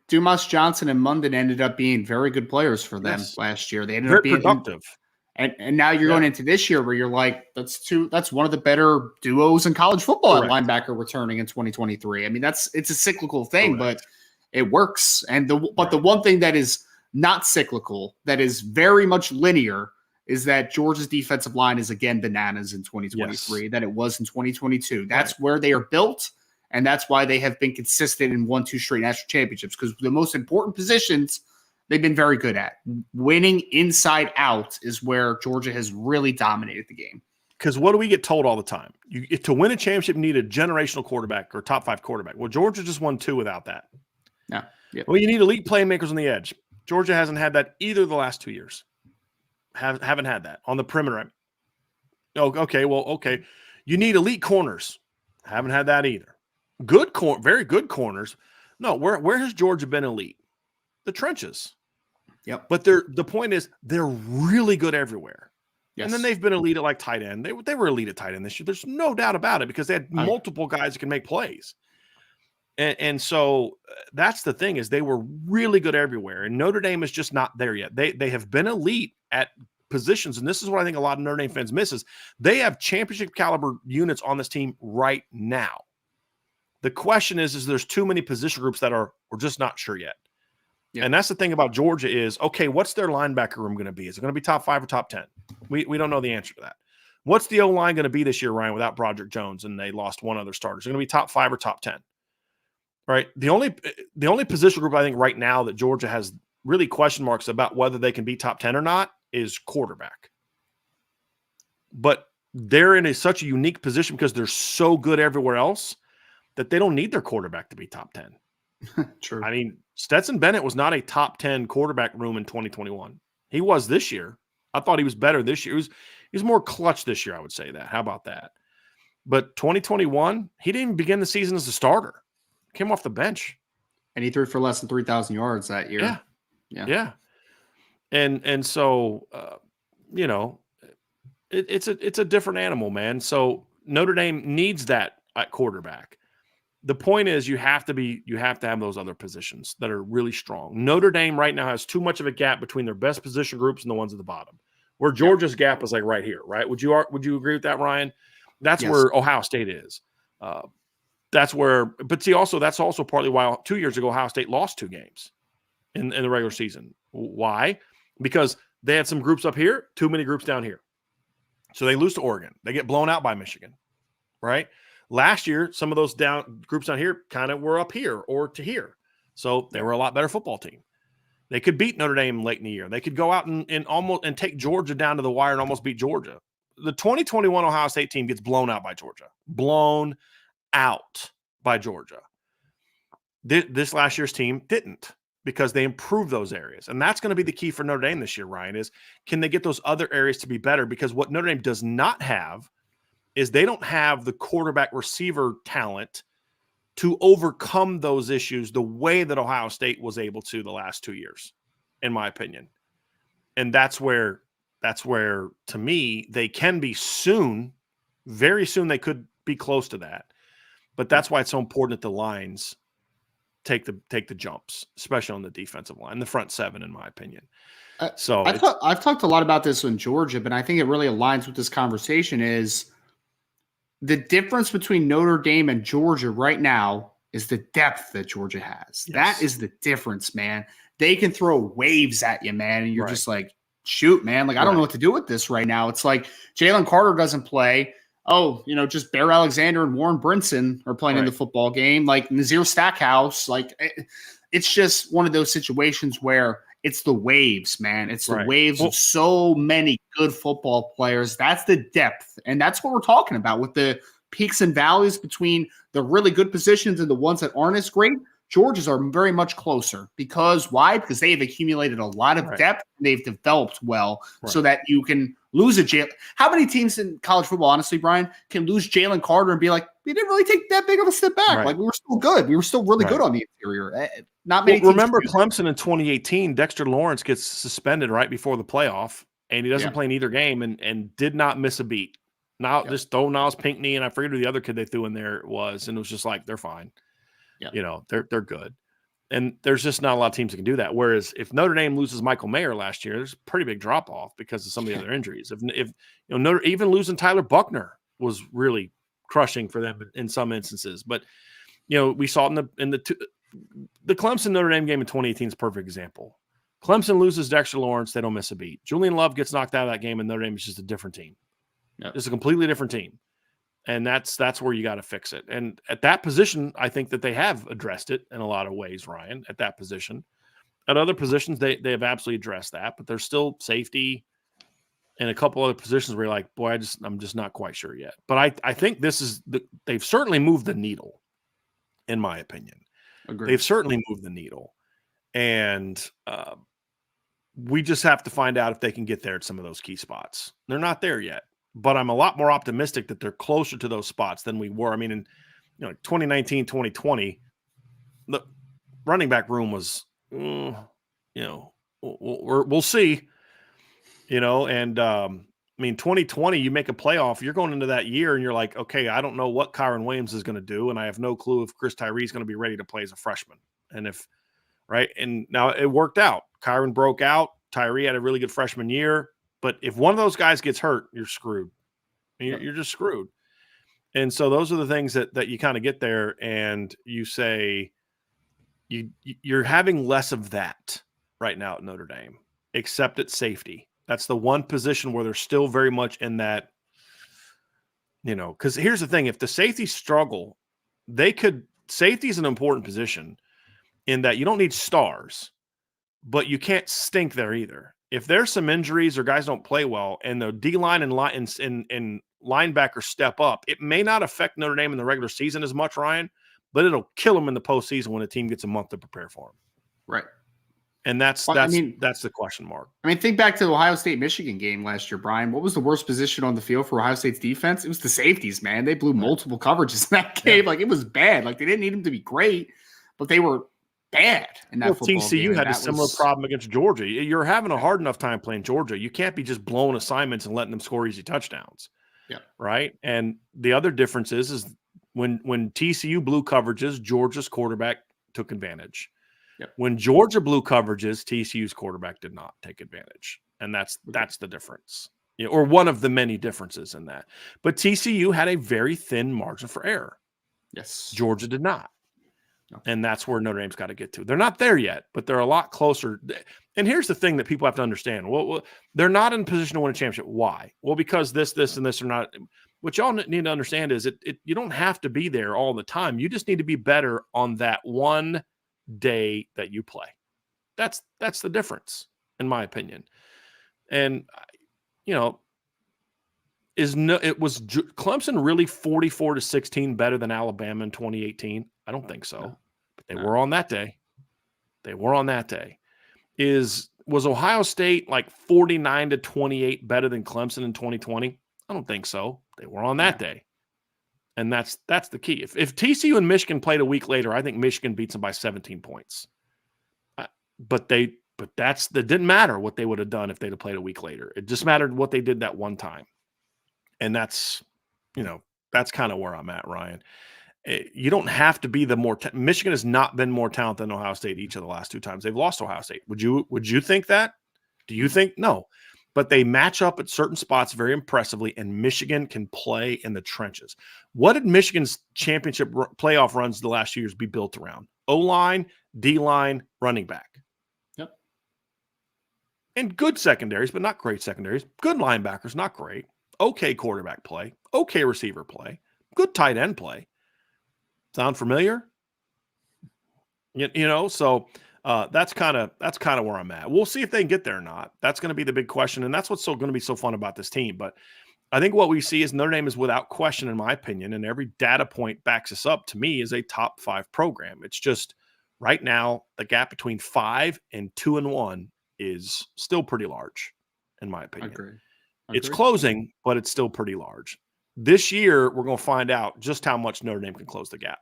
Dumas Johnson and Munden ended up being very good players for them last year. They ended up being productive. And now you're going into this year where you're like, that's one of the better duos in college football at linebacker returning in 2023. I mean, it's a cyclical thing, but it works. And the one thing that is not cyclical, that is very much linear, is that Georgia's defensive line is again bananas in 2023 than it was in 2022. That's where they are built. And that's why they have been consistent and won 2 straight national championships, because the most important positions they've been very good at. Winning inside out is where Georgia has really dominated the game. Because what do we get told all the time? To win a championship, you need a generational quarterback or top 5 quarterback. Well, Georgia just won 2 without that. No. Yep. Well, you need elite playmakers on the edge. Georgia hasn't had that either the last 2 years. Haven't had that on the perimeter. Oh, okay. Well, okay. You need elite corners. Haven't had that either. Very good corners. No, where has Georgia been elite? The trenches. Yep. But the point is they're really good everywhere. Yes. And then they've been elite at like tight end. They were elite at tight end this year. There's no doubt about it because they had multiple guys that can make plays. And so that's the thing is they were really good everywhere. And Notre Dame is just not there yet. They have been elite at positions. And this is what I think a lot of Notre Dame fans misses. They have championship caliber units on this team right now. The question is there's too many position groups that we're just not sure yet. Yeah. And that's the thing about Georgia is, okay, what's their linebacker room going to be? Is it going to be top 5 or top 10? We don't know the answer to that. What's the O-line going to be this year, Ryan, without Broderick Jones, and they lost one other starter? Is it going to be top 5 or top 10? right? The only position group I think right now that Georgia has really question marks about whether they can be top 10 or not is quarterback. But they're in such a unique position because they're so good everywhere else that they don't need their quarterback to be top 10. True. I mean, Stetson Bennett was not a top 10 quarterback room in 2021. He was this year. I thought he was better this year. He was more clutch this year, I would say that. How about that? But 2021, he didn't even begin the season as a starter. Came off the bench. And he threw for less than 3,000 yards that year. Yeah. And so, you know, it's a different animal, man. So Notre Dame needs that at quarterback. The point is you have to have those other positions that are really strong. Notre Dame right now has too much of a gap between their best position groups and the ones at the bottom. Where Georgia's gap is like right here, right? Would you agree with that, Ryan? That's where Ohio State is. That's also partly why 2 years ago Ohio State lost 2 games in the regular season. Why? Because they had some groups up here, too many groups down here. So they lose to Oregon. They get blown out by Michigan, right? Last year, some of those groups down here kind of were up here or to here. So they were a lot better football team. They could beat Notre Dame late in the year. They could go out and take Georgia down to the wire and almost beat Georgia. The 2021 Ohio State team gets blown out by Georgia. Blown out by Georgia. This last year's team didn't because they improved those areas. And that's going to be the key for Notre Dame this year, Ryan, is can they get those other areas to be better? Because what Notre Dame does not have is they don't have the quarterback receiver talent to overcome those issues the way that Ohio State was able to the last 2 years, in my opinion. And that's where, to me, they can be soon, very soon they could be close to that. But that's why it's so important that the lines take the jumps, especially on the defensive line, the front seven, in my opinion. So I've talked a lot about this in Georgia, but I think it really aligns with this conversation is the difference between Notre Dame and Georgia right now is the depth that Georgia has. Yes. That is the difference, man. They can throw waves at you, man, and you're just like, shoot, man. Like, I don't know what to do with this right now. It's like Jalen Carter doesn't play. Oh, just Bear Alexander and Warren Brinson are playing in the football game. Like Nazir Stackhouse. Like, it's just one of those situations where it's the waves, man. It's the waves of so many good football players. That's the depth. And that's what we're talking about with the peaks and valleys between the really good positions and the ones that aren't as great. Georgia's are very much closer. Because why? Because they have accumulated a lot of depth. And they've developed well so that you can lose a Jalen. How many teams in college football, honestly, Brian, can lose Jalen Carter and be like, we didn't really take that big of a step back. Like, we were still good. We were still really good on the interior. Not many teams. Remember Clemson in 2018, Dexter Lawrence gets suspended right before the playoff, and he doesn't play in either game and did not miss a beat. Now, just throw Niles Pinckney, and I forget who the other kid they threw in there was, and it was just like, they're fine. They're good. And there's just not a lot of teams that can do that. Whereas if Notre Dame loses Michael Mayer last year, there's a pretty big drop off because of some of the other injuries. If even losing Tyler Buckner was really crushing for them in some instances. But we saw it in the Clemson Notre Dame game in 2018 is a perfect example. Clemson loses Dexter Lawrence, they don't miss a beat. Julian Love gets knocked out of that game, and Notre Dame is just a different team. It's a completely different team. And that's where you got to fix it. And at that position, I think that they have addressed it in a lot of ways, Ryan, at that position. At other positions, they have absolutely addressed that, but there's still safety and a couple other positions where you're like, boy, I'm just not quite sure yet. But I think they've certainly moved the needle, in my opinion. Agreed. They've certainly moved the needle. And we just have to find out if they can get there at some of those key spots. They're not there yet. But I'm a lot more optimistic that they're closer to those spots than we were. I mean, in 2019, 2020, the running back room was, we'll see, and 2020, you make a playoff, you're going into that year and you're like, okay, I don't know what Kyron Williams is going to do. And I have no clue if Chris Tyree is going to be ready to play as a freshman. And and now it worked out. Kyron broke out. Tyree had a really good freshman year. But if one of those guys gets hurt, you're screwed. You're just screwed. And so those are the things that you kind of get there, and you say you're having less of that right now at Notre Dame, except at safety. That's the one position where they're still very much in that, because here's the thing. If the safeties struggle, they could safety is an important position in that you don't need stars, but you can't stink there either. If there's some injuries or guys don't play well and the D-line and linebacker step up, it may not affect Notre Dame in the regular season as much, Ryan, but it'll kill them in the postseason when a team gets a month to prepare for them. Right. And that's the question mark. I mean, think back to the Ohio State-Michigan game last year, Brian. What was the worst position on the field for Ohio State's defense? It was the safeties, man. They blew multiple coverages in that game. Yeah. Like, it was bad. Like, they didn't need them to be great, but they were bad in that football TCU game. had a similar problem against Georgia. You're having a hard enough time playing Georgia. You can't be just blowing assignments and letting them score easy touchdowns. Yeah. Right? And the other difference is when TCU blew coverages, Georgia's quarterback took advantage. Yep. When Georgia blew coverages, TCU's quarterback did not take advantage. And that's the difference. Or one of the many differences in that. But TCU had a very thin margin for error. Yes. Georgia did not. No. And that's where Notre Dame's got to get to. They're not there yet, but they're a lot closer. And here's the thing that people have to understand. Well, they're not in position to win a championship. Why? Well, because this, and this are not. What y'all need to understand is you don't have to be there all the time. You just need to be better on that one day that you play. That's the difference, in my opinion. And it was Clemson really 44-16 better than Alabama in 2018? I don't think so. No. But they were on that day. Was Ohio State like 49-28 better than Clemson in 2020? I don't think so. They were on that day. And that's the key. If TCU and Michigan played a week later, I think Michigan beats them by 17 points. But that didn't matter what they would have done if they'd have played a week later. It just mattered what they did that one time. And that's kind of where I'm at, Ryan. You don't have to be the more Michigan has not been more talented than Ohio State each of the last two times they've lost to Ohio State. Would you think that? Do you think? No. But they match up at certain spots very impressively, and Michigan can play in the trenches. What did Michigan's championship playoff runs the last years be built around? O-line, D-line, running back. Yep. And good secondaries, but not great secondaries. Good linebackers, not great. Okay quarterback play. Okay receiver play. Good tight end play. Sound familiar? So that's kind of where I'm at. We'll see if they can get there or not. That's going to be the big question, and that's what's going to be so fun about this team. But I think what we see is Notre Dame is without question, in my opinion, and every data point backs us up, to me, is a top 5 program. It's just right now the gap between 5 and 2-1 is still pretty large, in my opinion. Agree. It's closing, but it's still pretty large. This year, we're going to find out just how much Notre Dame can close the gap.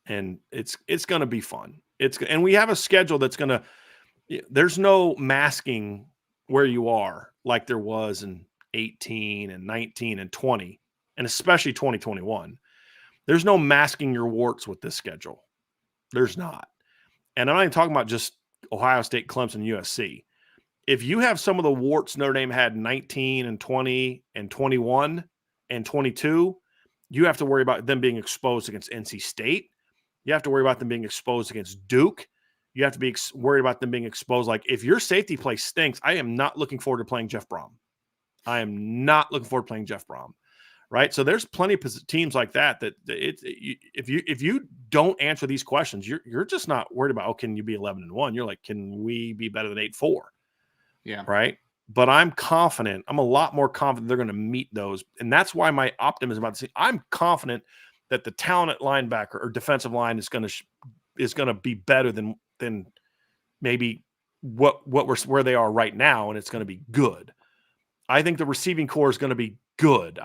And it's going to be fun. And we have a schedule that's going to – there's no masking where you are like there was in 18 and 19 and 20, and especially 2021. There's no masking your warts with this schedule. There's not. And I'm not even talking about just Ohio State, Clemson, USC. If you have some of the warts Notre Dame had in 19 and 20 and 21 and 22, you have to worry about them being exposed against NC State. You have to worry about them being exposed against Duke. You have to be worried about them being exposed. Like, if your safety play stinks, I am not looking forward to playing Jeff Brom. Right? So there's plenty of teams like that if you don't answer these questions, you're just not worried about, can you be 11-1? You're like, can we be better than 8-4? Yeah. Right. But I'm confident. I'm a lot more confident they're going to meet those. And that's why my optimism about this. I'm confident that the talent at linebacker or defensive line is going to be better than maybe where they are right now, and it's going to be good. I think the receiving core is going to be good.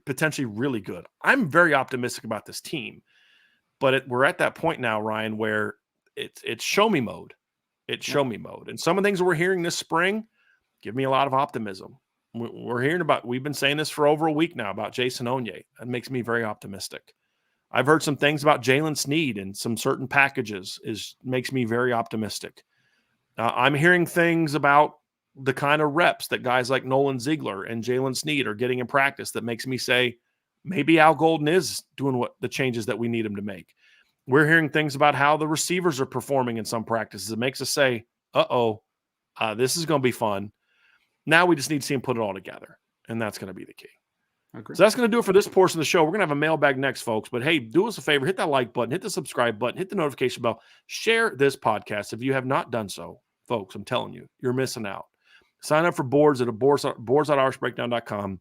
Potentially really good. I'm very optimistic about this team, but we're at that point now, Ryan, where it's show me mode. It's show me mode. And some of the things we're hearing this spring give me a lot of optimism. We're hearing we've been saying this for over a week now about Jason Onye. That makes me very optimistic. I've heard some things about Jalen Sneed and some certain packages makes me very optimistic. I'm hearing things about the kind of reps that guys like Nolan Ziegler and Jalen Sneed are getting in practice that makes me say, maybe Al Golden is doing what the changes that we need him to make. We're hearing things about how the receivers are performing in some practices. It makes us say, this is going to be fun. Now we just need to see him put it all together, and that's going to be the key. I agree. So that's going to do it for this portion of the show. We're going to have a mailbag next, folks. But hey, do us a favor. Hit that like button. Hit the subscribe button. Hit the notification bell. Share this podcast. If you have not done so, folks, I'm telling you, you're missing out. Sign up for boards at boards.irishbreakdown.com.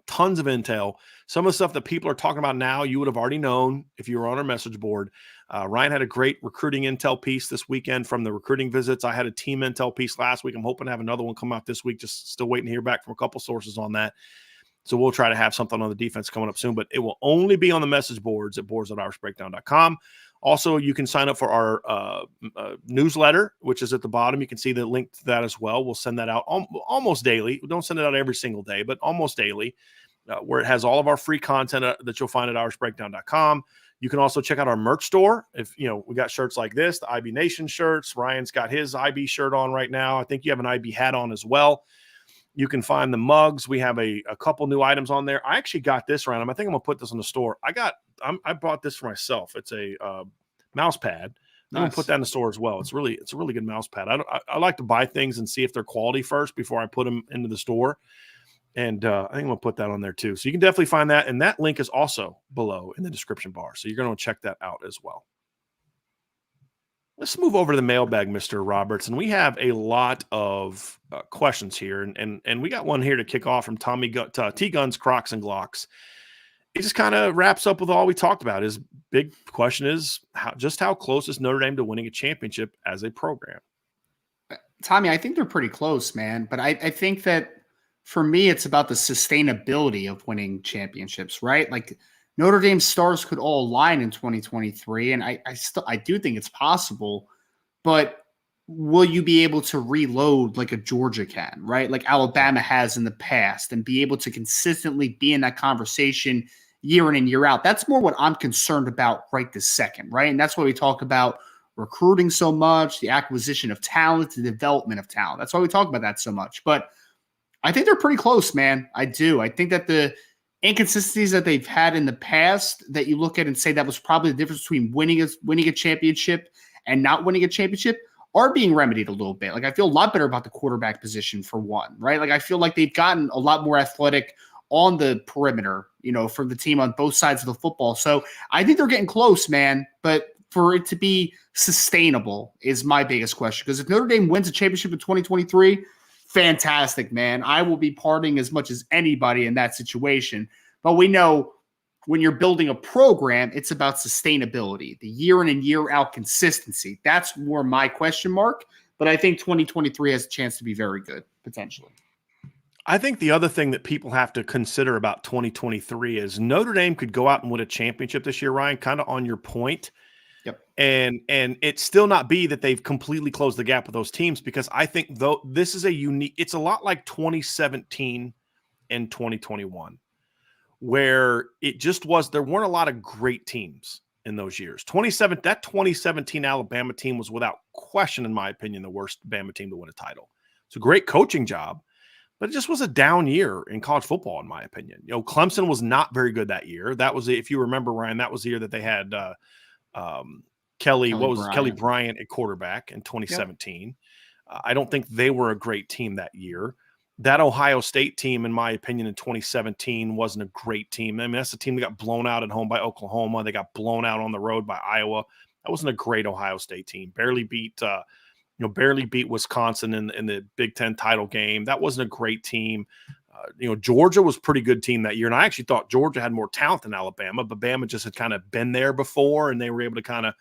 Tons of intel. Some of the stuff that people are talking about now, you would have already known if you were on our message board. Ryan had a great recruiting intel piece this weekend from the recruiting visits. I had a team intel piece last week. I'm hoping to have another one come out this week. Just still waiting to hear back from a couple sources on that. So we'll try to have something on the defense coming up soon, but it will only be on the message boards at boards.irishbreakdown.com. Also, you can sign up for our newsletter, which is at the bottom. You can see the link to that as well. We'll send that out almost daily. We don't send it out every single day, but almost daily, where it has all of our free content that you'll find at irishbreakdown.com. You can also check out our merch store. If we got shirts like this, the IB Nation shirts. Ryan's got his IB shirt on right now. I think you have an IB hat on as well. You can find the mugs. We have a couple new items on there. I actually got this, Ryan. I think I'm gonna put this in the store. I bought this for myself. It's a mouse pad. I'm gonna put that in the store as well. It's a really good mouse pad. I like to buy things and see if they're quality first before I put them into the store. And I think I'm gonna put that on there too. So you can definitely find that. And that link is also below in the description bar. So you're gonna check that out as well. Let's move over to the mailbag, Mr. Roberts, and we have a lot of questions here, and we got one here to kick off from Tommy T-Guns, Crocs, and Glocks. It just kind of wraps up with all we talked about. His big question is how close is Notre Dame to winning a championship as a program? Tommy, I think they're pretty close, man. But I think that for me, it's about the sustainability of winning championships, right? Like Notre Dame stars could all align in 2023, and I do think it's possible, but will you be able to reload like a Georgia can, right? Like Alabama has in the past, and be able to consistently be in that conversation year in and year out? That's more what I'm concerned about right this second, right? And that's why we talk about recruiting so much, the acquisition of talent, the development of talent. That's why we talk about that so much. But I think they're pretty close, man. I do. I think that the inconsistencies that they've had in the past that you look at and say that was probably the difference between winning a championship and not winning a championship are being remedied a little bit. Like I feel a lot better about the quarterback position for one, right? Like I feel like they've gotten a lot more athletic on the perimeter, from the team on both sides of the football. So I think they're getting close, man. But for it to be sustainable is my biggest question. Because if Notre Dame wins a championship in 2023, fantastic, man. I will be partying as much as anybody in that situation. But we know when you're building a program, it's about sustainability, the year in and year out consistency. That's more my question mark. But I think 2023 has a chance to be very good, potentially. I think the other thing that people have to consider about 2023 is Notre Dame could go out and win a championship this year, Ryan, kind of on your point. Yep. And it still not be that they've completely closed the gap with those teams, because I think though this is it's a lot like 2017 and 2021, where there weren't a lot of great teams in those years. That 2017 Alabama team was without question, in my opinion, the worst Bama team to win a title. It's a great coaching job, but it just was a down year in college football, in my opinion. Clemson was not very good that year. That was, if you remember, Ryan, that was the year that they had Kelly Bryant at quarterback in 2017. Yep. I don't think they were a great team that year. That Ohio State team, in my opinion, in 2017 wasn't a great team. I mean, that's the team that got blown out at home by Oklahoma. They got blown out on the road by Iowa. That wasn't a great Ohio State team. Barely beat Wisconsin in the Big Ten title game. That wasn't a great team. Georgia was a pretty good team that year, and I actually thought Georgia had more talent than Alabama, but Bama just had kind of been there before, and they were able to kind of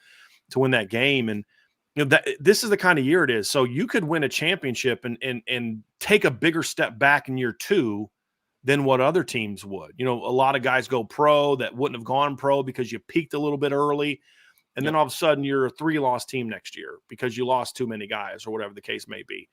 to win that game. And this is the kind of year it is. So you could win a championship and take a bigger step back in year two than what other teams would. A lot of guys go pro that wouldn't have gone pro because you peaked a little bit early, and then all of a sudden you're a 3-loss team next year because you lost too many guys or whatever the case may be.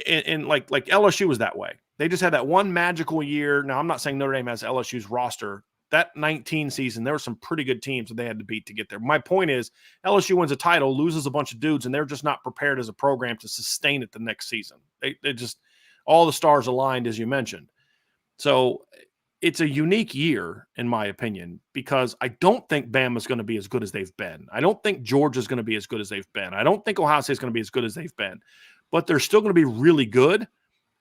And like LSU was that way. They just had that one magical year. Now, I'm not saying Notre Dame has LSU's roster. That 19 season, there were some pretty good teams that they had to beat to get there. My point is, LSU wins a title, loses a bunch of dudes, and they're just not prepared as a program to sustain it the next season. They just, all the stars aligned, as you mentioned. So it's a unique year, in my opinion, because I don't think Bama's going to be as good as they've been. I don't think Georgia's going to be as good as they've been. I don't think Ohio State's going to be as good as they've been. But they're still going to be really good.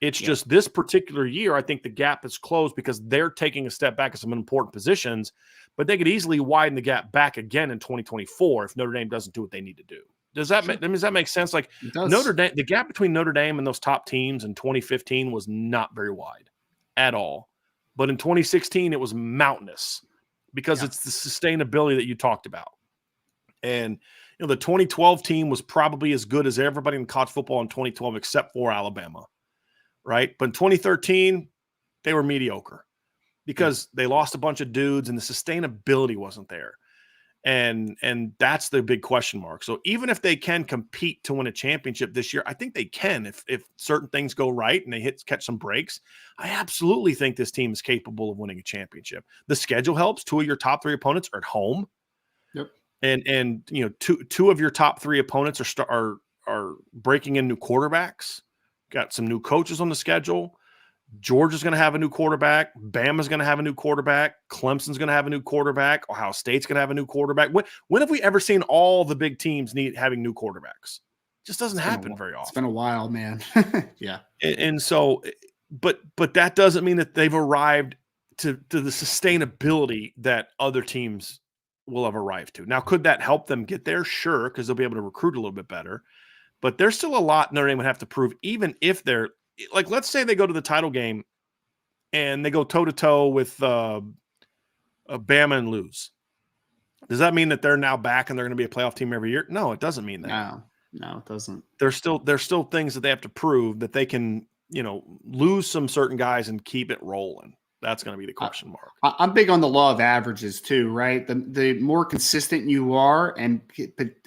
It's just this particular year, I think the gap is closed because they're taking a step back in some important positions, but they could easily widen the gap back again in 2024 if Notre Dame doesn't do what they need to do. Does that make sense? Like Notre Dame, the gap between Notre Dame and those top teams in 2015 was not very wide at all. But in 2016, it was mountainous because it's the sustainability that you talked about. And the 2012 team was probably as good as everybody in college football in 2012 except for Alabama. Right. But in 2013, they were mediocre because they lost a bunch of dudes and the sustainability wasn't there. And that's the big question mark. So even if they can compete to win a championship this year, I think they can if certain things go right and they catch some breaks. I absolutely think this team is capable of winning a championship. The schedule helps. 2 of your top 3 opponents are at home. Yep. And two of your top 3 opponents are breaking in new quarterbacks. Got some new coaches on the schedule. Georgia's going to have a new quarterback. Bama's going to have a new quarterback. Clemson's going to have a new quarterback. Ohio State's going to have a new quarterback. When have we ever seen all the big teams having new quarterbacks? It just doesn't happen very often. It's been a while, man. Yeah. And so, but that doesn't mean that they've arrived to the sustainability that other teams will have arrived to. Now, could that help them get there? Sure, because they'll be able to recruit a little bit better. But there's still a lot Notre Dame would have to prove, even if they're like, let's say they go to the title game and they go toe-to-toe with Bama and lose. Does that mean that they're now back and they're going to be a playoff team every year? No, it doesn't mean that. No, it doesn't. There's still things that they have to prove that they can, lose some certain guys and keep it rolling. That's going to be the question mark. I'm big on the law of averages too, right? The more consistent you are and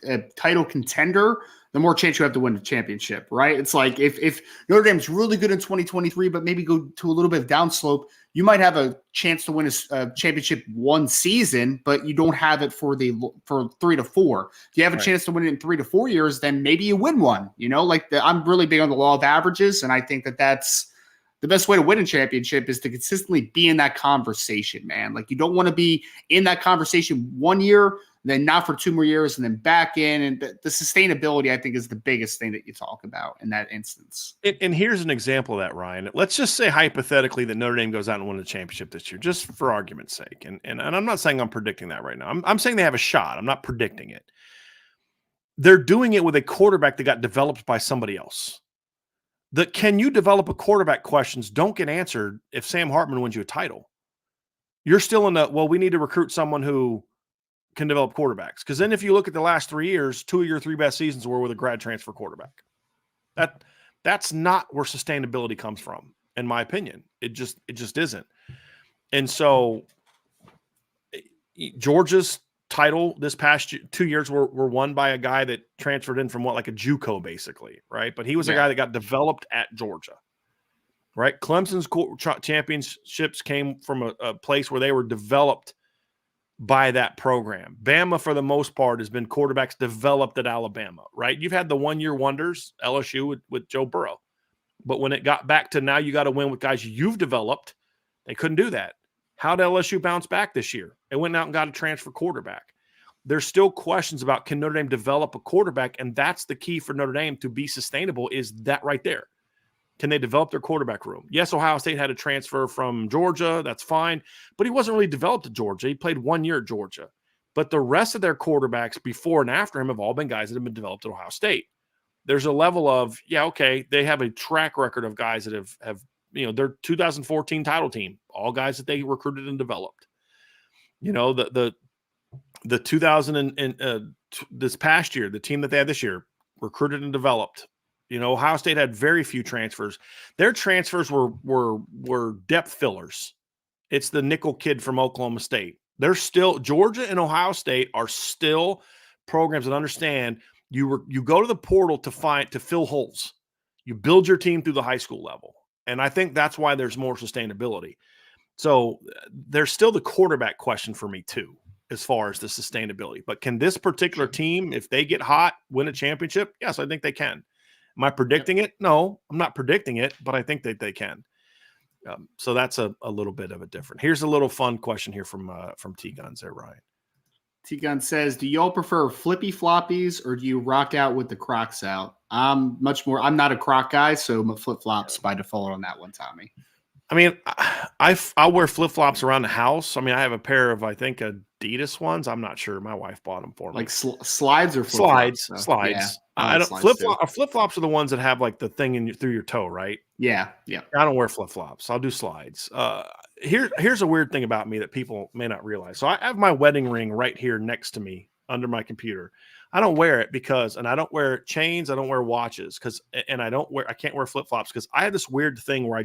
a title contender, the more chance you have to win the championship, right? It's like if Notre Dame's really good in 2023, but maybe go to a little bit of downslope, you might have a chance to win a championship one season, but you don't have it for 3 to 4. If you have a chance to win it in 3 to 4 years, then maybe you win one. I'm really big on the law of averages, and I think that's the best way to win a championship is to consistently be in that conversation, man. Like, you don't want to be in that conversation 1 year, then not for 2 more years, and then back in. And the sustainability, I think, is the biggest thing that you talk about in that instance. And here's an example of that, Ryan. Let's just say hypothetically that Notre Dame goes out and wins a championship this year, just for argument's sake. And I'm not saying I'm predicting that right now. I'm saying they have a shot. I'm not predicting it. They're doing it with a quarterback that got developed by somebody else. The can you develop a quarterback questions don't get answered if Sam Hartman wins you a title. You're still in we need to recruit someone who can develop quarterbacks. Because then if you look at the last 3 years, 2 of your 3 best seasons were with a grad transfer quarterback. That's not where sustainability comes from, in my opinion. It just isn't. And so Georgia's title this past 2 years were won by a guy that transferred in from like a JUCO, basically, right? But he was a guy that got developed at Georgia, right? Clemson's championships came from a place where they were developed by that program. Bama, for the most part, has been quarterbacks developed at Alabama, right? You've had the one-year wonders, LSU with Joe Burrow. But when it got back to now you got to win with guys you've developed, they couldn't do that. How did LSU bounce back this year? They went out and got a transfer quarterback. There's still questions about can Notre Dame develop a quarterback, and that's the key for Notre Dame to be sustainable is that right there. Can they develop their quarterback room? Yes, Ohio State had a transfer from Georgia. That's fine. But he wasn't really developed at Georgia. He played 1 year at Georgia. But the rest of their quarterbacks before and after him have all been guys that have been developed at Ohio State. There's a level of, they have a track record of guys that have their 2014 title team, all guys that they recruited and developed. The 2000 and this past year, the team that they had this year recruited and developed. Ohio State had very few transfers. Their transfers were depth fillers. It's the nickel kid from Oklahoma State. They're still Georgia and Ohio State are still programs that understand you go to the portal to fill holes. You build your team through the high school level. And I think that's why there's more sustainability. So there's still the quarterback question for me too, as far as the sustainability. But can this particular team, if they get hot, win a championship? Yes, I think they can. Am I predicting it? No, I'm not predicting it, but I think that they can. So that's a little bit of a different. Here's a little fun question here from T-Guns there, Ryan. T-Gun says, do y'all prefer flippy floppies or do you rock out with the Crocs out? I'm not a Croc guy, so flip-flops by default on that one, Tommy. I mean, I'll wear flip-flops around the house. I mean, I have a pair of, I think, Adidas ones. I'm not sure. My wife bought them for me. Like slides or flip-flops? Slides. Yeah, I like don't slides flip-flops are the ones that have like the thing through your toe, right? Yeah. I don't wear flip-flops. I'll do slides. Here's a weird thing about me that people may not realize. So I have my wedding ring right here next to me under my computer. I don't wear it and I don't wear chains. I don't wear watches and I can't wear flip-flops because I have this weird thing where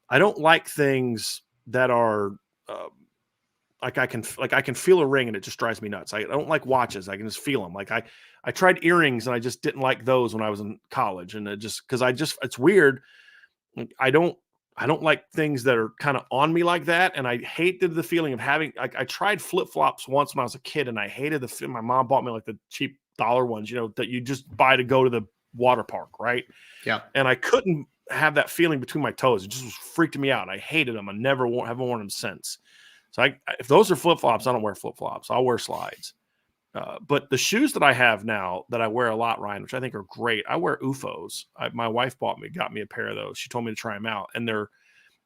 I don't like things that are like I can feel a ring and it just drives me nuts. I don't like watches. I can just feel them. Like I tried earrings and I just didn't like those when I was in college. And it's weird. I don't like things that are kind of on me like that. And I hated the feeling of having, I tried flip-flops once when I was a kid and I hated my mom bought me like the cheap dollar ones, that you just buy to go to the water park. Right. Yeah. And I couldn't have that feeling between my toes. It just was freaking me out. I hated them. I haven't worn them since. So if those are flip-flops, I don't wear flip-flops. I'll wear slides. But the shoes that I have now that I wear a lot, Ryan, which I think are great, I wear UFOs. My wife got me a pair of those. She told me to try them out. And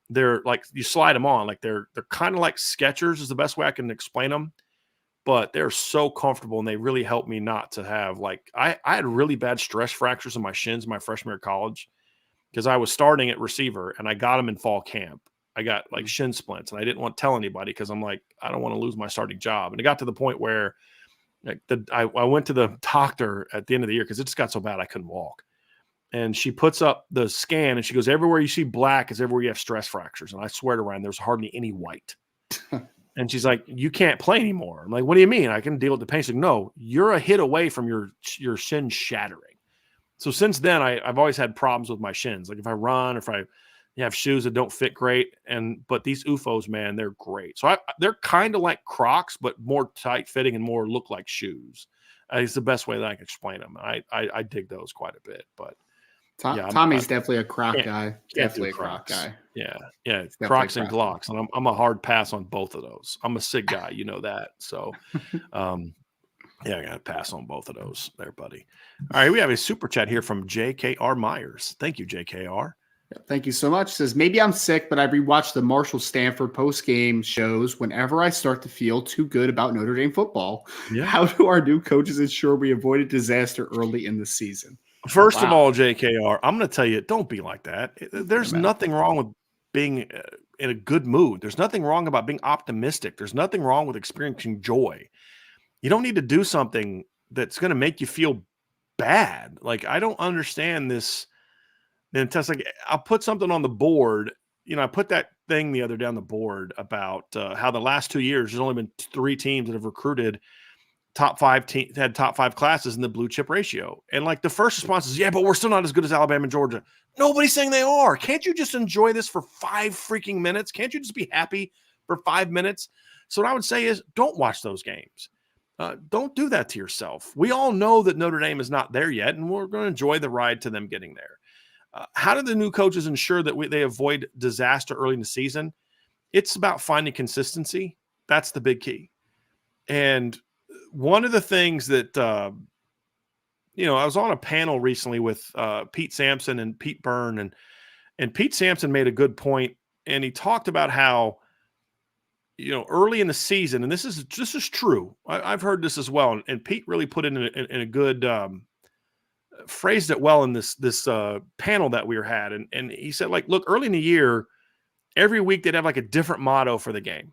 they're like, you slide them on. Like they're kind of like Skechers is the best way I can explain them. But they're so comfortable and they really help me not to have I had really bad stress fractures in my shins my freshman year of college because I was starting at receiver and I got them in fall camp. I got like shin splints and I didn't want to tell anybody because I'm like, I don't want to lose my starting job. And it got to the point where I went to the doctor at the end of the year because it just got so bad I couldn't walk. And she puts up the scan and she goes, everywhere you see black is everywhere you have stress fractures. And I swear to Ryan, there's hardly any white. And she's like, you can't play anymore. I'm like, what do you mean? I can deal with the pain. She's like, no, you're a hit away from your shin shattering. So since then, I've always had problems with my shins. Like if I run or if I have shoes that don't fit great. But these UFOs, man, they're great. So they're kind of like Crocs, but more tight fitting and more look like shoes. It's the best way that I can explain them. I dig those quite a bit, but Tommy's definitely a Croc guy. Definitely a Croc guy. Yeah. Crocs and Glocks. And I'm a hard pass on both of those. I'm a SIG guy. You know that. So, yeah, I got to pass on both of those there, buddy. All right. We have a super chat here from JKR Myers. Thank you, JKR. Thank you so much. It says, maybe I'm sick, but I rewatch the Marshall Stanford post-game shows whenever I start to feel too good about Notre Dame football. Yeah. How do our new coaches ensure we avoid a disaster early in the season? First of all, JKR, I'm going to tell you, don't be like that. There's nothing wrong with being in a good mood. There's nothing wrong about being optimistic. There's nothing wrong with experiencing joy. You don't need to do something that's going to make you feel bad. Like, I don't understand this. Then it's like, I'll put something on the board. I put that thing the other day on the board about how the last 2 years, there's only been 3 teams that have recruited top 5 classes in the blue chip ratio. And like the first response is, yeah, but we're still not as good as Alabama and Georgia. Nobody's saying they are. Can't you just enjoy this for 5 freaking minutes? Can't you just be happy for 5 minutes? So what I would say is don't watch those games. Don't do that to yourself. We all know that Notre Dame is not there yet, and we're going to enjoy the ride to them getting there. How do the new coaches ensure that they avoid disaster early in the season? It's about finding consistency. That's the big key. And one of the things that, I was on a panel recently with Pete Sampson and Pete Byrne, and Pete Sampson made a good point, and he talked about how, early in the season, and this is true. I've heard this as well, and Pete really put it in a good phrased it well in this panel that we had. And he said, like, look, early in the year, every week they'd have like a different motto for the game.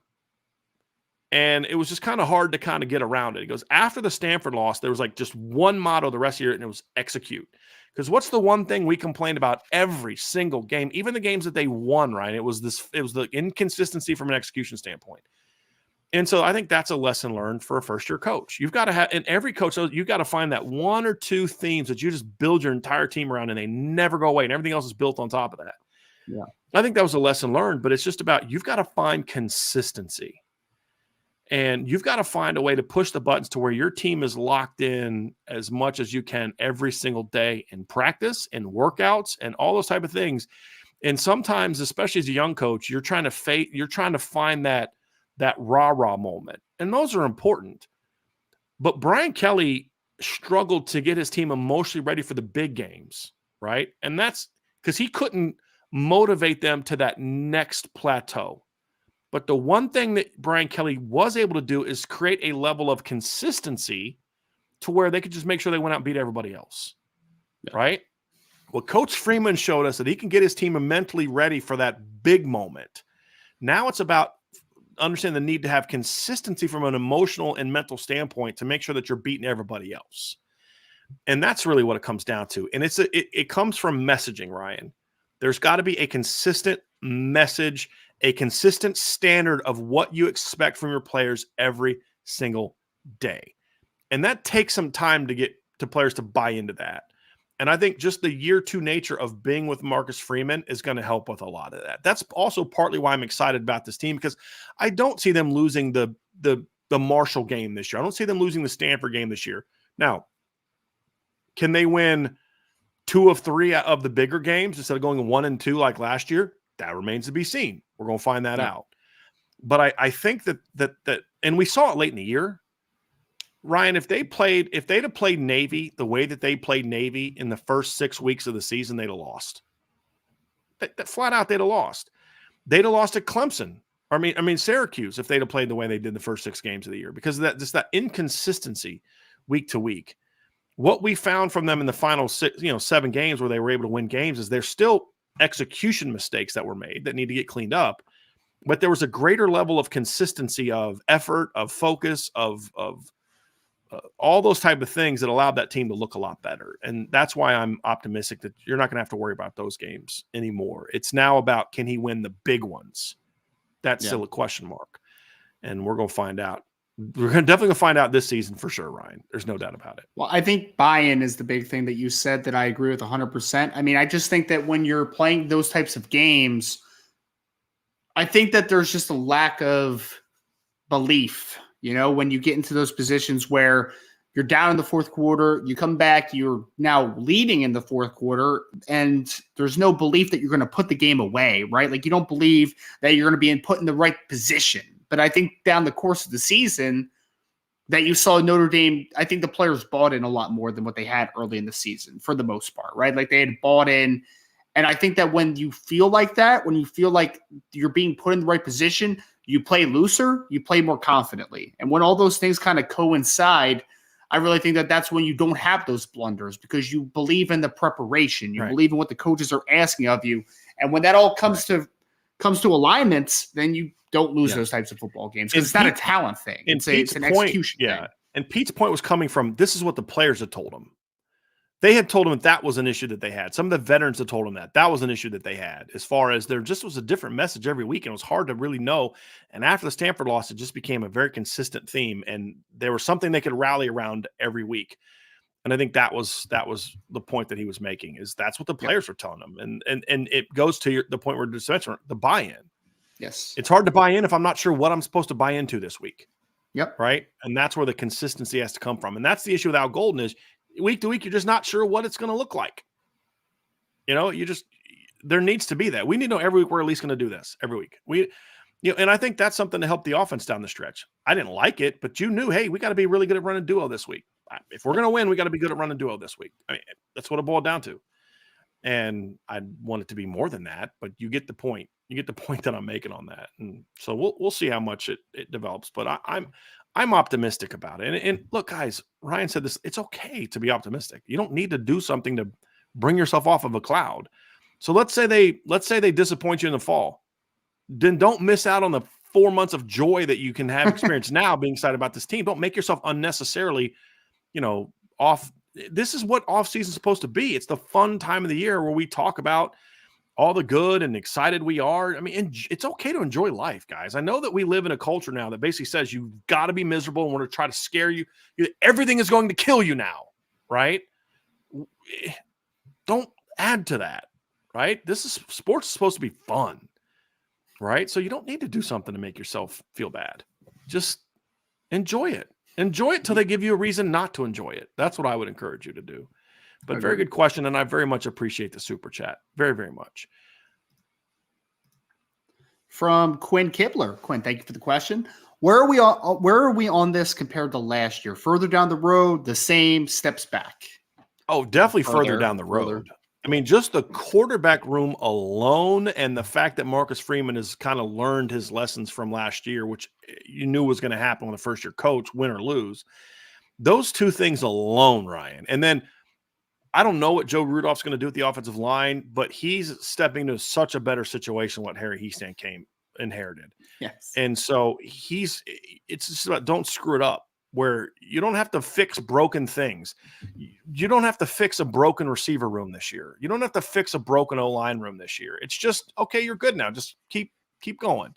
And it was just kind of hard to kind of get around it. He goes, after the Stanford loss, there was like just one motto the rest of the year, and it was execute. Because what's the one thing we complained about every single game, even the games that they won, right? It was the inconsistency from an execution standpoint. And so I think that's a lesson learned for a first-year coach. You've got to have, and every coach, you've got to find that 1 or 2 themes that you just build your entire team around, and they never go away, and everything else is built on top of that. Yeah, I think that was a lesson learned, but it's just about you've got to find consistency. And you've got to find a way to push the buttons to where your team is locked in as much as you can every single day in practice and workouts and all those type of things. And sometimes, especially as a young coach, you're trying to find that rah-rah moment. And those are important. But Brian Kelly struggled to get his team emotionally ready for the big games, right? And that's because he couldn't motivate them to that next plateau. But the one thing that Brian Kelly was able to do is create a level of consistency to where they could just make sure they went out and beat everybody else, right? Well, Coach Freeman showed us that he can get his team mentally ready for that big moment. Now it's about understanding the need to have consistency from an emotional and mental standpoint to make sure that you're beating everybody else. And that's really what it comes down to. And it comes from messaging, Ryan. There's got to be a consistent message, a consistent standard of what you expect from your players every single day. And that takes some time to get to players to buy into that. And I think just the year two nature of being with Marcus Freeman is going to help with a lot of that. That's also partly why I'm excited about this team, because I don't see them losing the Marshall game this year. I don't see them losing the Stanford game this year. Now, can they win 2 of 3 of the bigger games instead of going 1 and 2 like last year? That remains to be seen. We're going to find that out. But I think that and we saw it late in the year. Ryan, if they'd have played Navy the way that they played Navy in the first 6 weeks of the season, they'd have lost. That flat out, they'd have lost. They'd have lost at Clemson. I mean Syracuse, if they'd have played the way they did the first 6 games of the year, because of that inconsistency week to week. What we found from them in the final 7 games where they were able to win games is there's still execution mistakes that were made that need to get cleaned up. But there was a greater level of consistency, of effort, of focus, of all those type of things that allowed that team to look a lot better. And that's why I'm optimistic that you're not going to have to worry about those games anymore. It's now about, can he win the big ones? That's still a question mark. And we're going to find out. We're definitely going to find out this season for sure, Ryan. There's no doubt about it. Well, I think buy-in is the big thing that you said that I agree with 100%. I mean, I just think that when you're playing those types of games, I think that there's just a lack of belief, when you get into those positions where you're down in the fourth quarter, you come back, you're now leading in the fourth quarter, and there's no belief that you're going to put the game away, right? Like, you don't believe that you're going to be put in the right position. But I think down the course of the season that you saw Notre Dame, I think the players bought in a lot more than what they had early in the season for the most part, right? Like, they had bought in. And I think that when you feel like that, when you feel like you're being put in the right position, you play looser, you play more confidently. And when all those things kind of coincide, I really think that that's when you don't have those blunders, because you believe in the preparation. You believe in what the coaches are asking of you. And when that all comes to alignments, then you don't lose those types of football games, because it's not a talent thing. It's an execution thing. And Pete's point was coming from, this is what the players had told him. They had told him that was an issue that they had. Some of the veterans had told him that was an issue that they had, as far as there just was a different message every week, and it was hard to really know. And after the Stanford loss, it just became a very consistent theme, and there was something they could rally around every week. And I think that was the point that he was making, is that's what the players were telling him. And it goes to the point where the buy-in. Yes. It's hard to buy in if I'm not sure what I'm supposed to buy into this week. Yep. Right. And that's where the consistency has to come from. And that's the issue with Al Golden, is week to week, you're just not sure what it's going to look like. There needs to be that. We need to know every week we're at least going to do this every week. And I think that's something to help the offense down the stretch. I didn't like it, but you knew, hey, we got to be really good at running duo this week. If we're going to win, we got to be good at running duo this week. I mean, that's what it boiled down to. And I want it to be more than that, but you get the point. You get the point that I'm making on that. And so we'll see how much it develops, but I'm optimistic about it. And look, guys, Ryan said this, it's okay to be optimistic. You don't need to do something to bring yourself off of a cloud. So let's say they disappoint you in the fall. Then don't miss out on the 4 months of joy that you can have experience now being excited about this team. Don't make yourself unnecessarily, off. This is what off season is supposed to be. It's the fun time of the year where we talk about all the good and excited we are. I mean, it's okay to enjoy life, guys. I know that we live in a culture now that basically says you've got to be miserable and want to try to scare you. Everything is going to kill you now, right? Don't add to that, right? Sports is supposed to be fun, right? So you don't need to do something to make yourself feel bad. Just enjoy it. Enjoy it till they give you a reason not to enjoy it. That's what I would encourage you to do. But very good question, and I very much appreciate the super chat. Very, very much. From Quinn Kibler. Quinn, thank you for the question. Where are we on this compared to last year? Further down the road, the same, steps back? Oh, definitely further down the road. I mean, just the quarterback room alone and the fact that Marcus Freeman has kind of learned his lessons from last year, which you knew was going to happen when the first-year coach, win or lose. Those two things alone, Ryan. And then I don't know what Joe Rudolph's going to do with the offensive line, but he's stepping into such a better situation what Harry Hiestand inherited. Yes. And so it's just about don't screw it up, where you don't have to fix broken things. You don't have to fix a broken receiver room this year. You don't have to fix a broken O-line room this year. It's just, okay, you're good now. Just keep going.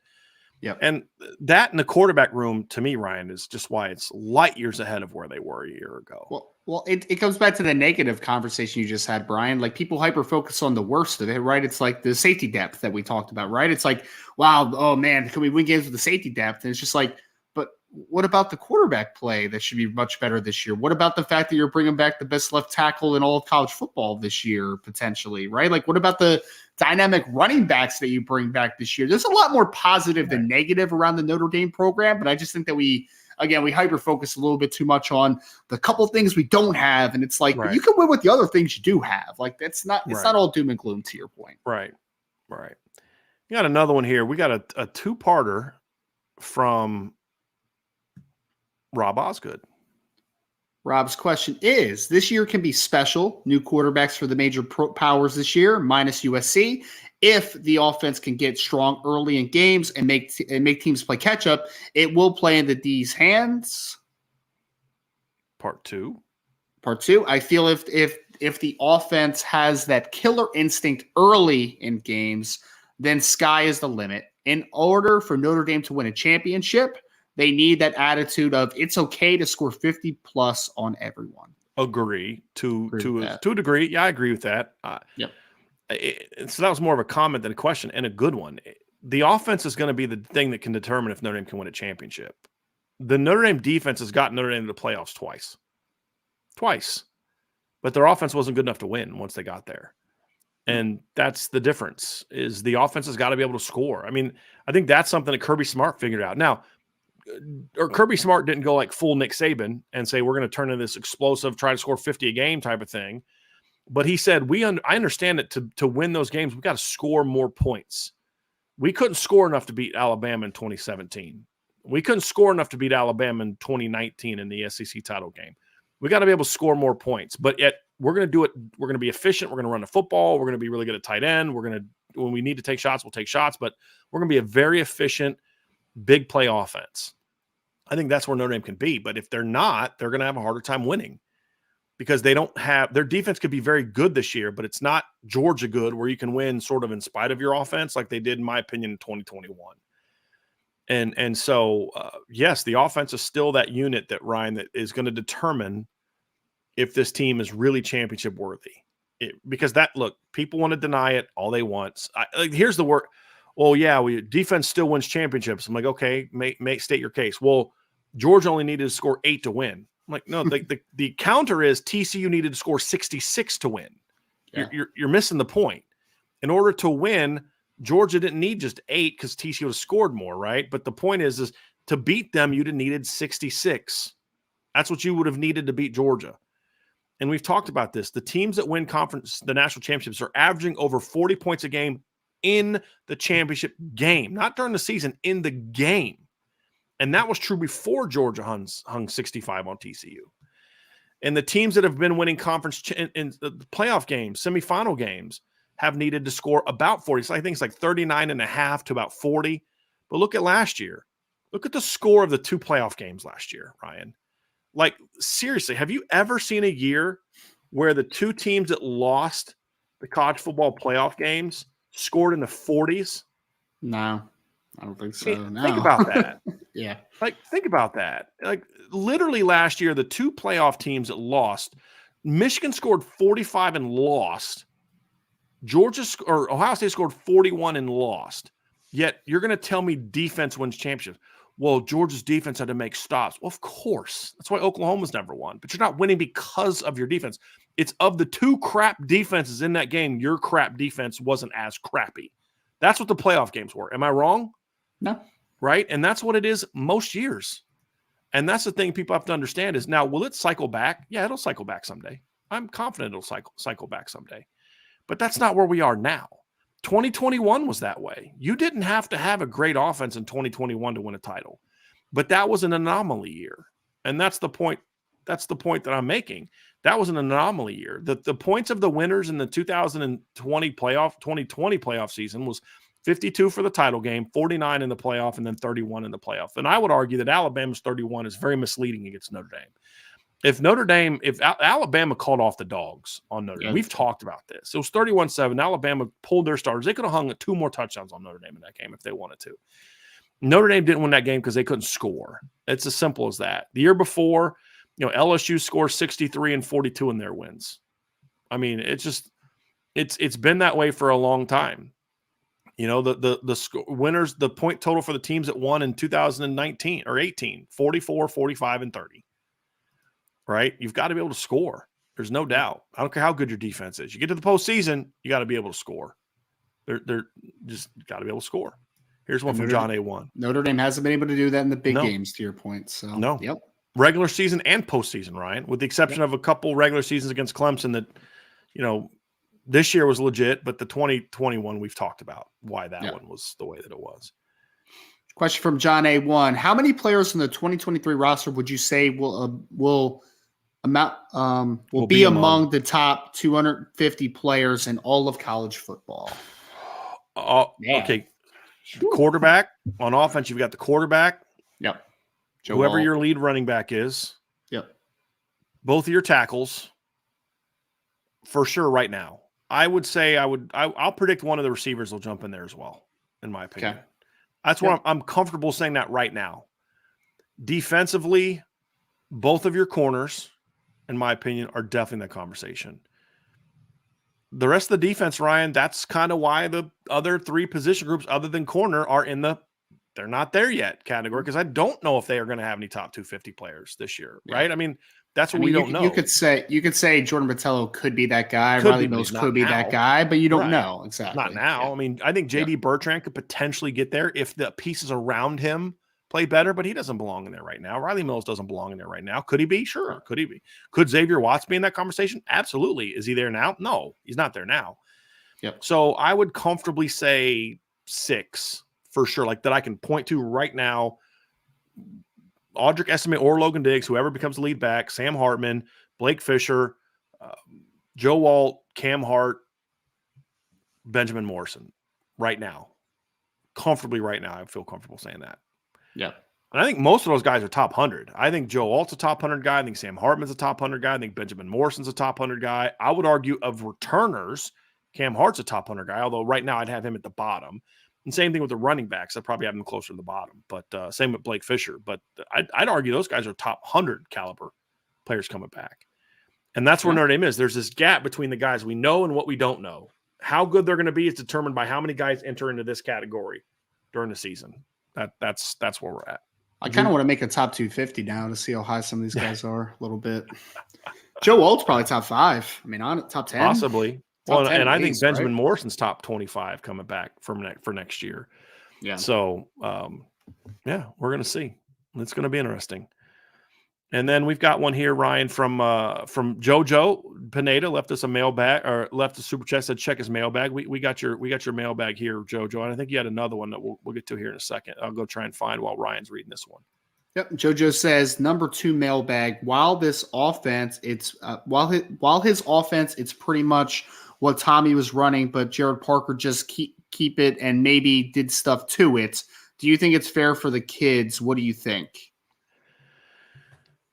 Yep. And that in the quarterback room, to me, Ryan, is just why it's light years ahead of where they were a year ago. Well, it comes back to the negative conversation you just had, Brian. Like, people hyper focus on the worst of it, right? It's like the safety depth that we talked about, right? It's like, wow, oh man, can we win games with the safety depth? And it's just like, but what about the quarterback play that should be much better this year? What about the fact that you're bringing back the best left tackle in all of college football this year, potentially, right? Like, what about the dynamic running backs that you bring back this year? There's a lot more positive than negative around the Notre Dame program, but I just think that we hyper focus a little bit too much on the couple things we don't have, and it's like, but you can win with the other things you do have. Like, it's not all doom and gloom, to your point. Right. We got another one here. We got a two-parter from Rob Osgood. Rob's question is, this year can be special. New quarterbacks for the major powers this year, minus USC. If the offense can get strong early in games and make teams play catch up, it will play into D's hands. Part two. I feel if the offense has that killer instinct early in games, then sky is the limit. In order for Notre Dame to win a championship, they need that attitude of it's okay to score 50 plus on everyone. Agree to a degree. Yeah, I agree with that. Yep. So that was more of a comment than a question, and a good one. The offense is going to be the thing that can determine if Notre Dame can win a championship. The Notre Dame defense has gotten Notre Dame to the playoffs twice, but their offense wasn't good enough to win once they got there. And that's the difference, is the offense has got to be able to score. I mean, I think that's something that Kirby Smart figured out. Now, Kirby Smart didn't go like full Nick Saban and say, we're going to turn into this explosive, try to score 50 a game type of thing. But he said, I understand that to win those games, we've got to score more points. We couldn't score enough to beat Alabama in 2017. We couldn't score enough to beat Alabama in 2019 in the SEC title game. We got to be able to score more points. But yet we're going to do it. We're going to be efficient. We're going to run the football. We're going to be really good at tight end. When we need to take shots, we'll take shots. But we're going to be a very efficient, big play offense. I think that's where Notre Dame can be. But if they're not, they're going to have a harder time winning, because they don't have – their defense could be very good this year, but it's not Georgia good where you can win sort of in spite of your offense like they did, in my opinion, in 2021. And so, yes, the offense is still that unit that, Ryan, that is going to determine if this team is really championship worthy. Because people want to deny it all they want. Here's the word. Well, yeah, defense still wins championships. I'm like, okay, state your case. Well, Georgia only needed to score 8 to win. I'm like, no, the counter is TCU needed to score 66 to win. Yeah. You're missing the point. In order to win, Georgia didn't need just 8 because TCU would have scored more, right? But the point is to beat them, you'd have needed 66. That's what you would have needed to beat Georgia. And we've talked about this. The teams that win the national championships are averaging over 40 points a game in the championship game, not during the season, in the game. And that was true before Georgia hung 65 on TCU. And the teams that have been winning conference in the playoff games, semifinal games, have needed to score about 40. So I think it's like 39.5 to about 40. But look at last year. Look at the score of the 2 playoff games last year, Ryan. Like, seriously, have you ever seen a year where the 2 teams that lost the college football playoff games scored in the 40s? No, I don't think so. No. Think about that. Yeah. Think about that. Like, literally last year, the 2 playoff teams that lost, Michigan scored 45 and lost. Ohio State scored 41 and lost. Yet you're going to tell me defense wins championships. Well, Georgia's defense had to make stops. Well, of course. That's why Oklahoma's never won. But you're not winning because of your defense. It's of the 2 crap defenses in that game, your crap defense wasn't as crappy. That's what the playoff games were. Am I wrong? No. right? And that's what it is most years. And that's the thing people have to understand is now, will it cycle back? Yeah, it'll cycle back someday. I'm confident it'll cycle back someday. But that's not where we are now. 2021 was that way. You didn't have to have a great offense in 2021 to win a title. But that was an anomaly year. And that's the point. That's the point that I'm making. That was an anomaly year. The points of the winners in the 2020 playoff season was 52 for the title game, 49 in the playoff, and then 31 in the playoff. And I would argue that Alabama's 31 is very misleading against Notre Dame. If Alabama called off the dogs on Notre Dame, we've talked about this. It was 31-7. Alabama pulled their starters. They could have hung 2 more touchdowns on Notre Dame in that game if they wanted to. Notre Dame didn't win that game because they couldn't score. It's as simple as that. The year before, LSU scored 63 and 42 in their wins. I mean, it's been that way for a long time. The winners, the point total for the teams that won in 2019 or 18, 44, 45, and 30. Right? You've got to be able to score. There's no doubt. I don't care how good your defense is. You get to the postseason, you got to be able to score. They're just got to be able to score. Here's one from John A1. Notre Dame hasn't been able to do that in the big games, to your point. So no. Yep. Regular season and postseason, Ryan, with the exception of a couple regular seasons against Clemson that, this year was legit, but the 2021 we've talked about why that one was the way that it was. Question from John A1. How many players in the 2023 roster would you say will be among the top 250 players in all of college football? Okay. Quarterback. On offense, you've got the quarterback. Yep. Whoever your lead running back is. Yep. Both of your tackles. For sure right now. I would say I'll predict one of the receivers will jump in there as well, in my opinion. Okay. That's why I'm comfortable saying that right now. Defensively, both of your corners, in my opinion, are definitely in that conversation. The rest of the defense, Ryan, that's kind of why the other 3 position groups other than corner are in the they're not there yet category, because I don't know if they are going to have any top 250 players this year, right? I mean, that's what we don't know. You could say Jordan Botelho could be that guy. Riley Mills could be that guy, but you don't know exactly. Not now. Yeah. I mean, I think J.D. Bertrand could potentially get there if the pieces around him play better, but he doesn't belong in there right now. Riley Mills doesn't belong in there right now. Could he be? Sure. Could he be? Could Xavier Watts be in that conversation? Absolutely. Is he there now? No, he's not there now. Yep. So I would comfortably say 6 for sure, like that I can point to right now. Audric Estime or Logan Diggs, whoever becomes the lead back, Sam Hartman, Blake Fisher, Joe Walt, Cam Hart, Benjamin Morrison right now. Comfortably right now, I feel comfortable saying that. Yeah. And I think most of those guys are top 100. I think Joe Walt's a top 100 guy. I think Sam Hartman's a top 100 guy. I think Benjamin Morrison's a top 100 guy. I would argue of returners, Cam Hart's a top 100 guy, although right now I'd have him at the bottom. And same thing with the running backs. I'd probably have them closer to the bottom. But same with Blake Fisher. But I'd argue those guys are top 100 caliber players coming back. And that's where Notre Dame is. There's this gap between the guys we know and what we don't know. How good they're going to be is determined by how many guys enter into this category during the season. That's where we're at. I kind of want to make a top 250 now to see how high some of these guys are a little bit. Joe Walt's probably top 5. I mean, on top 10. Possibly. Well, and I think Benjamin Morrison's top 25 coming back for next year. Yeah. So, we're going to see. It's going to be interesting. And then we've got one here, Ryan, from JoJo Pineda left us a mailbag or left a super chat, said check his mailbag. We got your mailbag here, JoJo, and I think you had another one that we'll get to here in a second. I'll go try and find while Ryan's reading this one. Yep. JoJo says number 2 mailbag. While his offense, it's pretty much what Tommy was running, but Jared Parker just keep it and maybe did stuff to it. Do you think it's fair for the kids? What do you think?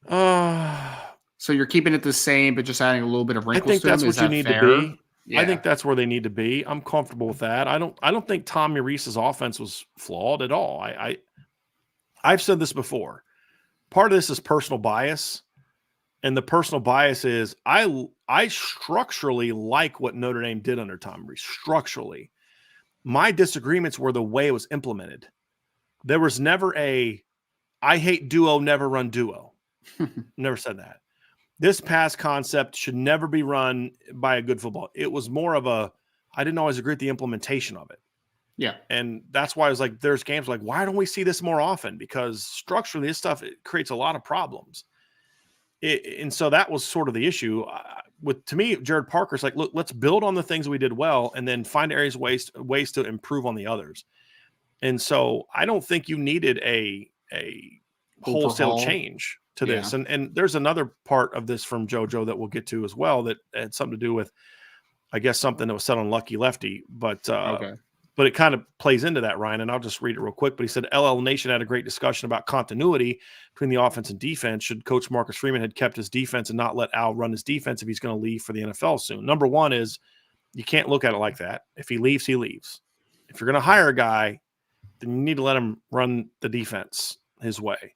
So you're keeping it the same, but just adding a little bit of wrinkles. I think that's what you need to be. Yeah. I think that's where they need to be. I'm comfortable with that. I don't think Tommy Rees's offense was flawed at all. I've said this before. Part of this is personal bias, and the personal bias is I structurally like what Notre Dame did under Tommy Rees. Structurally, my disagreements were the way it was implemented. There was never I hate duo, never run duo. Never said that. This pass concept should never be run by a good football. It was more of I didn't always agree with the implementation of it. Yeah. And that's why it's like there's games like, why don't we see this more often? Because structurally, this stuff, it creates a lot of problems. And so that was sort of the issue. To me, Jared Parker's like, look, let's build on the things we did well and then find ways to improve on the others. And so I don't think you needed a wholesale change to this. And there's another part of this from JoJo that we'll get to as well that had something to do with, I guess, something that was said on Lucky Lefty. But but it kind of plays into that, Ryan, and I'll just read it real quick. But he said, LL Nation had a great discussion about continuity between the offense and defense. Should Coach Marcus Freeman had kept his defense and not let Al run his defense if he's going to leave for the NFL soon? Number one is you can't look at it like that. If he leaves, he leaves. If you're going to hire a guy, then you need to let him run the defense his way.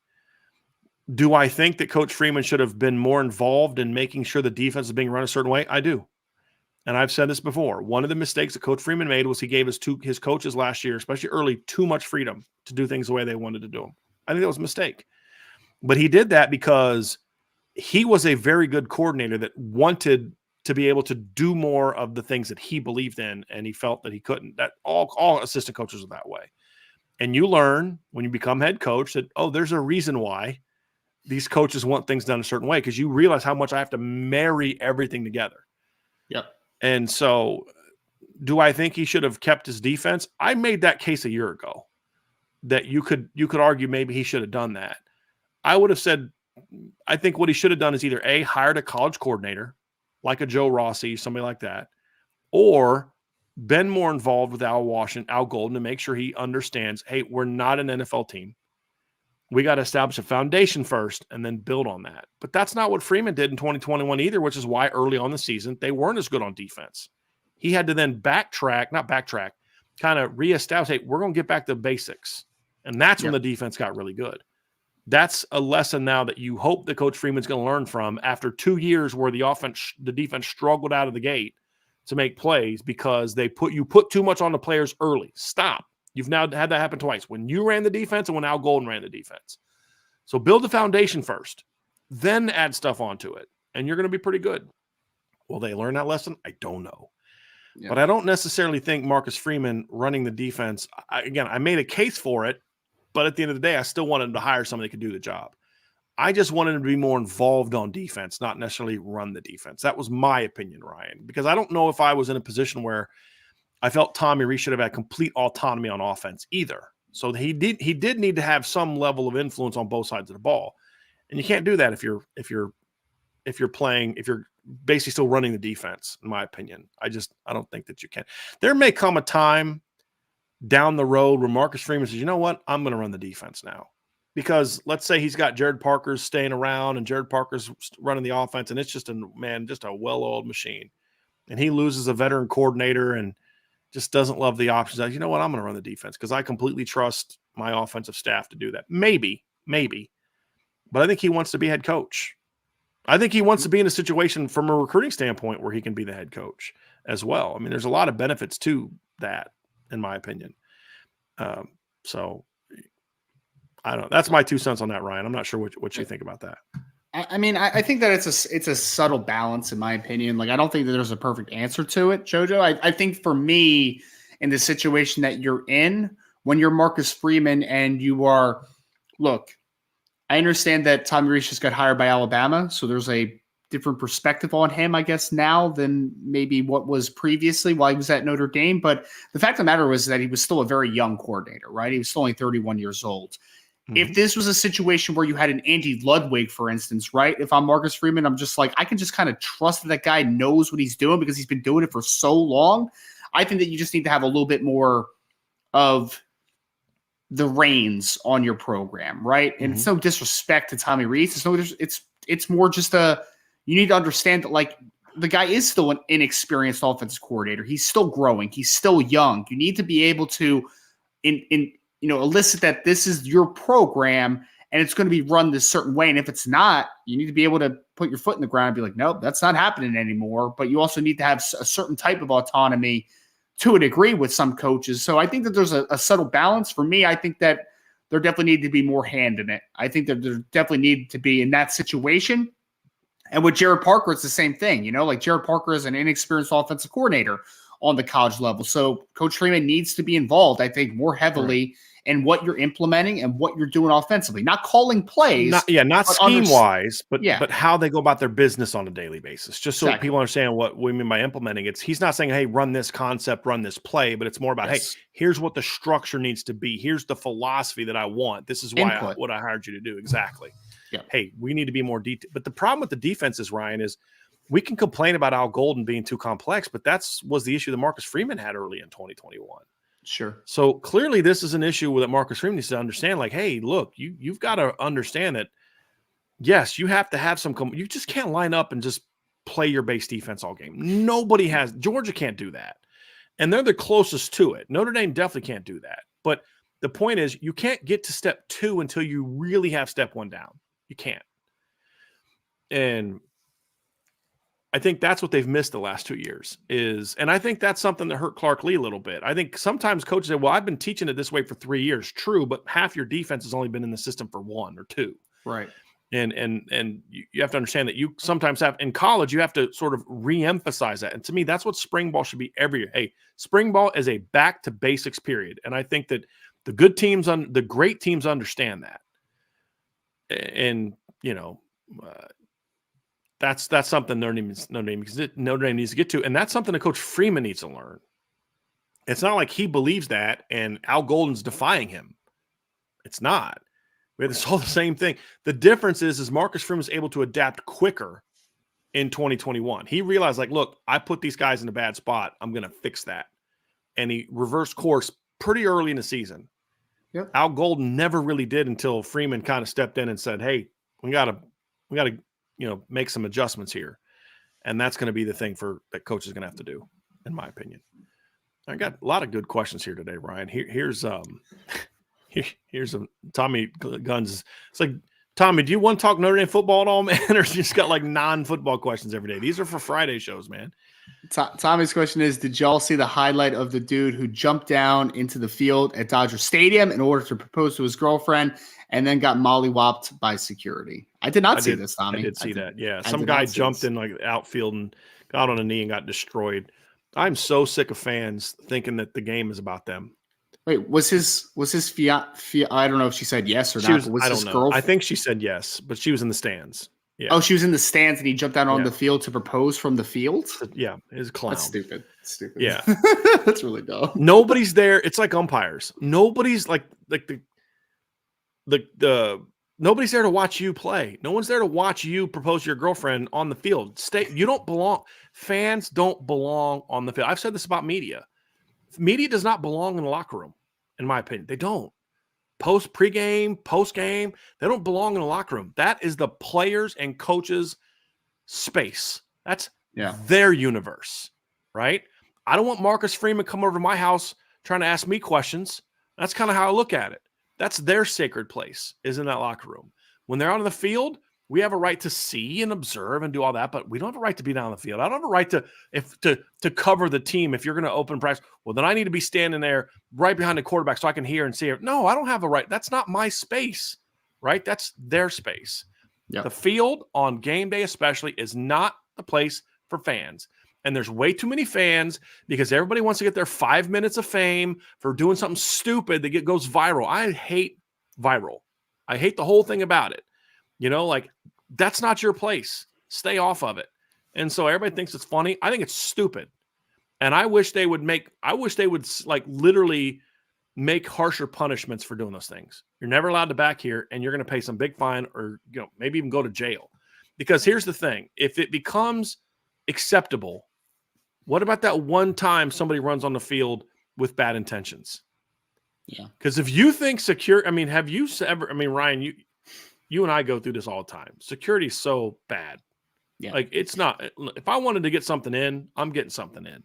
Do I think that Coach Freeman should have been more involved in making sure the defense is being run a certain way? I do. And I've said this before. One of the mistakes that Coach Freeman made was he gave his coaches last year, especially early, too much freedom to do things the way they wanted to do them. I think that was a mistake. But he did that because he was a very good coordinator that wanted to be able to do more of the things that he believed in, and he felt that he couldn't. That all assistant coaches are that way. And you learn when you become head coach that, there's a reason why these coaches want things done a certain way, because you realize how much I have to marry everything together. Yep. And so do I think he should have kept his defense? I made that case a year ago that you could argue maybe he should have done that. I would have said, I think what he should have done is either A, hired a college coordinator like a Joe Rossi, somebody like that, or been more involved with Al Golden to make sure he understands, hey, we're not an NFL team. We got to establish a foundation first and then build on that. But that's not what Freeman did in 2021 either, which is why early on the season, they weren't as good on defense. He had to then kind of reestablish, hey, we're going to get back to basics. And that's when the defense got really good. That's a lesson now that you hope that Coach Freeman's going to learn from after 2 years where the defense struggled out of the gate to make plays because you put too much on the players early. Stop. You've now had that happen twice, when you ran the defense and when Al Golden ran the defense. So build the foundation first, then add stuff onto it, and you're going to be pretty good. Will they learn that lesson? I don't know. Yeah. But I don't necessarily think Marcus Freeman running the defense, I made a case for it, but at the end of the day, I still wanted him to hire somebody that could do the job. I just wanted him to be more involved on defense, not necessarily run the defense. That was my opinion, Ryan, because I don't know if I was in a position where I felt Tommy Rees should have had complete autonomy on offense either. So he did need to have some level of influence on both sides of the ball. And you can't do that if you're basically still running the defense, in my opinion. I don't think that you can. There may come a time down the road where Marcus Freeman says, you know what, I'm going to run the defense now. Because let's say he's got Jared Parker's staying around and Jared Parker's running the offense, and it's just a well-oiled machine. And he loses a veteran coordinator and just doesn't love the options. Like, you know what, I'm going to run the defense because I completely trust my offensive staff to do that. Maybe. But I think he wants to be head coach. I think he wants to be in a situation from a recruiting standpoint where he can be the head coach as well. I mean, there's a lot of benefits to that, in my opinion. So I don't know. That's my 2 cents on that, Ryan. I'm not sure what you think about that. I mean, I think that it's a subtle balance, in my opinion. Like, I don't think that there's a perfect answer to it, JoJo. I think for me, in the situation that you're in, when you're Marcus Freeman and you are, look, I understand that Tommy Rees just got hired by Alabama, so there's a different perspective on him, I guess, now than maybe what was previously while he was at Notre Dame. But the fact of the matter was that he was still a very young coordinator, right? He was still only 31 years old. If this was a situation where you had an Andy Ludwig, for instance, right? If I'm Marcus Freeman, I'm just like, I can just kind of trust that guy knows what he's doing because he's been doing it for so long. I think that you just need to have a little bit more of the reins on your program, right? And it's no disrespect to Tommy Rees. It's more just you need to understand that, like, the guy is still an inexperienced offensive coordinator. He's still growing. He's still young. You need to be able to elicit that this is your program and it's going to be run this certain way. And if it's not, you need to be able to put your foot in the ground and be like, nope, that's not happening anymore. But you also need to have a certain type of autonomy to a degree with some coaches. So I think that there's a subtle balance. For me, I think that there definitely need to be more hand in it. I think that there definitely need to be in that situation. And with Jared Parker, it's the same thing. Like Jared Parker is an inexperienced offensive coordinator. on the college level. So Coach Freeman needs to be involved, I think, more heavily in what you're implementing and what you're doing offensively. Not calling plays. Not scheme-wise, but how they go about their business on a daily basis. Just so people understand what we mean by implementing. He's not saying, hey, run this concept, run this play, but it's more about, hey, here's what the structure needs to be. Here's the philosophy that I want. This is why what I hired you to do. Exactly. Yeah. Hey, we need to be more detailed. But the problem with the defenses, Ryan, is we can complain about Al Golden being too complex, but was the issue that Marcus Freeman had early in 2021. Sure. So clearly this is an issue that Marcus Freeman needs to understand. Like, hey, look, you've got to understand that, yes, you have to have some – you just can't line up and just play your base defense all game. Nobody has – Georgia can't do that. And they're the closest to it. Notre Dame definitely can't do that. But the point is you can't get to step 2 until you really have step 1 down. You can't. And – I think that's what they've missed the last 2 years and I think that's something that hurt Clark Lee a little bit. I think sometimes coaches say, well, I've been teaching it this way for 3 years. True, but half your defense has only been in the system for 1 or 2. Right. And you have to understand that you sometimes have in college, you have to sort of reemphasize that. And to me, that's what spring ball should be every year. Hey, spring ball is a back to basics period. And I think that the good teams, the great teams understand that. And, that's something Notre Dame needs to get to, and that's something that Coach Freeman needs to learn. It's not like he believes that and Al Golden's defying him. It's not. It's all the same thing. The difference is Marcus Freeman was able to adapt quicker in 2021. He realized, like, look, I put these guys in a bad spot. I'm going to fix that. And he reversed course pretty early in the season. Yep. Al Golden never really did until Freeman kind of stepped in and said, hey, we got to make some adjustments here. And that's going to be the thing that coach is going to have to do, in my opinion. I got a lot of good questions here today, Ryan. Here's Tommy Guns. It's like, Tommy, do you want to talk Notre Dame football at all, man? Or you just got like non-football questions every day? These are for Friday shows, man. Tommy's question is, did y'all see the highlight of the dude who jumped down into the field at Dodger Stadium in order to propose to his girlfriend and then got mollywopped by security? I did not see this, Tommy. I did see that. Yeah. Some guy jumped in like outfield and got on a knee and got destroyed. I'm so sick of fans thinking that the game is about them. Wait, was his fiance? I don't know if she said yes or not. I don't know. I think she said yes, but she was in the stands. Yeah. Oh, she was in the stands and he jumped out on the field to propose from the field? Yeah, it's a clown. That's stupid. Yeah. That's really dumb. Nobody's there. It's like umpires. Nobody's like the nobody's there to watch you play. No one's there to watch you propose to your girlfriend on the field. You don't belong. Fans don't belong on the field. I've said this about media. Media does not belong in the locker room, in my opinion. They don't. Pre-game, post-game, they don't belong in the locker room. That is the players' and coaches' space. That's their universe, right? I don't want Marcus Freeman come over to my house trying to ask me questions. That's kind of how I look at it. That's their sacred place, is in that locker room. When they're out on the field, we have a right to see and observe and do all that, but we don't have a right to be down on the field. I don't have a right to cover the team. If you're going to open practice, well, then I need to be standing there right behind the quarterback so I can hear and see it. No, I don't have a right. That's not my space, right? That's their space. Yep. The field on game day especially is not the place for fans. And there's way too many fans because everybody wants to get their 5 minutes of fame for doing something stupid that goes viral. I hate viral. I hate the whole thing about it. That's not your place. Stay off of it. And so everybody thinks it's funny. I think it's stupid. And I wish they would like literally make harsher punishments for doing those things. You're never allowed to back here and you're going to pay some big fine or, maybe even go to jail. Because here's the thing. If it becomes acceptable, what about that one time somebody runs on the field with bad intentions? Yeah. Because if you think have you ever, Ryan, you and I go through this all the time. Security is so bad. Yeah. Like it's not, if I wanted to get something in, I'm getting something in.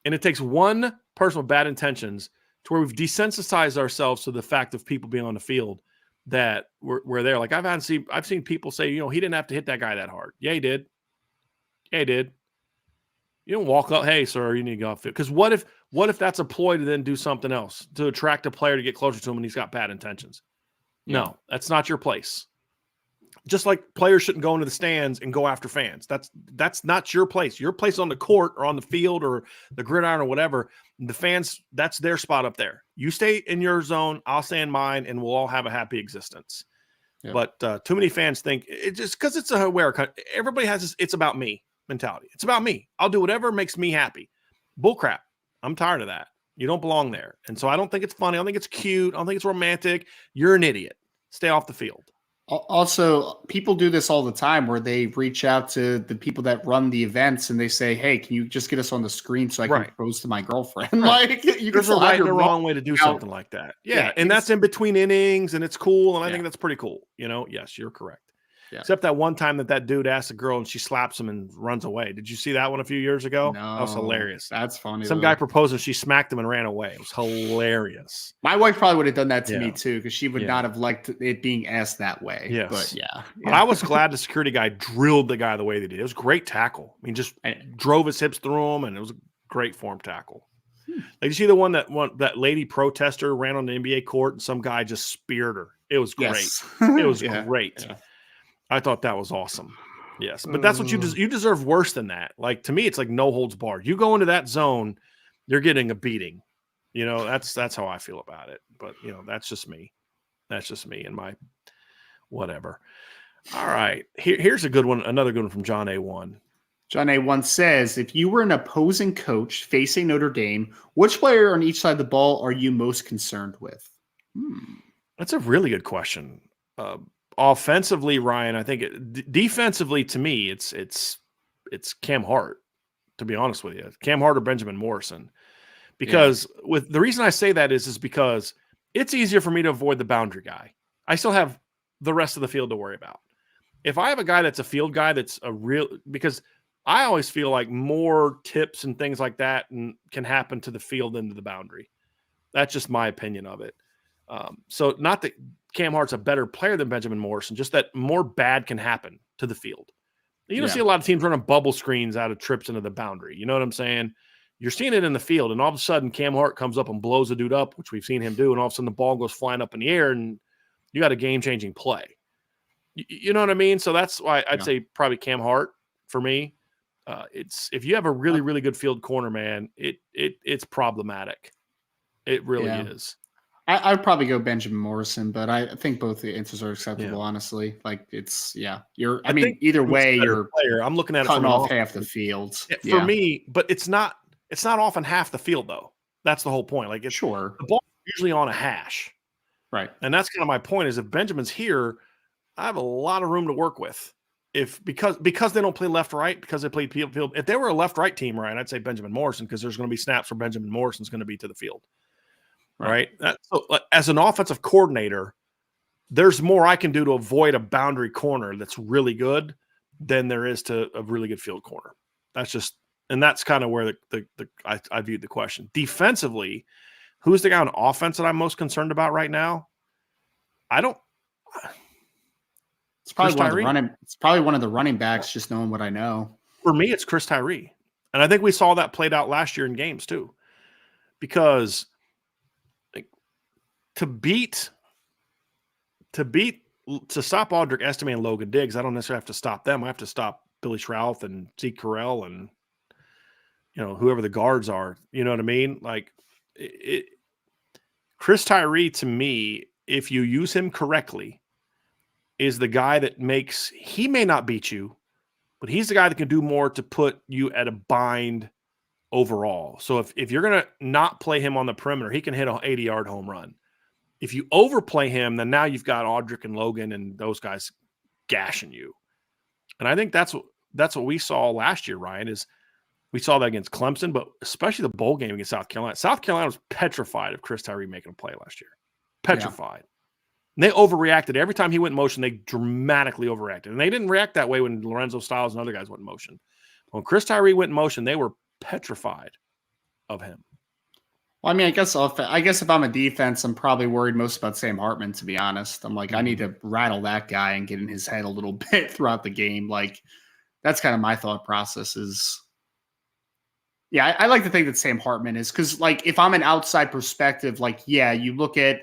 And it takes one person with bad intentions to where we've desensitized ourselves to the fact of people being on the field that we're there. Like I've seen people say, he didn't have to hit that guy that hard. Yeah, he did. Yeah, he did. You don't walk up, hey, sir, you need to go off field. Because what if that's a ploy to then do something else to attract a player to get closer to him and he's got bad intentions? No, that's not your place. Just like players shouldn't go into the stands and go after fans. That's not your place. Your place on the court or on the field or the gridiron or whatever. The fans, that's their spot up there. You stay in your zone, I'll stay in mine, and we'll all have a happy existence. Yeah. But too many fans think it just because it's a aware country. Everybody has this "it's about me" mentality. It's about me. I'll do whatever makes me happy. Bullcrap. I'm tired of that. You don't belong there. And so I don't think it's funny. I don't think it's cute. I don't think it's romantic. You're an idiot. Stay off the field. Also, people do this all the time where they reach out to the people that run the events and they say, "Hey, can you just get us on the screen so I can propose to my girlfriend?" Like, there's a right and a wrong way to do something like that. Yeah, and that's in between innings, and it's cool, and I think that's pretty cool. Yes, you're correct. Yeah. Except that one time that dude asked a girl and she slaps him and runs away. Did you see that one a few years ago? No, that was hilarious. That's funny. Some guy proposed and she smacked him and ran away. It was hilarious. My wife probably would have done that to me too, because she would not have liked it being asked that way. Yes. But But I was glad the security guy drilled the guy the way they did. It was a great tackle. I mean, just drove his hips through him, and it was a great form tackle. Like, you see the one that lady protester ran on the NBA court and some guy just speared her. It was great. Yes. It was great. Yeah. I thought that was awesome. Yes, but that's what you deserve worse than that. Like, to me, it's like no holds barred. You go into that zone, you're getting a beating. That's how I feel about it. But that's just me. That's just me and my whatever. All right, here's a good one. Another good one from John A1. John A1 says, if you were an opposing coach facing Notre Dame, which player on each side of the ball are you most concerned with? That's a really good question. Offensively, Ryan, I think defensively, to me, it's Cam Hart, to be honest with you. Cam Hart or Benjamin Morrison. Because with the reason I say that is because it's easier for me to avoid the boundary guy. I still have the rest of the field to worry about. If I have a guy that's a field guy that's because I always feel like more tips and things like that can happen to the field than to the boundary. That's just my opinion of it. So not that Cam Hart's a better player than Benjamin Morrison, just that more bad can happen to the field. You don't see a lot of teams running bubble screens out of trips into the boundary. You know what I'm saying? You're seeing it in the field, and all of a sudden Cam Hart comes up and blows a dude up, which we've seen him do, and all of a sudden the ball goes flying up in the air, and you got a game-changing play. You know what I mean? So that's why I'd say probably Cam Hart for me. It's if you have a really, really good field corner, man, it's problematic. It really is. I'd probably go Benjamin Morrison, but I think both the answers are acceptable, honestly. Like, it's, either way, you're player. I'm looking at it cutting off half the field. For me, but it's not often half the field, though. That's the whole point. Like, it's the ball usually on a hash. Right. And that's kind of my point is if Benjamin's here, I have a lot of room to work with. Because they don't play left-right, because they play field. If they were a left-right team, Ryan, I'd say Benjamin Morrison, because there's going to be snaps where Benjamin Morrison's going to be to the field. Right. So, as an offensive coordinator, there's more I can do to avoid a boundary corner that's really good than there is to a really good field corner. That's kind of where I viewed the question. Defensively, who's the guy on offense that I'm most concerned about right now? It's probably one of the running backs, just knowing what I know. For me, it's Chris Tyree. And I think we saw that played out last year in games too. Because to stop Audric Estime and Logan Diggs, I don't necessarily have to stop them. I have to stop Billy Schrauth and Zeke Correll and whoever the guards are. You know what I mean? Like Chris Tyree, to me, if you use him correctly, is the guy that he may not beat you, but he's the guy that can do more to put you at a bind overall. So if you're going to not play him on the perimeter, he can hit an 80-yard home run. If you overplay him, then now you've got Audric and Logan and those guys gashing you. And I think that's what we saw last year, Ryan, is we saw that against Clemson, but especially the bowl game against South Carolina. South Carolina was petrified of Chris Tyree making a play last year. Petrified. And they overreacted. Every time he went in motion, they dramatically overreacted. And they didn't react that way when Lorenzo Styles and other guys went in motion. When Chris Tyree went in motion, they were petrified of him. Well, I guess if I'm a defense, I'm probably worried most about Sam Hartman, to be honest. I'm like, I need to rattle that guy and get in his head a little bit throughout the game. Like, that's kind of my thought process is, I like to think that Sam Hartman is, because, like, if I'm an outside perspective, like, you look at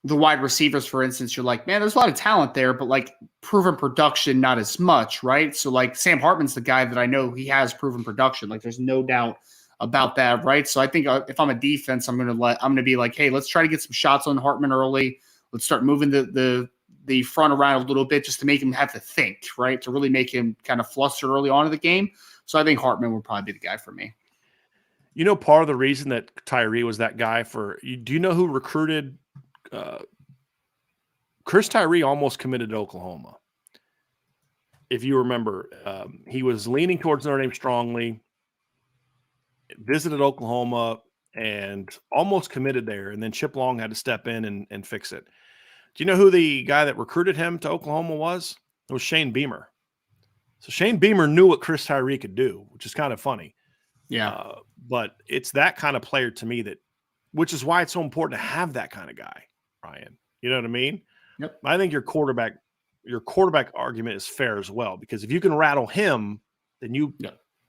the wide receivers, for instance, you're like, man, there's a lot of talent there, but like proven production, not as much, right? So like Sam Hartman's the guy that I know he has proven production. Like there's no doubt about that, right? So I think if I'm a defense, I'm gonna be like, hey, let's try to get some shots on Hartman early. Let's start moving the front around a little bit just to make him have to think, right? To really make him kind of flustered early on in the game. So I think Hartman would probably be the guy for me. You know, part of the reason that Tyree was that guy do you know who recruited Chris Tyree almost committed to Oklahoma? If you remember, he was leaning towards Notre Dame strongly, visited Oklahoma, and almost committed there. And then Chip Long had to step in and fix it. Do you know who the guy that recruited him to Oklahoma was? It was Shane Beamer. So Shane Beamer knew what Chris Tyree could do, which is kind of funny. Yeah. But it's that kind of player to me which is why it's so important to have that kind of guy, Ryan. You know what I mean? Yep. I think your quarterback argument is fair as well, because if you can rattle him, then you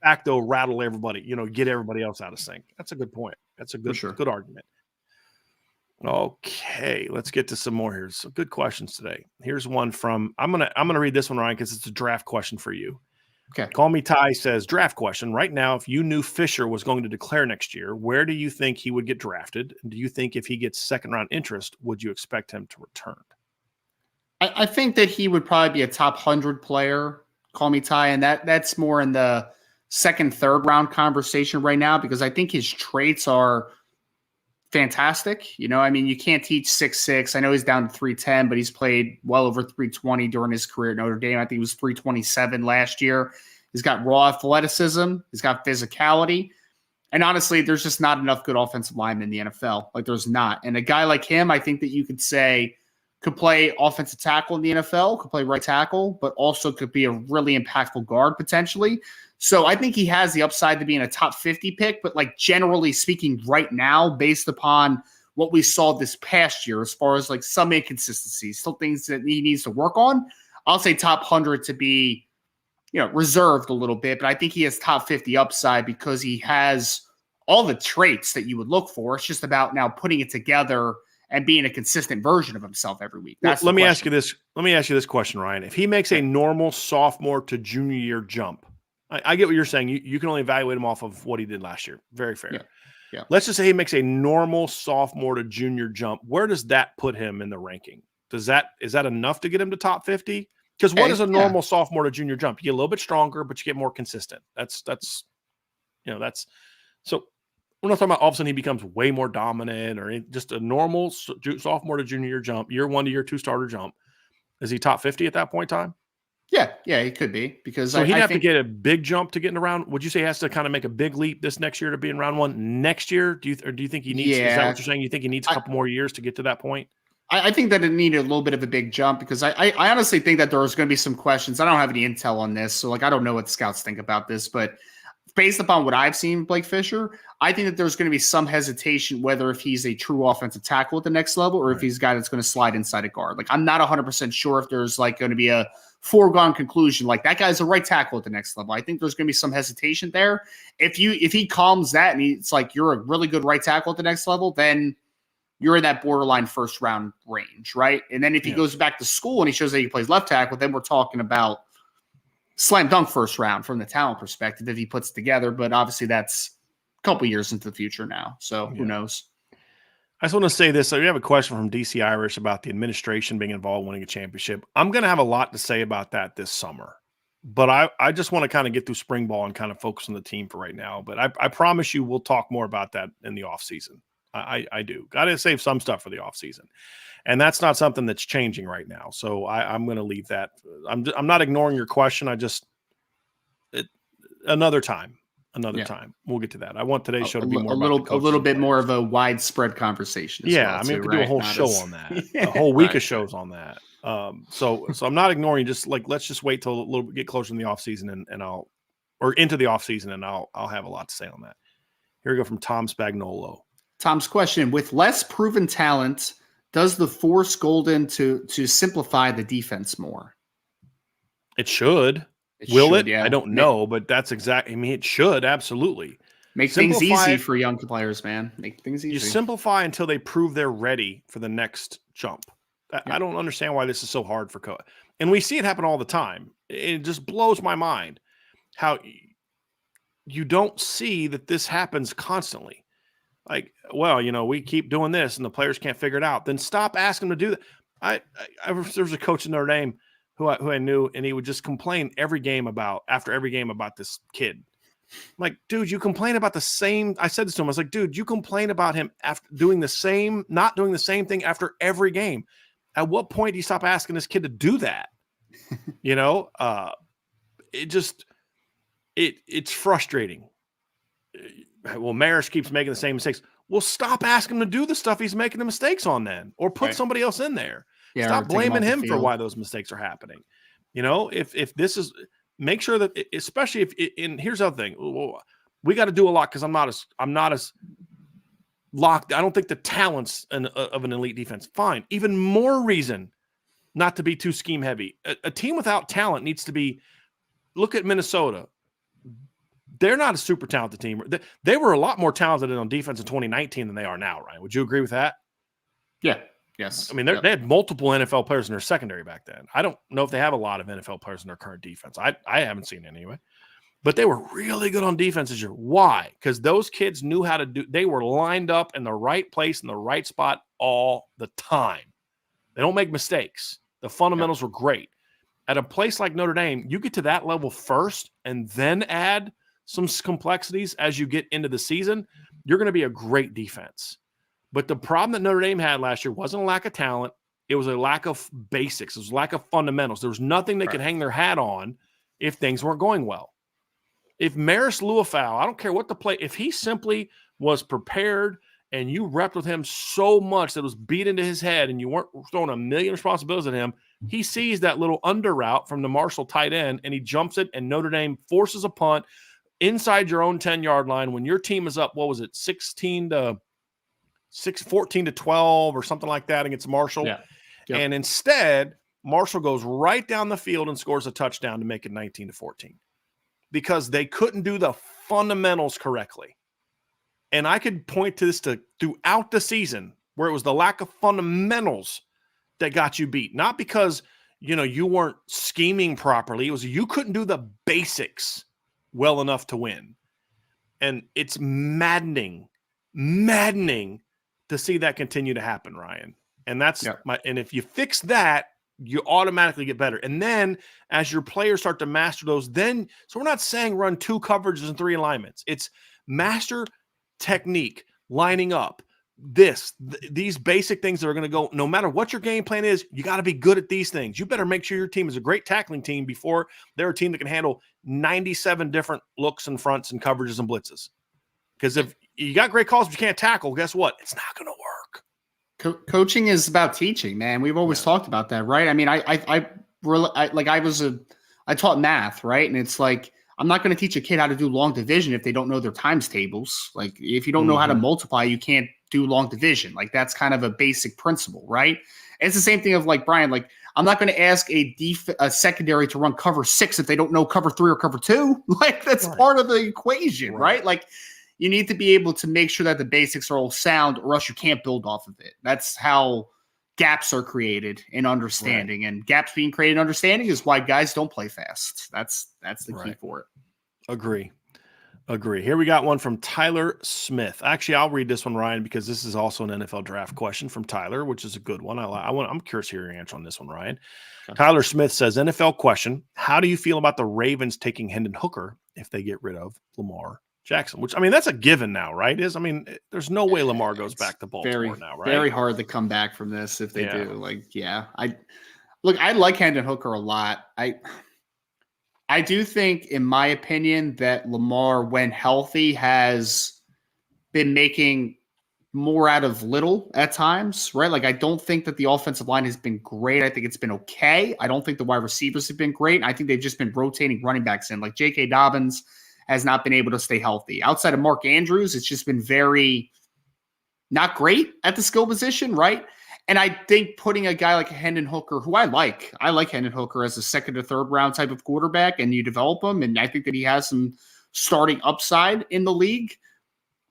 facto rattle everybody, get everybody else out of sync. That's a good point. That's a good argument. Okay, let's get to some more here. Some good questions today. Here's one from I'm gonna read this one, Ryan, because it's a draft question for you. Okay. Call Me Ty says, draft question. Right now, if you knew Fisher was going to declare next year, where do you think he would get drafted? And do you think if he gets second-round interest, would you expect him to return? I think that he would probably be a top 100 player, Call Me Ty, and that's more in the second, third round conversation right now, because I think his traits are fantastic. I mean, you can't teach 6'6". I know he's down to 310, but he's played well over 320 during his career at Notre Dame. I think he was 327 last year. He's got raw athleticism. He's got physicality. And honestly, there's just not enough good offensive linemen in the NFL. Like there's not. And a guy like him, I think that you could say could play offensive tackle in the NFL, could play right tackle, but also could be a really impactful guard potentially. So I think he has the upside to being a top 50 pick, but like generally speaking right now, based upon what we saw this past year, as far as like some inconsistencies, still things that he needs to work on, I'll say top 100 to be, reserved a little bit, but I think he has top 50 upside because he has all the traits that you would look for. It's just about now putting it together and being a consistent version of himself every week. Let me ask you this question, Ryan. If he makes a normal sophomore to junior year jump, I get what you're saying. You can only evaluate him off of what he did last year. Very fair. Yeah. Let's just say he makes a normal sophomore to junior jump. Where does that put him in the ranking? Is that enough to get him to top 50? Because what is a normal sophomore to junior jump? You get a little bit stronger, but you get more consistent. That's so we're not talking about all of a sudden he becomes way more dominant or just a normal sophomore to junior year jump, year 1 to year 2 starter jump. Is he top 50 at that point in time? Yeah, he could be, because he'd have to get a big jump to get in the round. Would you say he has to kind of make a big leap this next year to be in round 1 next year? Do you think he needs? Is that what you're saying? You think he needs a couple more years to get to that point? I think that it needed a little bit of a big jump, because I honestly think that there's going to be some questions. I don't have any intel on this, so I don't know what scouts think about this, but based upon what I've seen with Blake Fisher, I think that there's going to be some hesitation whether if he's a true offensive tackle at the next level or if he's a guy that's going to slide inside a guard. Like I'm not 100% sure if there's like going to be a foregone conclusion like that guy's a right tackle at the next level. I think there's going to be some hesitation there. If he calms that and it's like you're a really good right tackle at the next level, then you're in that borderline first round range, right? And then if he goes back to school and he shows that he plays left tackle, then we're talking about slam dunk first round from the talent perspective if he puts it together. But obviously that's a couple years into the future now. So who knows? I just want to say this. So we have a question from DC Irish about the administration being involved in winning a championship. I'm going to have a lot to say about that this summer, but I just want to kind of get through spring ball and kind of focus on the team for right now. But I promise you we'll talk more about that in the offseason. I do. Got to save some stuff for the offseason. And that's not something that's changing right now. So I'm going to leave that. I'm not ignoring your question. Another time we'll get to that. I want today's show to be more a little bit more of a widespread conversation. I mean, we could do a whole show on that, a whole week of shows on that. So I'm not ignoring. Just like let's just wait till a little bit, get closer in the off season, and I'll into the off season, and I'll have a lot to say on that. Here we go from Tom Spagnolo. Tom's question: with less proven talent, does the force Golden to simplify the defense more? It should. Will it? Yeah. I don't know, but that's exactly. I mean, it should absolutely. Make things easy for young players, man. Make things easy. You simplify until they prove they're ready for the next jump. I don't understand why this is so hard for coach. And we see it happen all the time. It just blows my mind how you don't see that this happens constantly. Like, well, we keep doing this and the players can't figure it out. Then stop asking them to do that. There was a coach in Notre Dame who I knew, and he would just complain after every game about this kid. I'm like, dude, you complain about the same. I said this to him. I was like, dude, you complain about him after not doing the same thing after every game. At what point do you stop asking this kid to do that? It's frustrating. Well, Maris keeps making the same mistakes. Well, stop asking him to do the stuff he's making the mistakes on then, or put somebody else in there. Yeah, stop blaming him for why those mistakes are happening. If this is, make sure that, especially and here's the other thing, we got to do a lot because I'm not as locked. I don't think the talent's of an elite defense. Fine. Even more reason not to be too scheme heavy. A team without talent needs to be, look at Minnesota. They're not a super talented team. They were a lot more talented on defense in 2019 than they are now, Ryan. Would you agree with that? Yeah. Yes. I mean, they had multiple NFL players in their secondary back then. I don't know if they have a lot of NFL players in their current defense. I haven't seen it anyway. But they were really good on defense this year. Why? Because those kids knew how to they were lined up in the right place in the right spot all the time. They don't make mistakes. The fundamentals were great. At a place like Notre Dame, you get to that level first and then add some complexities as you get into the season, you're going to be a great defense. But the problem that Notre Dame had last year wasn't a lack of talent. It was a lack of basics. It was a lack of fundamentals. There was nothing they could hang their hat on if things weren't going well. If Maris Luafau, I don't care what the play, if he simply was prepared and you repped with him so much that it was beat into his head and you weren't throwing a million responsibilities at him, he sees that little under route from the Marshall tight end and he jumps it, and Notre Dame forces a punt inside your own 10-yard line when your team is up, 14 to 12 or something like that against Marshall. Yeah. Yep. And instead, Marshall goes right down the field and scores a touchdown to make it 19-14 because they couldn't do the fundamentals correctly. And I could point to this throughout the season where it was the lack of fundamentals that got you beat. Not because, you weren't scheming properly. It was you couldn't do the basics well enough to win. And it's maddening to see that continue to happen, Ryan. And that's and if you fix that, you automatically get better. And then as your players start to master those, so we're not saying run 2 coverages and 3 alignments. It's master technique, lining up, these basic things that are going to go, no matter what your game plan is, you got to be good at these things. You better make sure your team is a great tackling team before they're a team that can handle 97 different looks and fronts and coverages and blitzes. Because if you got great calls but you can't tackle, guess what? It's not going to work. Coaching is about teaching, man. We've always talked about that, right? I mean, I taught math, right? And it's like, I'm not going to teach a kid how to do long division if they don't know their times tables. Like, if you don't know how to multiply, you can't do long division. Like, that's kind of a basic principle, right? And it's the same thing of like, Brian, like, I'm not going to ask a secondary to run cover 6 if they don't know cover 3 or cover 2. Like, that's part of the equation, right? Like, you need to be able to make sure that the basics are all sound, or else you can't build off of it. That's how gaps are created in understanding, and gaps being created in understanding is why guys don't play fast. That's the key for it. Agree. Here we got one from Tyler Smith. Actually, I'll read this one, Ryan, because this is also an NFL draft question from Tyler, which is a good one. I'm curious to hear your answer on this one, Ryan. Okay. Tyler Smith says, NFL question: how do you feel about the Ravens taking Hendon Hooker if they get rid of Lamar Jackson? Which, I mean, that's a given now, right? There's no way Lamar goes back to Baltimore now, right? Very hard to come back from this if they do. Like, I like Hendon Hooker a lot. I do think, in my opinion, that Lamar, when healthy, has been making more out of little at times, right? Like, I don't think that the offensive line has been great. I think it's been okay. I don't think the wide receivers have been great. I think they've just been rotating running backs in. Like, J.K. Dobbins has not been able to stay healthy. Outside of Mark Andrews, it's just been very not great at the skill position, right? And I think putting a guy like Hendon Hooker, who I like Hendon Hooker as a 2nd or 3rd round type of quarterback, and you develop him, and I think that he has some starting upside in the league,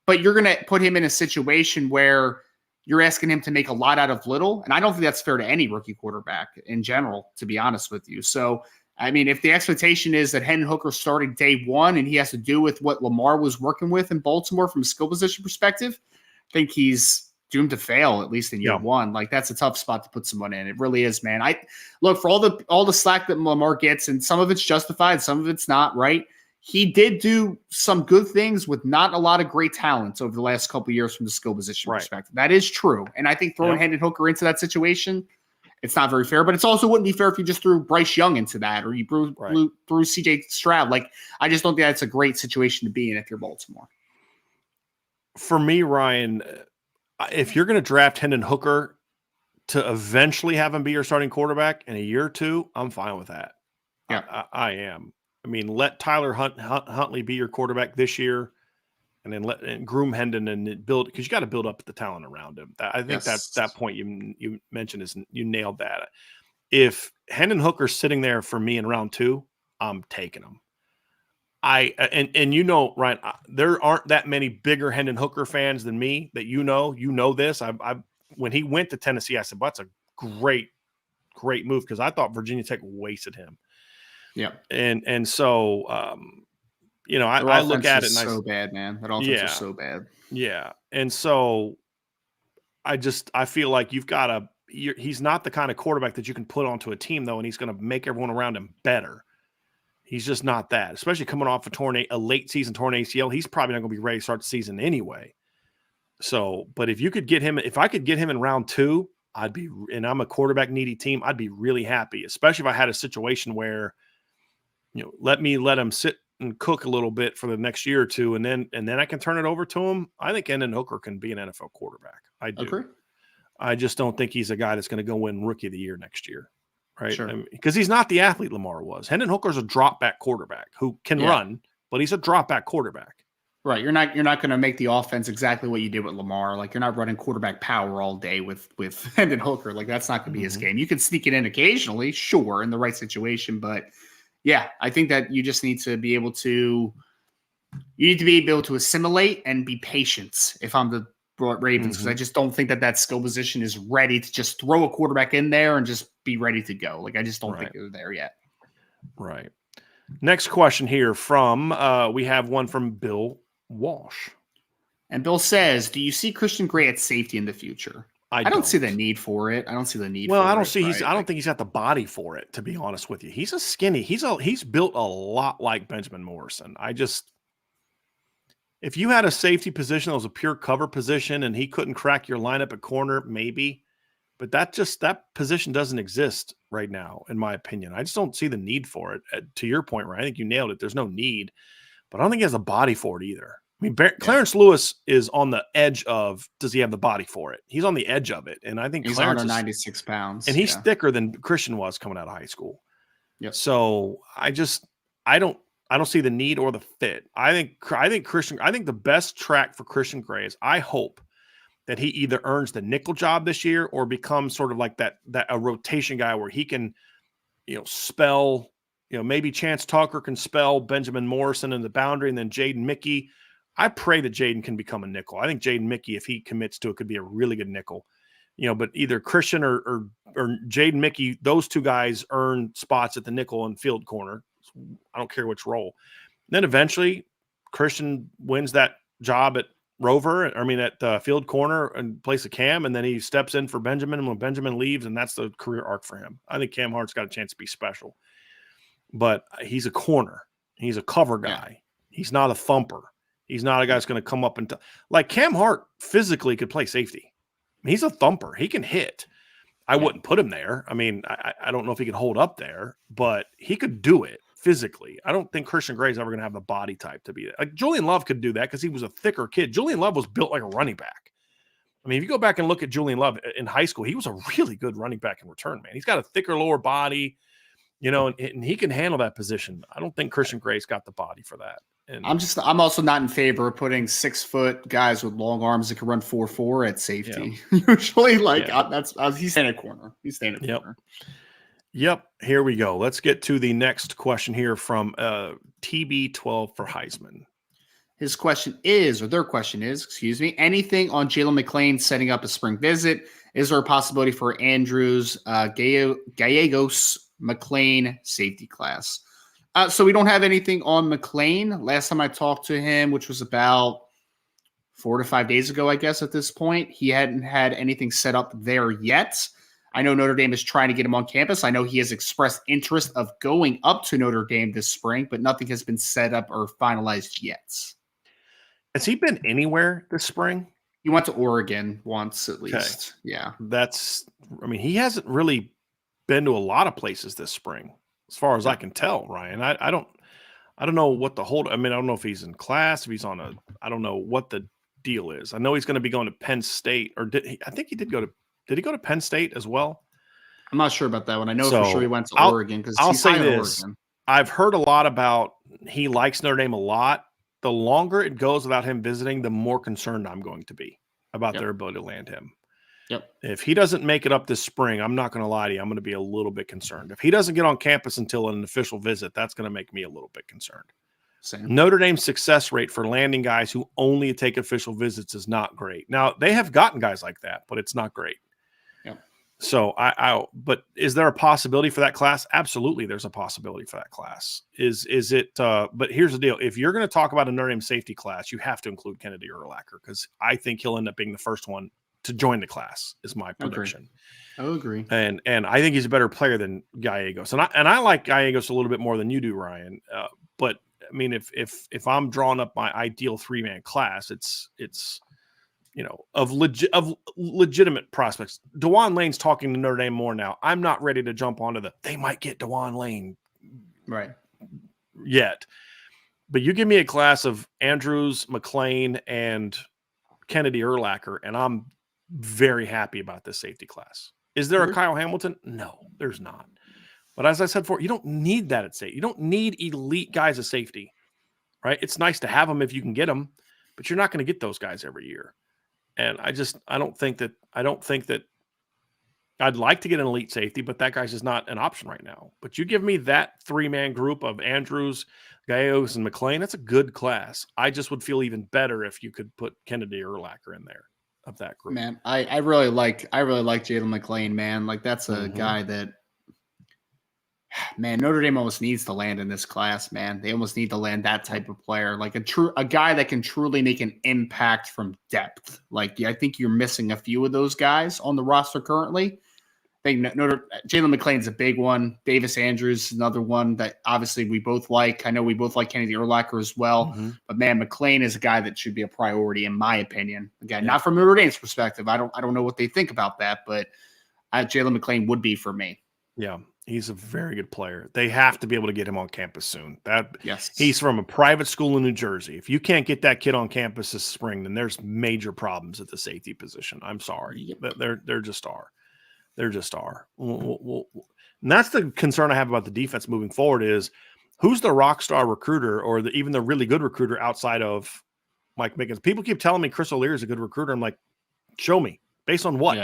but you're going to put him in a situation where you're asking him to make a lot out of little. And I don't think that's fair to any rookie quarterback in general, to be honest with you. So, I mean, if the expectation is that Hendon Hooker starting day one and he has to do with what Lamar was working with in Baltimore from a skill position perspective, I think he's doomed to fail, at least in year one. Like, that's a tough spot to put someone in. It really is, man. I look for all the slack that Lamar gets, and some of it's justified, some of it's not, right? He did do some good things with not a lot of great talents over the last couple of years from the skill position perspective. That is true. And I think throwing Hendon Hooker into that situation, it's not very fair, but it's also wouldn't be fair if you just threw Bryce Young into that or you threw CJ Stroud. Like, I just don't think that's a great situation to be in if you're Baltimore. For me, Ryan, if you're going to draft Hendon Hooker to eventually have him be your starting quarterback in a year or two, I'm fine with that. Yeah, I am. I mean, let Tyler Huntley be your quarterback this year, and then groom Hendon and build, because you got to build up the talent around him. I think that point you mentioned is you nailed that. If Hendon Hooker's sitting there for me in round 2, I'm taking him. And you know, Ryan, there aren't that many bigger Hendon Hooker fans than me that you know this. I when he went to Tennessee, I said, well, that's a great move, because I thought Virginia Tech wasted him. Yeah. And so, you know, I look at it and so bad, man. That offense is so bad. Yeah. And so I feel like he's not the kind of quarterback that you can put onto a team, though, and he's going to make everyone around him better. He's just not that, especially coming off a late season torn ACL. He's probably not going to be ready to start the season anyway. So, but if I could get him in round 2, and I'm a quarterback needy team, I'd be really happy, especially if I had a situation where, you know, let him sit and cook a little bit for the next year or two, and then I can turn it over to him. I think Hendon Hooker can be an NFL quarterback. I do. Okay. I just don't think he's a guy that's going to go win Rookie of the Year next year, right? Sure. Because he's not the athlete Lamar was. Hendon Hooker's a drop back quarterback who can run, but he's a drop back quarterback. Right. You're not going to make the offense exactly what you did with Lamar. Like, you're not running quarterback power all day with Hendon Hooker. Like, that's not going to be his game. You can sneak it in occasionally, sure, in the right situation, but yeah, I think that you just need to be able to assimilate and be patient if I'm the Ravens, because I just don't think that skill position is ready to just throw a quarterback in there and just be ready to go. Like, I just don't think they're there yet. Right. Next question here we have one from Bill Walsh. And Bill says, do you see Christian Gray at safety in the future? I don't see the need for it. I don't think he's got the body for it, to be honest with you. He's a skinny. He's built a lot like Benjamin Morrison. If you had a safety position that was a pure cover position and he couldn't crack your lineup at corner, maybe, but that position doesn't exist right now, in my opinion. I just don't see the need for it. To your point, Ryan, I think you nailed it. There's no need, but I don't think he has a body for it either. I mean, Clarence Lewis is on the edge of, does he have the body for it? He's on the edge of it. And I think he's Clarence 196 pounds. And he's thicker than Christian was coming out of high school. Yep. So I don't see the need or the fit. I think the best track for Christian Gray is, I hope that he either earns the nickel job this year or becomes sort of like a rotation guy where he can, you know, spell, you know, maybe Chance Tucker can spell Benjamin Morrison in the boundary, and then Jaden Mickey. I pray that Jaden can become a nickel. I think Jaden Mickey, if he commits to it, could be a really good nickel. You know, but either Christian or Jaden Mickey, those two guys earn spots at the nickel and field corner. I don't care which role. And then eventually Christian wins that job at at field corner in place of Cam, and then he steps in for Benjamin when Benjamin leaves, and that's the career arc for him. I think Cam Hart's got a chance to be special, but he's a corner. He's a cover guy. Yeah. He's not a thumper. He's not a guy that's going to come up and like Cam Hart physically could play safety. I mean, he's a thumper. He can hit. I wouldn't put him there. I mean, I don't know if he could hold up there, but he could do it physically. I don't think Christian Gray's ever going to have the body type to be that. Like, Julian Love could do that because he was a thicker kid. Julian Love was built like a running back. I mean, if you go back and look at Julian Love in high school, he was a really good running back in return, man. He's got a thicker lower body, you know, and he can handle that position. I don't think Christian Gray's got the body for that. And I'm also not in favor of putting 6 foot guys with long arms that can run 4.4 at safety. Usually, he's staying at corner. He's staying at corner. Yep. Here we go. Let's get to the next question here from TB12 for Heisman. His question is, or their question is, excuse me, anything on Jalen McClain setting up a spring visit? Is there a possibility for Andrews, Gallegos, McClain safety class? So we don't have anything on McClain. Last time I talked to him, which was about 4 to 5 days ago, I guess at this point, he hadn't had anything set up there yet. I know Notre Dame is trying to get him on campus. I know he has expressed interest of going up to Notre Dame this spring, but nothing has been set up or finalized yet. Has he been anywhere this spring? He went to Oregon once at least. Okay. Yeah. He hasn't really been to a lot of places this spring, as far as I can tell, Ryan. I don't know what the hold. I don't know if he's in class, if he's on I don't know what the deal is. I know he's going to be going to Penn State, or I think he did he go to Penn State as well? I'm not sure about that one. I know for sure he went to Oregon because I'll say this. Oregon. I've heard a lot about he likes Notre Dame a lot. The longer it goes without him visiting, the more concerned I'm going to be about their ability to land him. Yep. If he doesn't make it up this spring, I'm not going to lie to you, I'm going to be a little bit concerned. If he doesn't get on campus until an official visit, that's going to make me a little bit concerned. Same. Notre Dame's success rate for landing guys who only take official visits is not great. Now, they have gotten guys like that, but it's not great. So but is there a possibility for that class? Absolutely, there's a possibility for that class. Is it? But here's the deal: if you're going to talk about a Notre Dame safety class, you have to include Kennedy Urlacher because I think he'll end up being the first one to join the class. Is my prediction. I'll agree. And I think he's a better player than Gallegos, and I like Gallegos a little bit more than you do, Ryan. But I mean, if I'm drawing up my ideal 3-man class, it's of legitimate prospects. DeJuan Lane's talking to Notre Dame more now. I'm not ready to jump onto they might get DeJuan Lane right yet. But you give me a class of Andrews, McClain, and Kennedy Urlacher, and I'm very happy about this safety class. Is there a Kyle Hamilton? No, there's not. But as I said before, you don't need that at safety. You don't need elite guys at safety, right? It's nice to have them if you can get them, but you're not going to get those guys every year. And I don't think that I'd like to get an elite safety, but that guy's just not an option right now. But you give me that 3-man group of Andrews, Gallegos, and McClain, that's a good class. I just would feel even better if you could put Kennedy Urlacher in there of that group. Man, I really like Jalen McClain, man. Like that's a guy that, man, Notre Dame almost needs to land in this class, man. They almost need to land that type of player, like a guy that can truly make an impact from depth. Like, I think you're missing a few of those guys on the roster currently. I think Jalen McClain's a big one. Davis Andrews is another one that obviously we both like. I know we both like Kennedy Urlacher as well. But man, McClain is a guy that should be a priority in my opinion. Again, not from Notre Dame's perspective. I don't know what they think about that, but Jalen McClain would be for me. Yeah. He's a very good player. They have to be able to get him on campus soon. Yes. He's from a private school in New Jersey. If you can't get that kid on campus this spring, then there's major problems at the safety position. I'm sorry. There just are. There just are. And that's the concern I have about the defense moving forward is who's the rock star recruiter or even the really good recruiter outside of Mike Mickens? People keep telling me Chris O'Leary is a good recruiter. I'm like, show me. Based on what?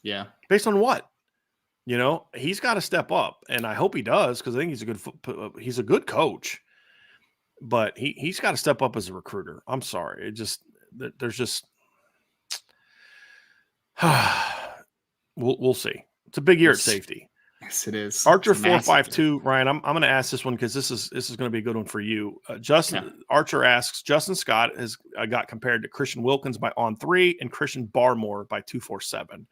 Yeah. Based on what? He's got to step up, and I hope he does because I think he's a good coach. But he's got to step up as a recruiter. I'm sorry, there's just we'll see. It's a big year at safety. Yes, it is. Archer 452, Ryan. I'm going to ask this one because this is going to be a good one for you. Archer asks, Justin Scott has got compared to Christian Wilkins by On3 and Christian Barmore by 247.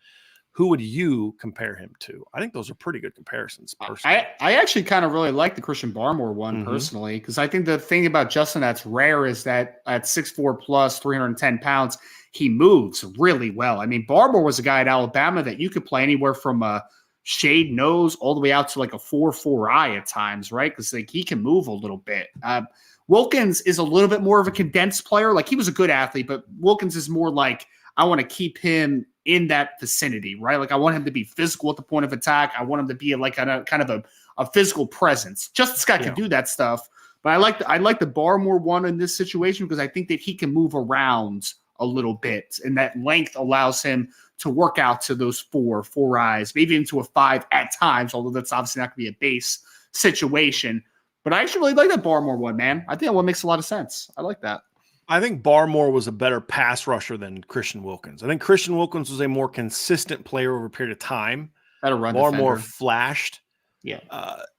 Who would you compare him to? I think those are pretty good comparisons. Personally. I actually kind of really like the Christian Barmore one personally, because I think the thing about Justin that's rare is that at 6'4 plus 310 pounds, he moves really well. I mean, Barmore was a guy at Alabama that you could play anywhere from a shade nose all the way out to like a 4.4 eye at times, right? Because like he can move a little bit. Wilkins is a little bit more of a condensed player. Like he was a good athlete, but Wilkins is more like I want to keep him in that vicinity, right? Like I want him to be physical at the point of attack. I want him to be like kind of a physical presence. Justin Scott can do that stuff, but I like the Barmore one in this situation because I think that he can move around a little bit. And that length allows him to work out to those four eyes, maybe into a 5 at times, although that's obviously not going to be a base situation. But I actually really like that Barmore one, man. I think that one makes a lot of sense. I like that. I think Barmore was a better pass rusher than Christian Wilkins. I think Christian Wilkins was a more consistent player over a period of time. Better run Barmore defender. flashed. Yeah.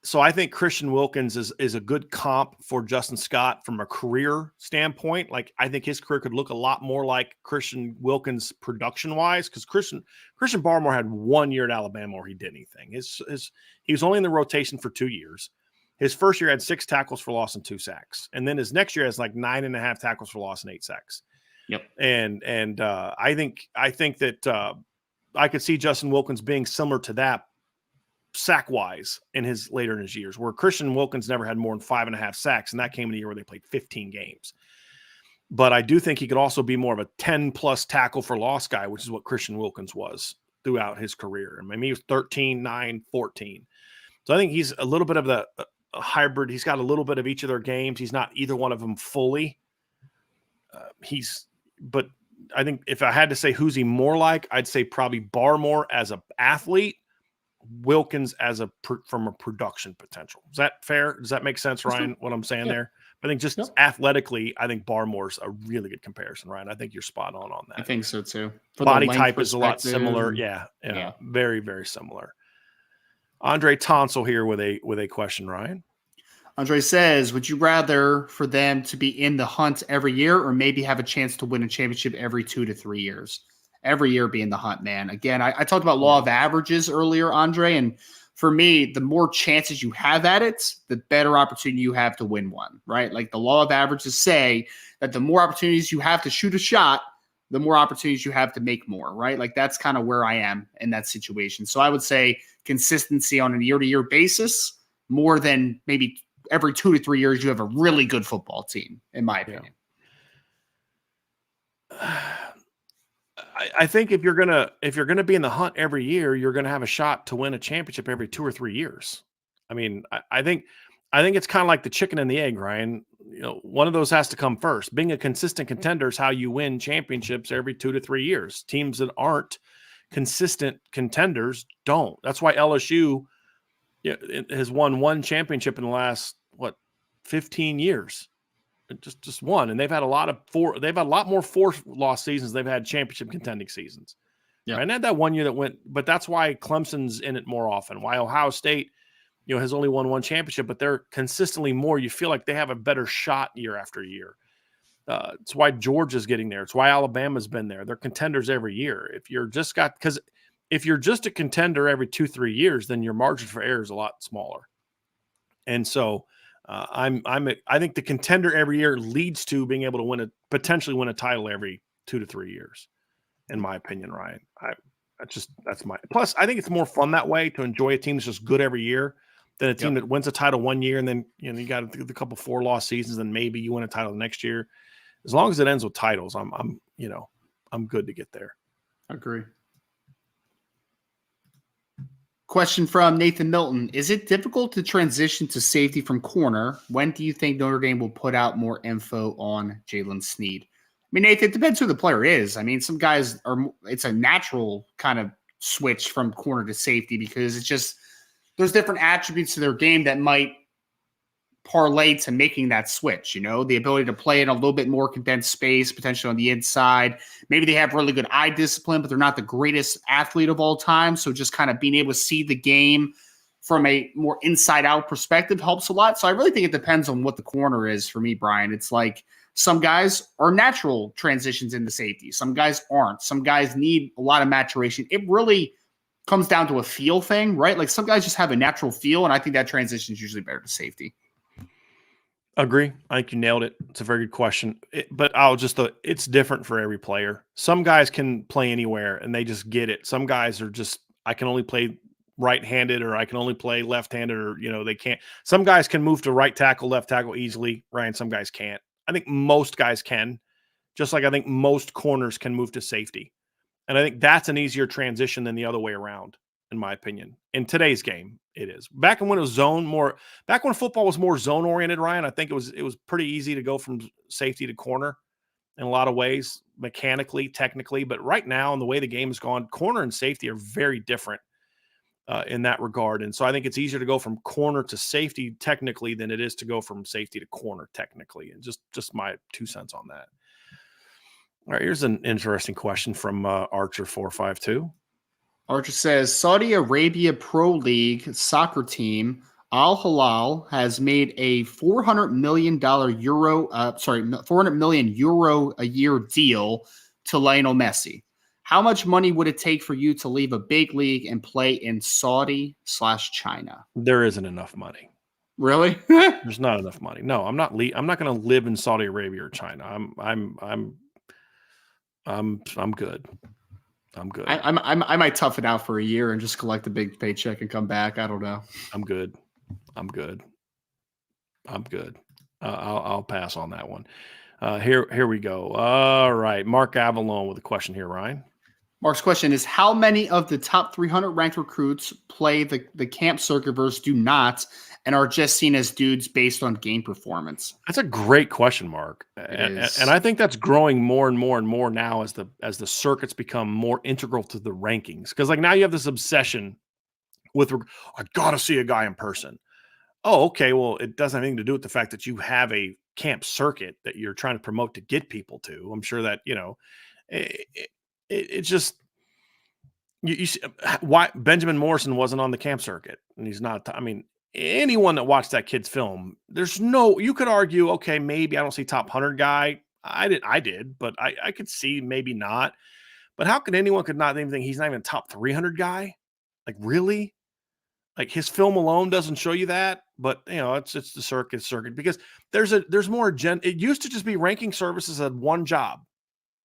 So I think Christian Wilkins is a good comp for Justin Scott from a career standpoint. Like, I think his career could look a lot more like Christian Wilkins production-wise, because Christian Barmore had 1 year at Alabama where he did anything. He was only in the rotation for 2 years. His first year had 6 tackles for loss and 2 sacks. And then his next year has like 9.5 tackles for loss and 8 sacks. Yep. And I think that I could see Justin Wilkins being similar to that sack-wise later in his years, where Christian Wilkins never had more than 5.5 sacks, and that came in a year where they played 15 games. But I do think he could also be more of a 10-plus tackle for loss guy, which is what Christian Wilkins was throughout his career. I mean, he was 13, 9, 14. So I think he's a little bit of a hybrid. He's got a little bit of each of their games. He's not either one of them fully. But I think if I had to say who's he more like, I'd say probably Barmore as an athlete, Wilkins as from a production potential. Is that fair? Does that make sense, Ryan, what I'm saying there? I think just athletically, I think Barmore's a really good comparison, Ryan. I think you're spot on that. I think so too. Body type is a lot similar. Yeah. Very, very similar. Andre Tonsel here with a question, Ryan. Andre says, would you rather for them to be in the hunt every year or maybe have a chance to win a championship every 2 to 3 years? Every year be in the hunt, man. Again, I talked about law of averages earlier, Andre, and for me, the more chances you have at it, the better opportunity you have to win one, right? Like the law of averages say that the more opportunities you have to shoot a shot, the more opportunities you have to make more, right? Like that's kind of where I am in that situation. So I would say consistency on a year-to-year basis, more than maybe every 2 to 3 years you have a really good football team, in my opinion. I think if you're gonna be in the hunt every year, you're gonna have a shot to win a championship every 2 or 3 years. I mean, I think it's kind of like the chicken and the egg, Ryan. You know, one of those has to come first. Being a consistent contender is how you win championships every 2 to 3 years. Teams that aren't consistent contenders don't. That's why LSU has won 1 championship in the last 15 years. Just one, and they've had a lot more 4-loss seasons. They've had championship contending seasons. Yeah, and had that 1 year that went, but that's why Clemson's in it more often. Why Ohio State, has only won 1 championship, but they're consistently more. You feel like they have a better shot year after year. It's why Georgia's getting there. It's why Alabama's been there. They're contenders every year. If you're just a contender every 2-3 years, then your margin for error is a lot smaller. And so. I think the contender every year leads to being able to potentially win a title every 2 to 3 years, in my opinion, Ryan. Plus I think it's more fun that way to enjoy a team that's just good every year than a team that wins a title 1 year and then you got a couple 4-loss seasons and maybe you win a title the next year. As long as it ends with titles, I'm good to get there. I agree. Question from Nathan Milton. Is it difficult to transition to safety from corner? When do you think Notre Dame will put out more info on Jalen Sneed? I mean, Nathan, it depends who the player is. I mean, some guys it's a natural kind of switch from corner to safety because it's just, there's different attributes to their game that might parlay to making that switch, the ability to play in a little bit more condensed space, potentially on the inside. Maybe they have really good eye discipline, but they're not the greatest athlete of all time. So just kind of being able to see the game from a more inside out perspective helps a lot. So I really think it depends on what the corner is for me, Brian. It's like some guys are natural transitions into safety. Some guys aren't. Some guys need a lot of maturation. It really comes down to a feel thing, right? Like some guys just have a natural feel. And I think that transition is usually better to safety. Agree. I think you nailed it. It's a very good question. But it's different for every player. Some guys can play anywhere and they just get it. Some guys are just, I can only play right-handed or I can only play left-handed or, they can't. Some guys can move to right tackle, left tackle easily, Ryan. Some guys can't. I think most guys can, just like I think most corners can move to safety. And I think that's an easier transition than the other way around, in my opinion. In today's game, it is. Back when it was back when football was more zone oriented, Ryan, I think it was pretty easy to go from safety to corner. in a lot of ways, mechanically, technically. But right now, in the way the game has gone, corner and safety are very different in that regard. And so I think it's easier to go from corner to safety technically than it is to go from safety to corner technically. And just my 2 cents on that. All right, here's an interesting question from Archer452. Archer says Saudi Arabia Pro League soccer team Al Hilal has made a $400 million a year deal to Lionel Messi. How much money would it take for you to leave a big league and play in Saudi/China? There isn't enough money. Really? There's not enough money. No, I'm not going to live in Saudi Arabia or China. I'm good. I'm good. I might tough it out for a year and just collect a big paycheck and come back. I don't know. I'm good. I'll pass on that one. Here we go. All right. Mark Avalon with a question here, Ryan. Mark's question is, how many of the top 300 ranked recruits play the camp circuit versus do not and are just seen as dudes based on game performance? That's a great question, Mark. And I think that's growing more and more and more now as the circuits become more integral to the rankings. Because like now you have this obsession with, I got to see a guy in person. Oh, okay. Well, it doesn't have anything to do with the fact that you have a camp circuit that you're trying to promote to get people to. I'm sure that, it's just, you see why Benjamin Morrison wasn't on the camp circuit, and he's not. I mean, anyone that watched that kid's film, you could argue, okay, maybe I don't see top 100 guy. I did, but I could see maybe not. But how could anyone could not even think he's not even top 300 guy? Like, really? Like, his film alone doesn't show you that, but it's the circuit because there's more agenda. It used to just be ranking services had one job,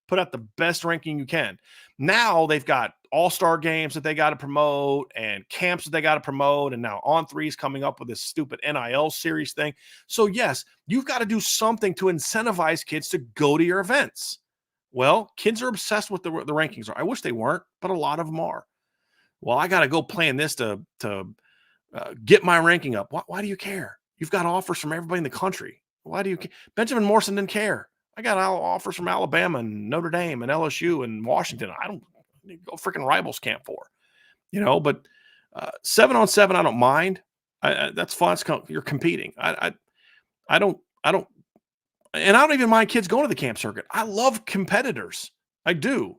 put out the best ranking you can. Now they've got all-star games that they got to promote and camps that they got to promote. And now On3 is coming up with this stupid NIL series thing. So yes, you've got to do something to incentivize kids to go to your events. Well, kids are obsessed with the rankings. I wish they weren't, but a lot of them are. Well, I got to go play in this to get my ranking up. Why do you care? You've got offers from everybody in the country. Why do you care? Benjamin Morrison didn't care. I got offers from Alabama and Notre Dame and LSU and Washington. I don't go freaking rivals camp for, but 7-on-7, I don't mind. That's fun. You're competing. I don't, and I don't even mind kids going to the camp circuit. I love competitors. I do.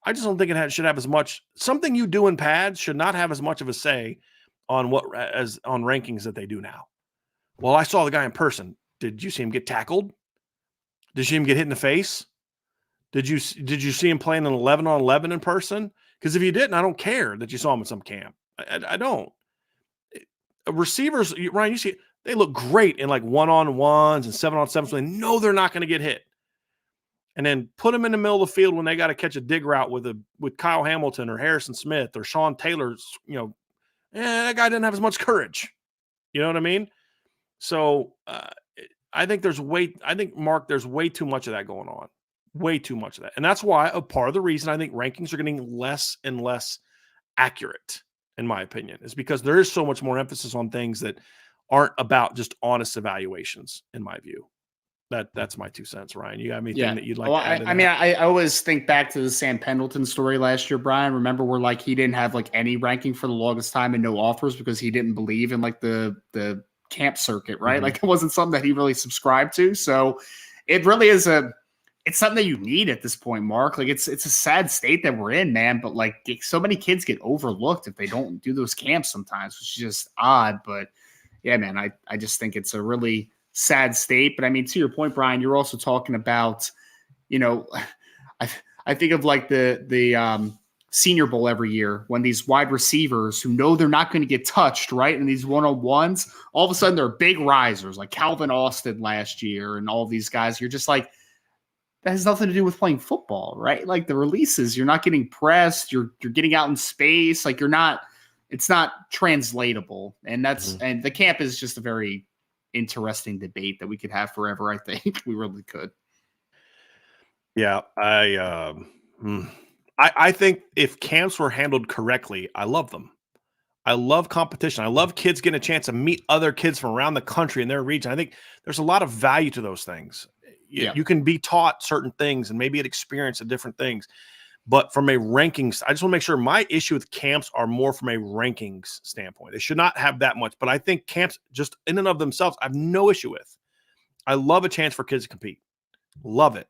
I just don't think it should have as much. Something you do in pads should not have as much of a say on on rankings that they do now. Well, I saw the guy in person. Did you see him get tackled? Did you see him get hit in the face? Did you see him playing an 11-on-11 in person? Because if you didn't, I don't care that you saw him at some camp. I don't. Receivers, Ryan, you see, they look great in like 1-on-1s and 7-on-7s. They know they're not going to get hit. And then put them in the middle of the field when they got to catch a dig route with Kyle Hamilton or Harrison Smith or Sean Taylor's, that guy didn't have as much courage. You know what I mean? So I think Mark, there's way too much of that going on. Way too much of that. And that's why a part of the reason I think rankings are getting less and less accurate, in my opinion, is because there is so much more emphasis on things that aren't about just honest evaluations, in my view. That's my 2 cents, Ryan. You got anything that you'd like to add? I always think back to the Sam Pendleton story last year, Brian. Remember where he didn't have any ranking for the longest time and no offers because he didn't believe in the camp circuit, right? Mm-hmm. It wasn't something that he really subscribed to. So it really is it's something that you need at this point, Mark. It's a sad state that we're in, man. But so many kids get overlooked if they don't do those camps sometimes, which is just odd. But yeah, man, I just think it's a really sad state. But I mean, to your point, Brian, you're also talking about, I think of the Senior Bowl every year when these wide receivers who know they're not going to get touched, right? And these 1-on-1s, all of a sudden they're big risers like Calvin Austin last year and all of these guys. You're just like, that has nothing to do with playing football, right? Like the releases, you're not getting pressed, you're getting out in space, it's not translatable. And and the camp is just a very interesting debate that we could have forever. I think we really could. Yeah, I think if camps were handled correctly, I love them. I love competition. I love kids getting a chance to meet other kids from around the country in their region. I think there's a lot of value to those things. You can be taught certain things and maybe experience different things. But from a rankings, I just want to make sure my issue with camps are more from a rankings standpoint. They should not have that much. But I think camps just in and of themselves, I have no issue with. I love a chance for kids to compete. Love it.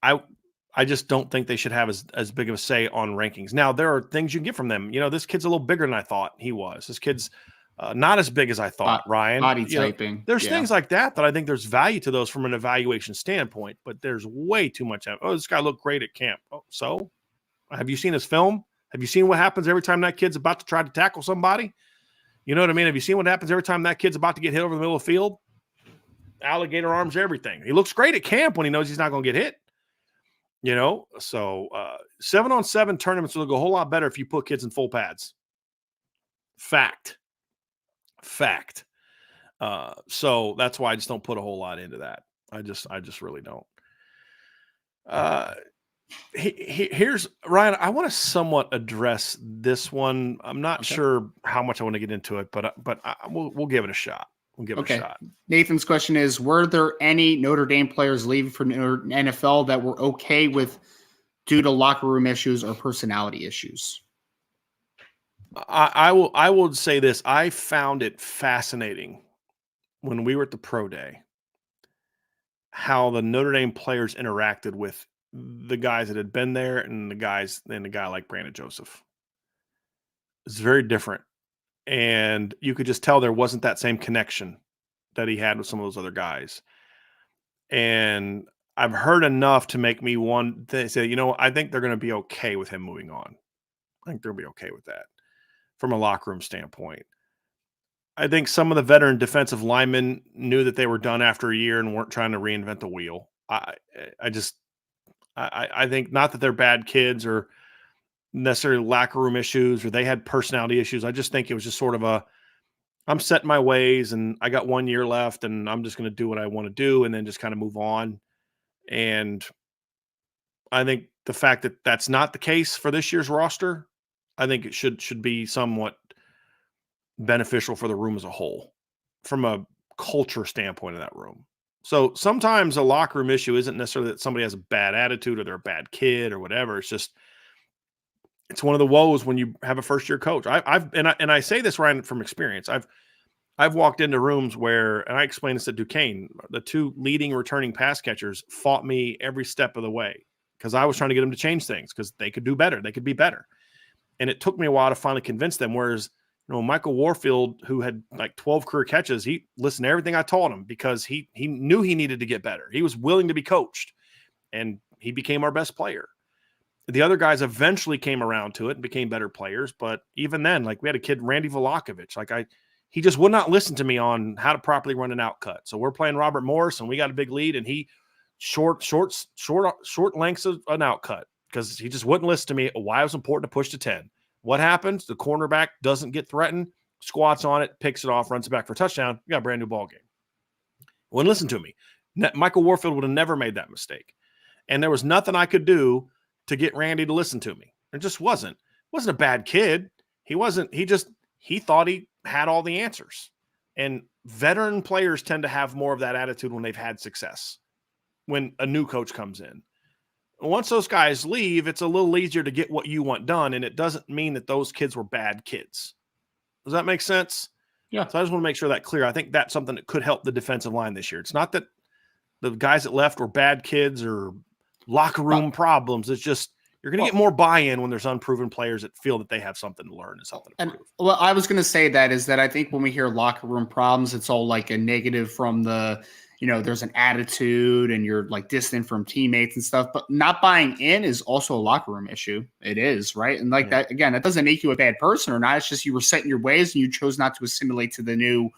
I just don't think they should have as big of a say on rankings. Now, there are things you can get from them. This kid's a little bigger than I thought he was. This kid's not as big as I thought, Ryan. Body typing. There's things like that I think there's value to those from an evaluation standpoint, but there's way too much. Oh, this guy looked great at camp. Oh, so have you seen his film? Have you seen what happens every time that kid's about to try to tackle somebody? You know what I mean? Have you seen what happens every time that kid's about to get hit over the middle of the field? Alligator arms, everything. He looks great at camp when he knows he's not going to get hit. So 7-on-7 tournaments will go a whole lot better if you put kids in full pads. Fact. So that's why I just don't put a whole lot into that. I just really don't. Here's Ryan. I want to somewhat address this one. I'm not sure how much I want to get into it, but we'll give it a shot. We'll give it a shot. Nathan's question is, were there any Notre Dame players leaving for NFL that were okay with due to locker room issues or personality issues? I will say this. I found it fascinating when we were at the pro day, how the Notre Dame players interacted with the guys that had been there and the guy like Brandon Joseph. It's very different. And you could just tell there wasn't that same connection that he had with some of those other guys. And I've heard enough to make me say, I think they're going to be okay with him moving on. I think they'll be okay with that from a locker room standpoint. I think some of the veteran defensive linemen knew that they were done after a year and weren't trying to reinvent the wheel. I think not that they're bad kids or necessarily locker room issues or they had personality issues. I just think it was just sort of I'm set in my ways and I got 1 year left and I'm just going to do what I want to do and then just kind of move on. And I think the fact that that's not the case for this year's roster, I think it should be somewhat beneficial for the room as a whole from a culture standpoint of that room. So sometimes a locker room issue isn't necessarily that somebody has a bad attitude or they're a bad kid or whatever. It's just, it's one of the woes when you have a first year coach. I say this, Ryan, from experience. I've walked into rooms where, and I explained this at Duquesne, the two leading returning pass catchers fought me every step of the way because I was trying to get them to change things because they could do better. They could be better. And it took me a while to finally convince them. Whereas, Michael Warfield, who had like 12 career catches, he listened to everything I taught him because he knew he needed to get better. He was willing to be coached and he became our best player. The other guys eventually came around to it and became better players. But even then, like we had a kid, Randy Volakovich, he just would not listen to me on how to properly run an out cut. So we're playing Robert Morris and we got a big lead and he short lengths of an out cut because he just wouldn't listen to me why it was important to push to 10. What happens? The cornerback doesn't get threatened, squats on it, picks it off, runs it back for a touchdown. You got a brand new ball game. Wouldn't listen to me. Michael Warfield would have never made that mistake. And there was nothing I could do to get Randy to listen to me. It just wasn't. He wasn't a bad kid. He thought he had all the answers. And veteran players tend to have more of that attitude when they've had success, when a new coach comes in. Once those guys leave, it's a little easier to get what you want done, and it doesn't mean that those kids were bad kids. Does that make sense? Yeah. So I just want to make sure that's clear. I think that's something that could help the defensive line this year. It's not that the guys that left were bad kids or locker room problems. It's just you're going to get more buy-in when there's unproven players that feel that they have something to learn and something to prove. Well, I was going to say that I think when we hear locker room problems, it's all like a negative from the – there's an attitude and you're like distant from teammates and stuff, but not buying in is also a locker room issue. It is, right? And that, again, that doesn't make you a bad person or not. It's just you were set in your ways and you chose not to assimilate to the new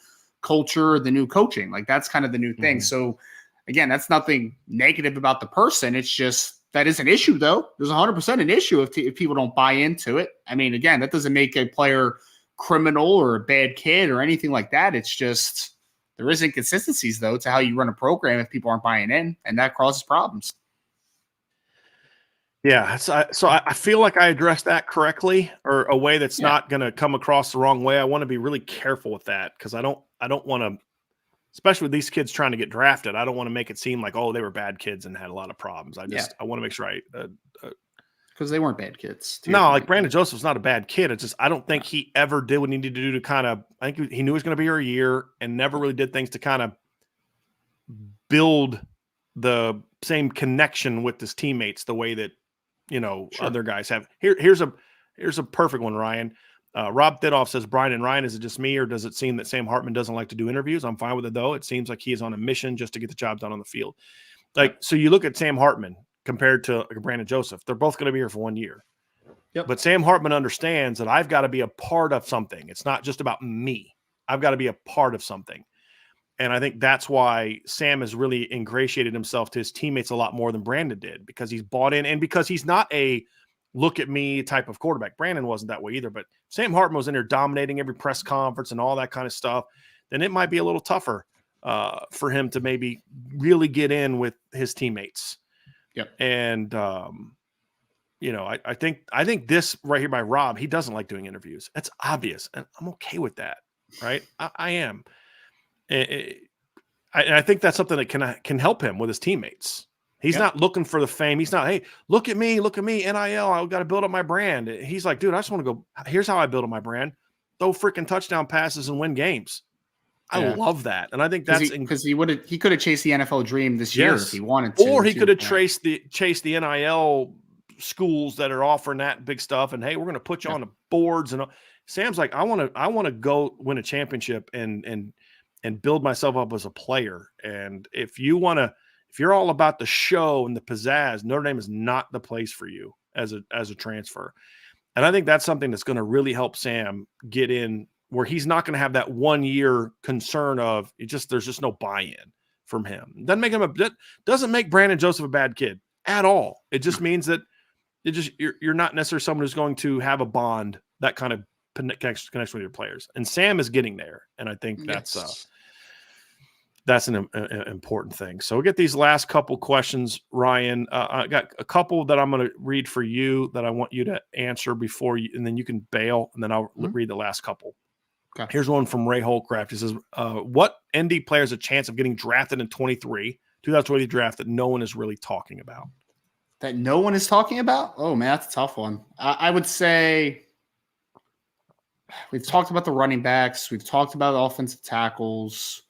culture, the new coaching. Like that's kind of the new thing. Mm-hmm. So again, that's nothing negative about the person. It's just that is an issue though. There's 100% an issue if people don't buy into it. I mean, again, that doesn't make a player criminal or a bad kid or anything like that. It's just, there is inconsistencies, though, to how you run a program if people aren't buying in, and that causes problems. Yeah, so I feel like I addressed that correctly, or a way that's not going to come across the wrong way. I want to be really careful with that because I don't want to especially with these kids trying to get drafted. I don't want to make it seem like, oh, they were bad kids and had a lot of problems. I want to make sure because they weren't bad kids. No, like Brandon Joseph's not a bad kid. It's just I don't think he ever did what he needed to do to kind of. I think he knew he was going to be here a year and never really did things to kind of build the same connection with his teammates the way that other guys have. Here's a perfect one, Ryan. Rob Thidoff says, Brian and Ryan, is it just me or does it seem that Sam Hartman doesn't like to do interviews? I'm fine with it, though. It seems like he is on a mission just to get the job done on the field. So you look at Sam Hartman compared to Brandon Joseph. They're both going to be here for 1 year. Yep. But Sam Hartman understands that I've got to be a part of something. It's not just about me. I've got to be a part of something. And I think that's why Sam has really ingratiated himself to his teammates a lot more than Brandon did, because he's bought in and because he's not a look at me type of quarterback. Brandon wasn't that way either, but Sam Hartman was in there dominating every press conference and all that kind of stuff. Then it might be a little tougher for him to maybe really get in with his teammates. Yep. And, I think this right here by Rob, he doesn't like doing interviews. That's obvious. And I'm okay with that. Right. I am. I think that's something that can help him with his teammates. He's not looking for the fame. He's not, hey, look at me, NIL. I've got to build up my brand. He's like, dude, I just want to go. Here's how I build up my brand. Throw freaking touchdown passes and win games. I love that. And I think that's because he could have chased the NFL dream this year if he wanted to. Or he could have chased the NIL schools that are offering that big stuff. And hey, we're going to put you on the boards. And Sam's like, I want to go win a championship and build myself up as a player. And if you're all about the show and the pizzazz, Notre Dame is not the place for you as a transfer. And I think that's something that's going to really help Sam get in where he's not going to have that 1 year concern of there's just no buy-in from him. Doesn't make Brandon Joseph a bad kid at all. It just means that you're not necessarily someone who's going to have a bond, that kind of connection with your players. And Sam is getting there. And I think that's an important thing. So we'll get these last couple questions, Ryan. I got a couple that I'm going to read for you that I want you to answer before you, and then you can bail, and then I'll read the last couple. Okay. Here's one from Ray Holcraft. He says, what ND player has a chance of getting drafted in 2023 draft that no one is really talking about? That no one is talking about? Oh, man, that's a tough one. I would say we've talked about the running backs. We've talked about offensive tackles.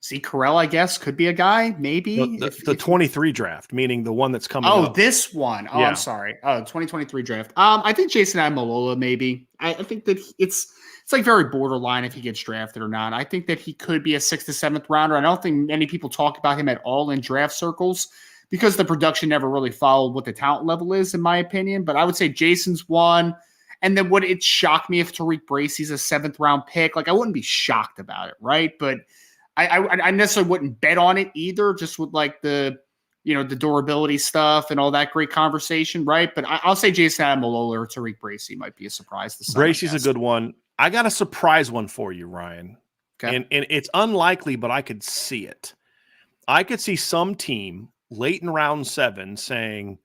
Zeke Correll, I guess, could be a guy, maybe. The 23 draft, meaning the one that's coming up. Oh, this one. Oh, yeah. I'm sorry. 2023 draft. I think Jason Admilola, maybe. I think that it's like very borderline if he gets drafted or not. I think that he could be a 6th to 7th rounder. I don't think many people talk about him at all in draft circles because the production never really followed what the talent level is, in my opinion. But I would say Jason's one. And then would it shock me if Tariq Bracy's a 7th round pick? Like, I wouldn't be shocked about it, right? But I necessarily wouldn't bet on it either, just with like the durability stuff and all that great conversation, right? But I'll say Jason Admilola or Tariq Bracy might be a surprise. Bracy's a good one. I got a surprise one for you, Ryan. Okay. And it's unlikely, but I could see it. I could see some team late in round 7 saying,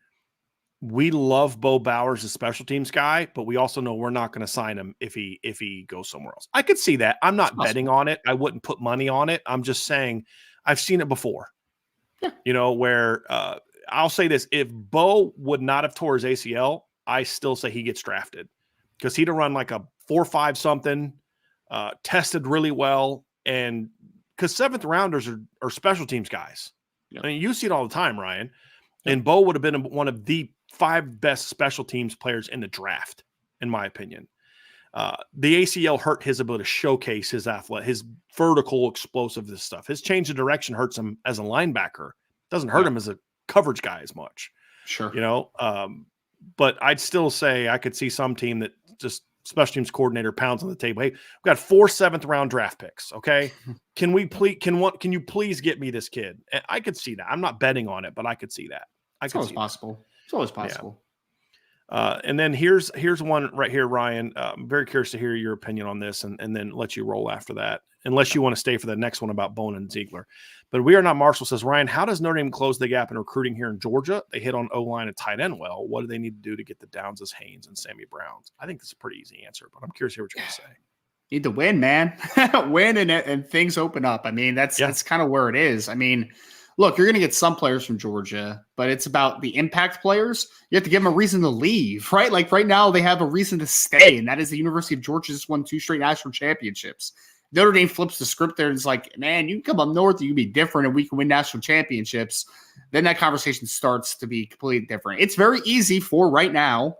we love Bo Bowers as special teams guy, but we also know we're not going to sign him if he goes somewhere else. I could see that. I'm not betting on it. I wouldn't put money on it. I'm just saying I've seen it before. Yeah. Where I'll say this: if Bo would not have tore his ACL, I still say he gets drafted because he'd have run like a 4.5 something, tested really well, and because 7th rounders are special teams guys. Yep. I mean, you see it all the time, Ryan. Yep. And Bo would have been one of the 5 best special teams players in the draft, in my opinion. The ACL hurt his ability to showcase his his vertical explosiveness stuff. His change of direction hurts him as a linebacker. Doesn't hurt him as a coverage guy as much. Sure. But I'd still say I could see some team that just special teams coordinator pounds on the table. Hey, we've got 4 7th round draft picks. Okay. Can you please get me this kid? And I could see that. I'm not betting on it, but I could see that. It's always possible. It's always possible. Yeah. And then here's one right here, Ryan. I'm very curious to hear your opinion on this and then let you roll after that, unless you want to stay for the next one about Bone and Ziegler. But We Are Not Marshall says, Ryan, how does Notre Dame close the gap in recruiting here in Georgia? They hit on O-line and tight end well. What do they need to do to get the Downs as Haynes and Sammy Browns? I think that's a pretty easy answer, but I'm curious to hear what you're going to say. Need to win, man. Win and things open up. I mean, that's kind of where it is. I mean, look, you're going to get some players from Georgia, but it's about the impact players. You have to give them a reason to leave, right? Like right now, they have a reason to stay, and that is the University of Georgia just won 2 straight national championships. Notre Dame flips the script there and it's like, man, you can come up north, you can be different, and we can win national championships. Then that conversation starts to be completely different. It's very easy for right now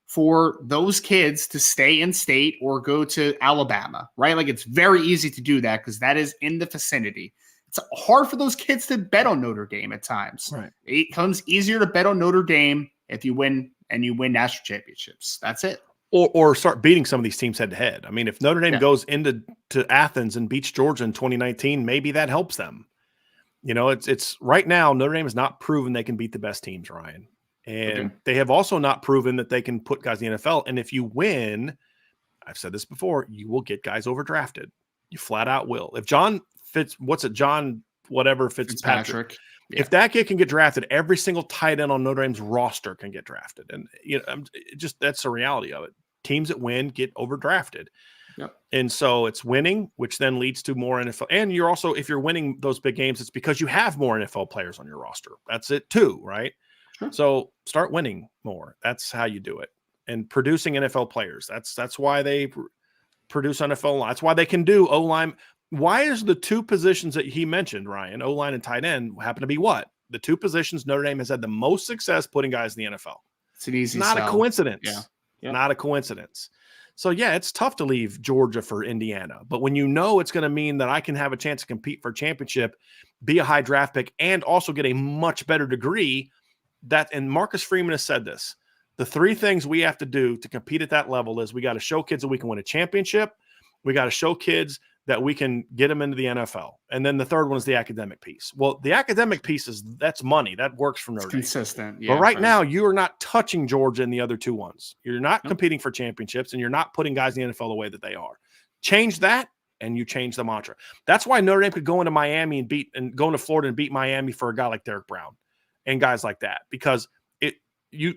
for those kids to stay in state or go to Alabama, right? Like it's very easy to do that because that is in the vicinity. It's hard for those kids to bet on Notre Dame at times. Right. It comes easier to bet on Notre Dame if you win and you win national championships. That's it. Or start beating some of these teams head to head. I mean, if Notre Dame goes into Athens and beats Georgia in 2019, maybe that helps them. You know, it's right now, Notre Dame has not proven they can beat the best teams, Ryan. And they have also not proven that they can put guys in the NFL. And if you win, I've said this before, you will get guys overdrafted. You flat out will. If John Fitzpatrick. If that kid can get drafted, every single tight end on Notre Dame's roster can get drafted. And you know, that's the reality of it. Teams that win get overdrafted. Yep. And so it's winning, which then leads to more NFL. And you're also, if you're winning those big games, it's because you have more NFL players on your roster. That's it too, right? Sure. So start winning more. That's how you do it. And producing NFL players. That's why they produce NFL. That's why they can do O-line. Why is the 2 positions that he mentioned, Ryan, O-line and tight end, happen to be what? The 2 positions Notre Dame has had the most success putting guys in the NFL. It's an easy Not sell. a coincidence. Yeah. Yep. Not a coincidence. So, yeah, it's tough to leave Georgia for Indiana. But when you know it's going to mean that I can have a chance to compete for a championship, be a high draft pick, and also get a much better degree, and Marcus Freeman has said this, the 3 things we have to do to compete at that level is we got to show kids that we can win a championship. We got to show kids that we can get them into the NFL. And then the third one is the academic piece. Well, the academic piece that's money. That works for Notre Dame. Consistent. Yeah, but right now, you are not touching Georgia and the other 2 ones. You're not competing for championships, and you're not putting guys in the NFL the way that they are. Change that, and you change the mantra. That's why Notre Dame could go into Miami and go into Florida and beat Miami for a guy like Derek Brown and guys like that, because you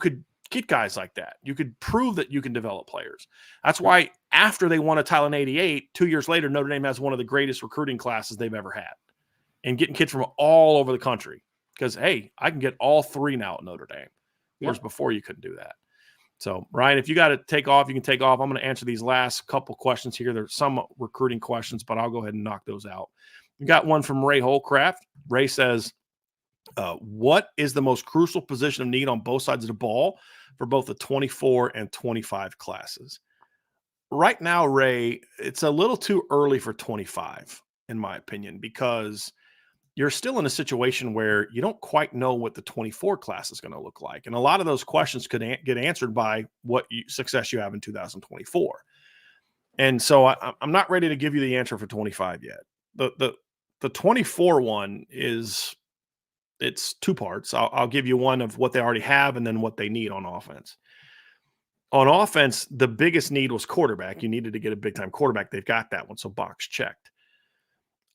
could get guys like that. You could prove that you can develop players. That's why after they won a title in 88, 2 years later, Notre Dame has one of the greatest recruiting classes they've ever had, and getting kids from all over the country because, hey, I can get all 3 now at Notre Dame. Whereas before you couldn't do that. So, Ryan, if you got to take off, you can take off. I'm going to answer these last couple questions here. There's some recruiting questions, but I'll go ahead and knock those out. We got one from Ray Holcraft. Ray says, what is the most crucial position of need on both sides of the ball for both the 24 and 25 classes? Right now, Ray, it's a little too early for 25, in my opinion, because you're still in a situation where you don't quite know what the 24 class is going to look like. And a lot of those questions could get answered by what success you have in 2024. And so I'm not ready to give you the answer for 25 yet. The 24 one it's 2 parts. I'll give you one of what they already have and then what they need on offense. On offense, the biggest need was quarterback. You needed to get a big-time quarterback. They've got that one, so box checked.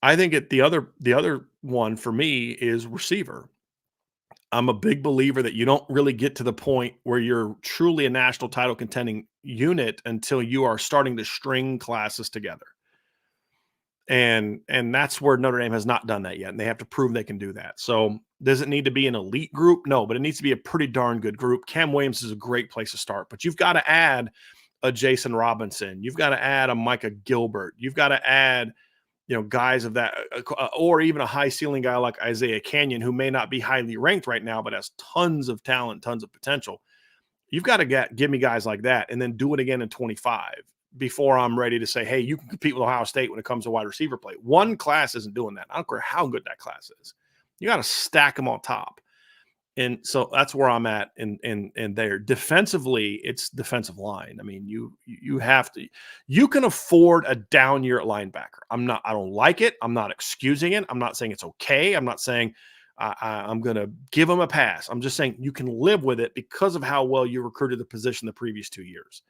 I think the other one for me is receiver. I'm a big believer that you don't really get to the point where you're truly a national title contending unit until you are starting to string classes together. And that's where Notre Dame has not done that yet, and they have to prove they can do that. So does it need to be an elite group? No, but it needs to be a pretty darn good group. Cam Williams is a great place to start, but you've got to add a Jason Robinson. You've got to add a Micah Gilbert. You've got to add, guys of that, or even a high ceiling guy like Isaiah Canyon, who may not be highly ranked right now, but has tons of talent, tons of potential. You've got to give me guys like that and then do it again in 25 before I'm ready to say, hey, you can compete with Ohio State when it comes to wide receiver play. One class isn't doing that. I don't care how good that class is. You got to stack them on top. And so that's where I'm at in there. Defensively, it's defensive line. I mean, you can afford a down year at linebacker. I don't like it. I'm not excusing it. I'm not saying it's okay. I'm not saying I'm going to give them a pass. I'm just saying you can live with it because of how well you recruited the position the previous 2 years.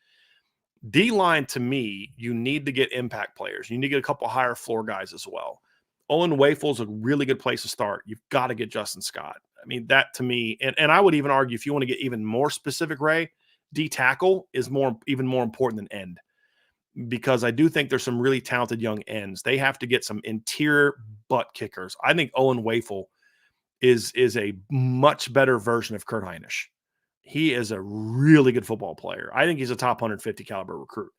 D-line, to me, you need to get impact players. You need to get a couple higher floor guys as well. Owen Wafel is a really good place to start. You've got to get Justin Scott. I mean, that to me, and I would even argue if you want to get even more specific, Ray, D tackle is even more important than end, because I do think there's some really talented young ends. They have to get some interior butt kickers. I think Owen Wafel is a much better version of Kurt Heinisch. He is a really good football player. I think he's a top 150 caliber recruit.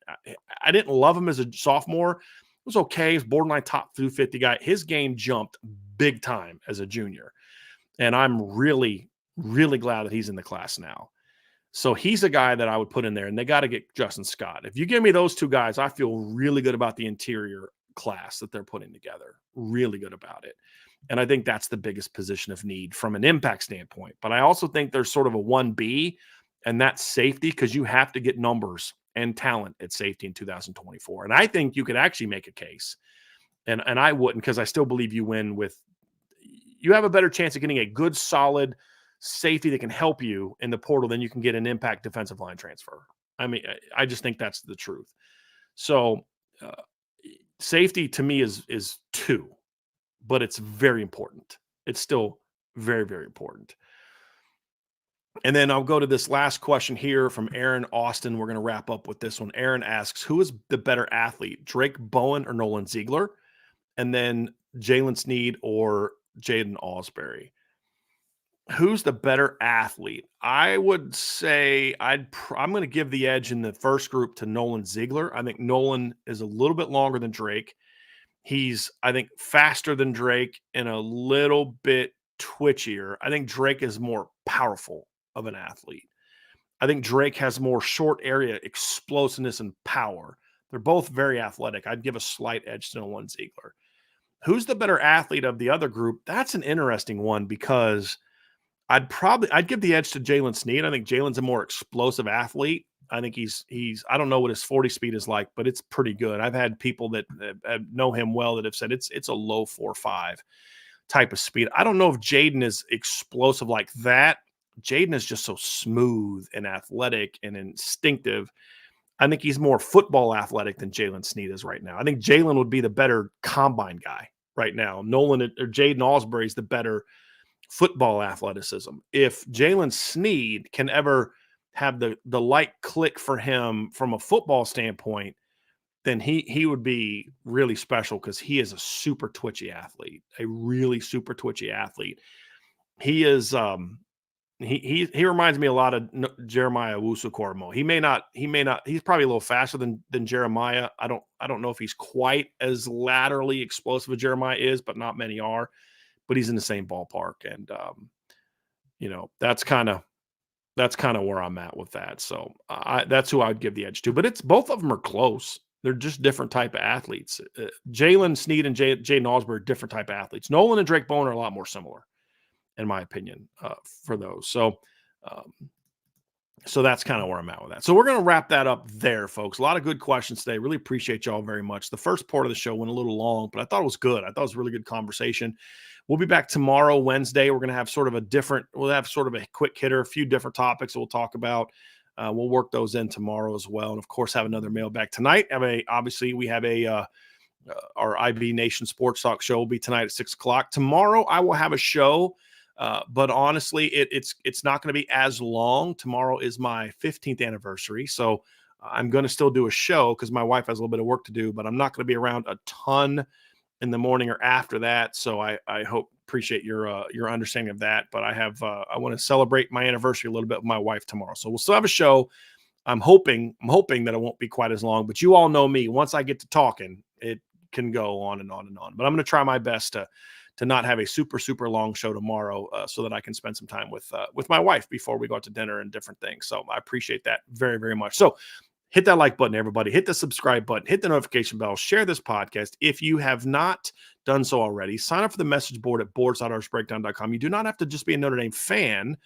I didn't love him as a sophomore. It was okay. He was borderline top 250 guy. His game jumped big time as a junior. And I'm really, really glad that he's in the class now. So he's a guy that I would put in there, and they got to get Justin Scott. If you give me those two guys, I feel really good about the interior class that they're putting together. Really good about it. And I think that's the biggest position of need from an impact standpoint. But I also think there's sort of a 1B, and that's safety, because you have to get numbers and talent at safety in 2024. And I think you could actually make a case, and I wouldn't, because I still believe you win with – you have a better chance of getting a good, solid safety that can help you in the portal than you can get an impact defensive line transfer. I mean, I just think that's the truth. So safety to me is 2. But it's very important. It's still very, very important. And then I'll go to this last question here from Aaron Austin. We're going to wrap up with this one. Aaron asks, who is the better athlete, Drake Bowen or Nolan Ziegler? And then Jalen Sneed or Jaden Osbury? Who's the better athlete? I would say I'm going to give the edge in the first group to Nolan Ziegler. I think Nolan is a little bit longer than Drake. He's, I think, faster than Drake and a little bit twitchier. I think Drake is more powerful of an athlete. I think Drake has more short area explosiveness and power. They're both very athletic. I'd give a slight edge to Nolan Ziegler. Who's the better athlete of the other group? That's an interesting one, because I'd give the edge to Jalen Sneed. I think Jalen's a more explosive athlete. I think he's I don't know what his 40 speed is like, but it's pretty good. I've had people that know him well that have said it's a low 4.5 type of speed. I don't know if Jaden is explosive like that. Jaden is just so smooth and athletic and instinctive. I think he's more football athletic than Jalen Sneed is right now. I think Jalen would be the better combine guy right now. Nolan or Jaden Osbury is the better football athleticism. If Jalen Sneed can ever have the light click for him from a football standpoint, then he would be really special, because he is a super twitchy athlete, a really super twitchy athlete. He is he reminds me a lot of Jeremiah Owusu-Koramoah. He may not, he's probably a little faster than Jeremiah. I don't know if he's quite as laterally explosive as Jeremiah is, but not many are. But he's in the same ballpark, and that's kind of where I'm at with that. So that's who I'd give the edge to. But it's both of them are close. They're just different type of athletes. Jalen Sneed and Jaden Osbury are different type of athletes. Nolan and Drake Bowen are a lot more similar, in my opinion, for those. So that's kind of where I'm at with that. So we're going to wrap that up there, folks. A lot of good questions today. Really appreciate y'all very much. The first part of the show went a little long, but I thought it was good. I thought it was a really good conversation. We'll be back tomorrow, Wednesday. We're going to have we'll have sort of a quick hitter, a few different topics that we'll talk about. We'll work those in tomorrow as well. And of course, have another mailbag tonight. Obviously we have our IB Nation Sports Talk show will be tonight at 6:00. Tomorrow I will have a show. But honestly, it's not going to be as long. Tomorrow is my 15th anniversary. So I'm going to still do a show, because my wife has a little bit of work to do, but I'm not going to be around a ton in the morning or after that. So I appreciate your understanding of that. But I want to celebrate my anniversary a little bit with my wife tomorrow. So we'll still have a show. I'm hoping that it won't be quite as long, but you all know me. Once I get to talking, it can go on and on and on. But I'm going to try my best to not have a super, super long show tomorrow, so that I can spend some time with my wife before we go out to dinner and different things. So I appreciate that very, very much. So hit that like button, everybody. Hit the subscribe button. Hit the notification bell. Share this podcast. If you have not done so already, sign up for the message board at boards.irishbreakdown.com. You do not have to just be a Notre Dame fan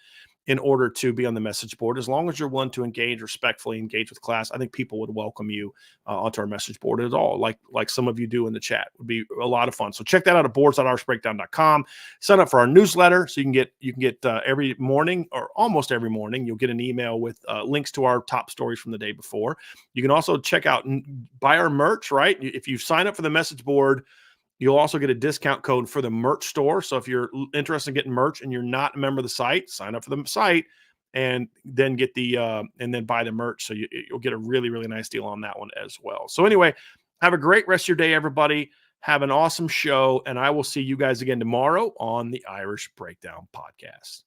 in order to be on the message board. As long as you're one to engage, respectfully engage with class, I think people would welcome you onto our message board at all, like some of you do in the chat. It would be a lot of fun. So check that out at boards.irishbreakdown.com. Sign up for our newsletter, so you can get every morning, or almost every morning, you'll get an email with links to our top stories from the day before. You can also check out and buy our merch, right? If you sign up for the message board, you'll also get a discount code for the merch store. So if you're interested in getting merch and you're not a member of the site, sign up for the site and then get the and then buy the merch. So you'll get a really, really nice deal on that one as well. So anyway, have a great rest of your day, everybody. Have an awesome show, and I will see you guys again tomorrow on the Irish Breakdown Podcast.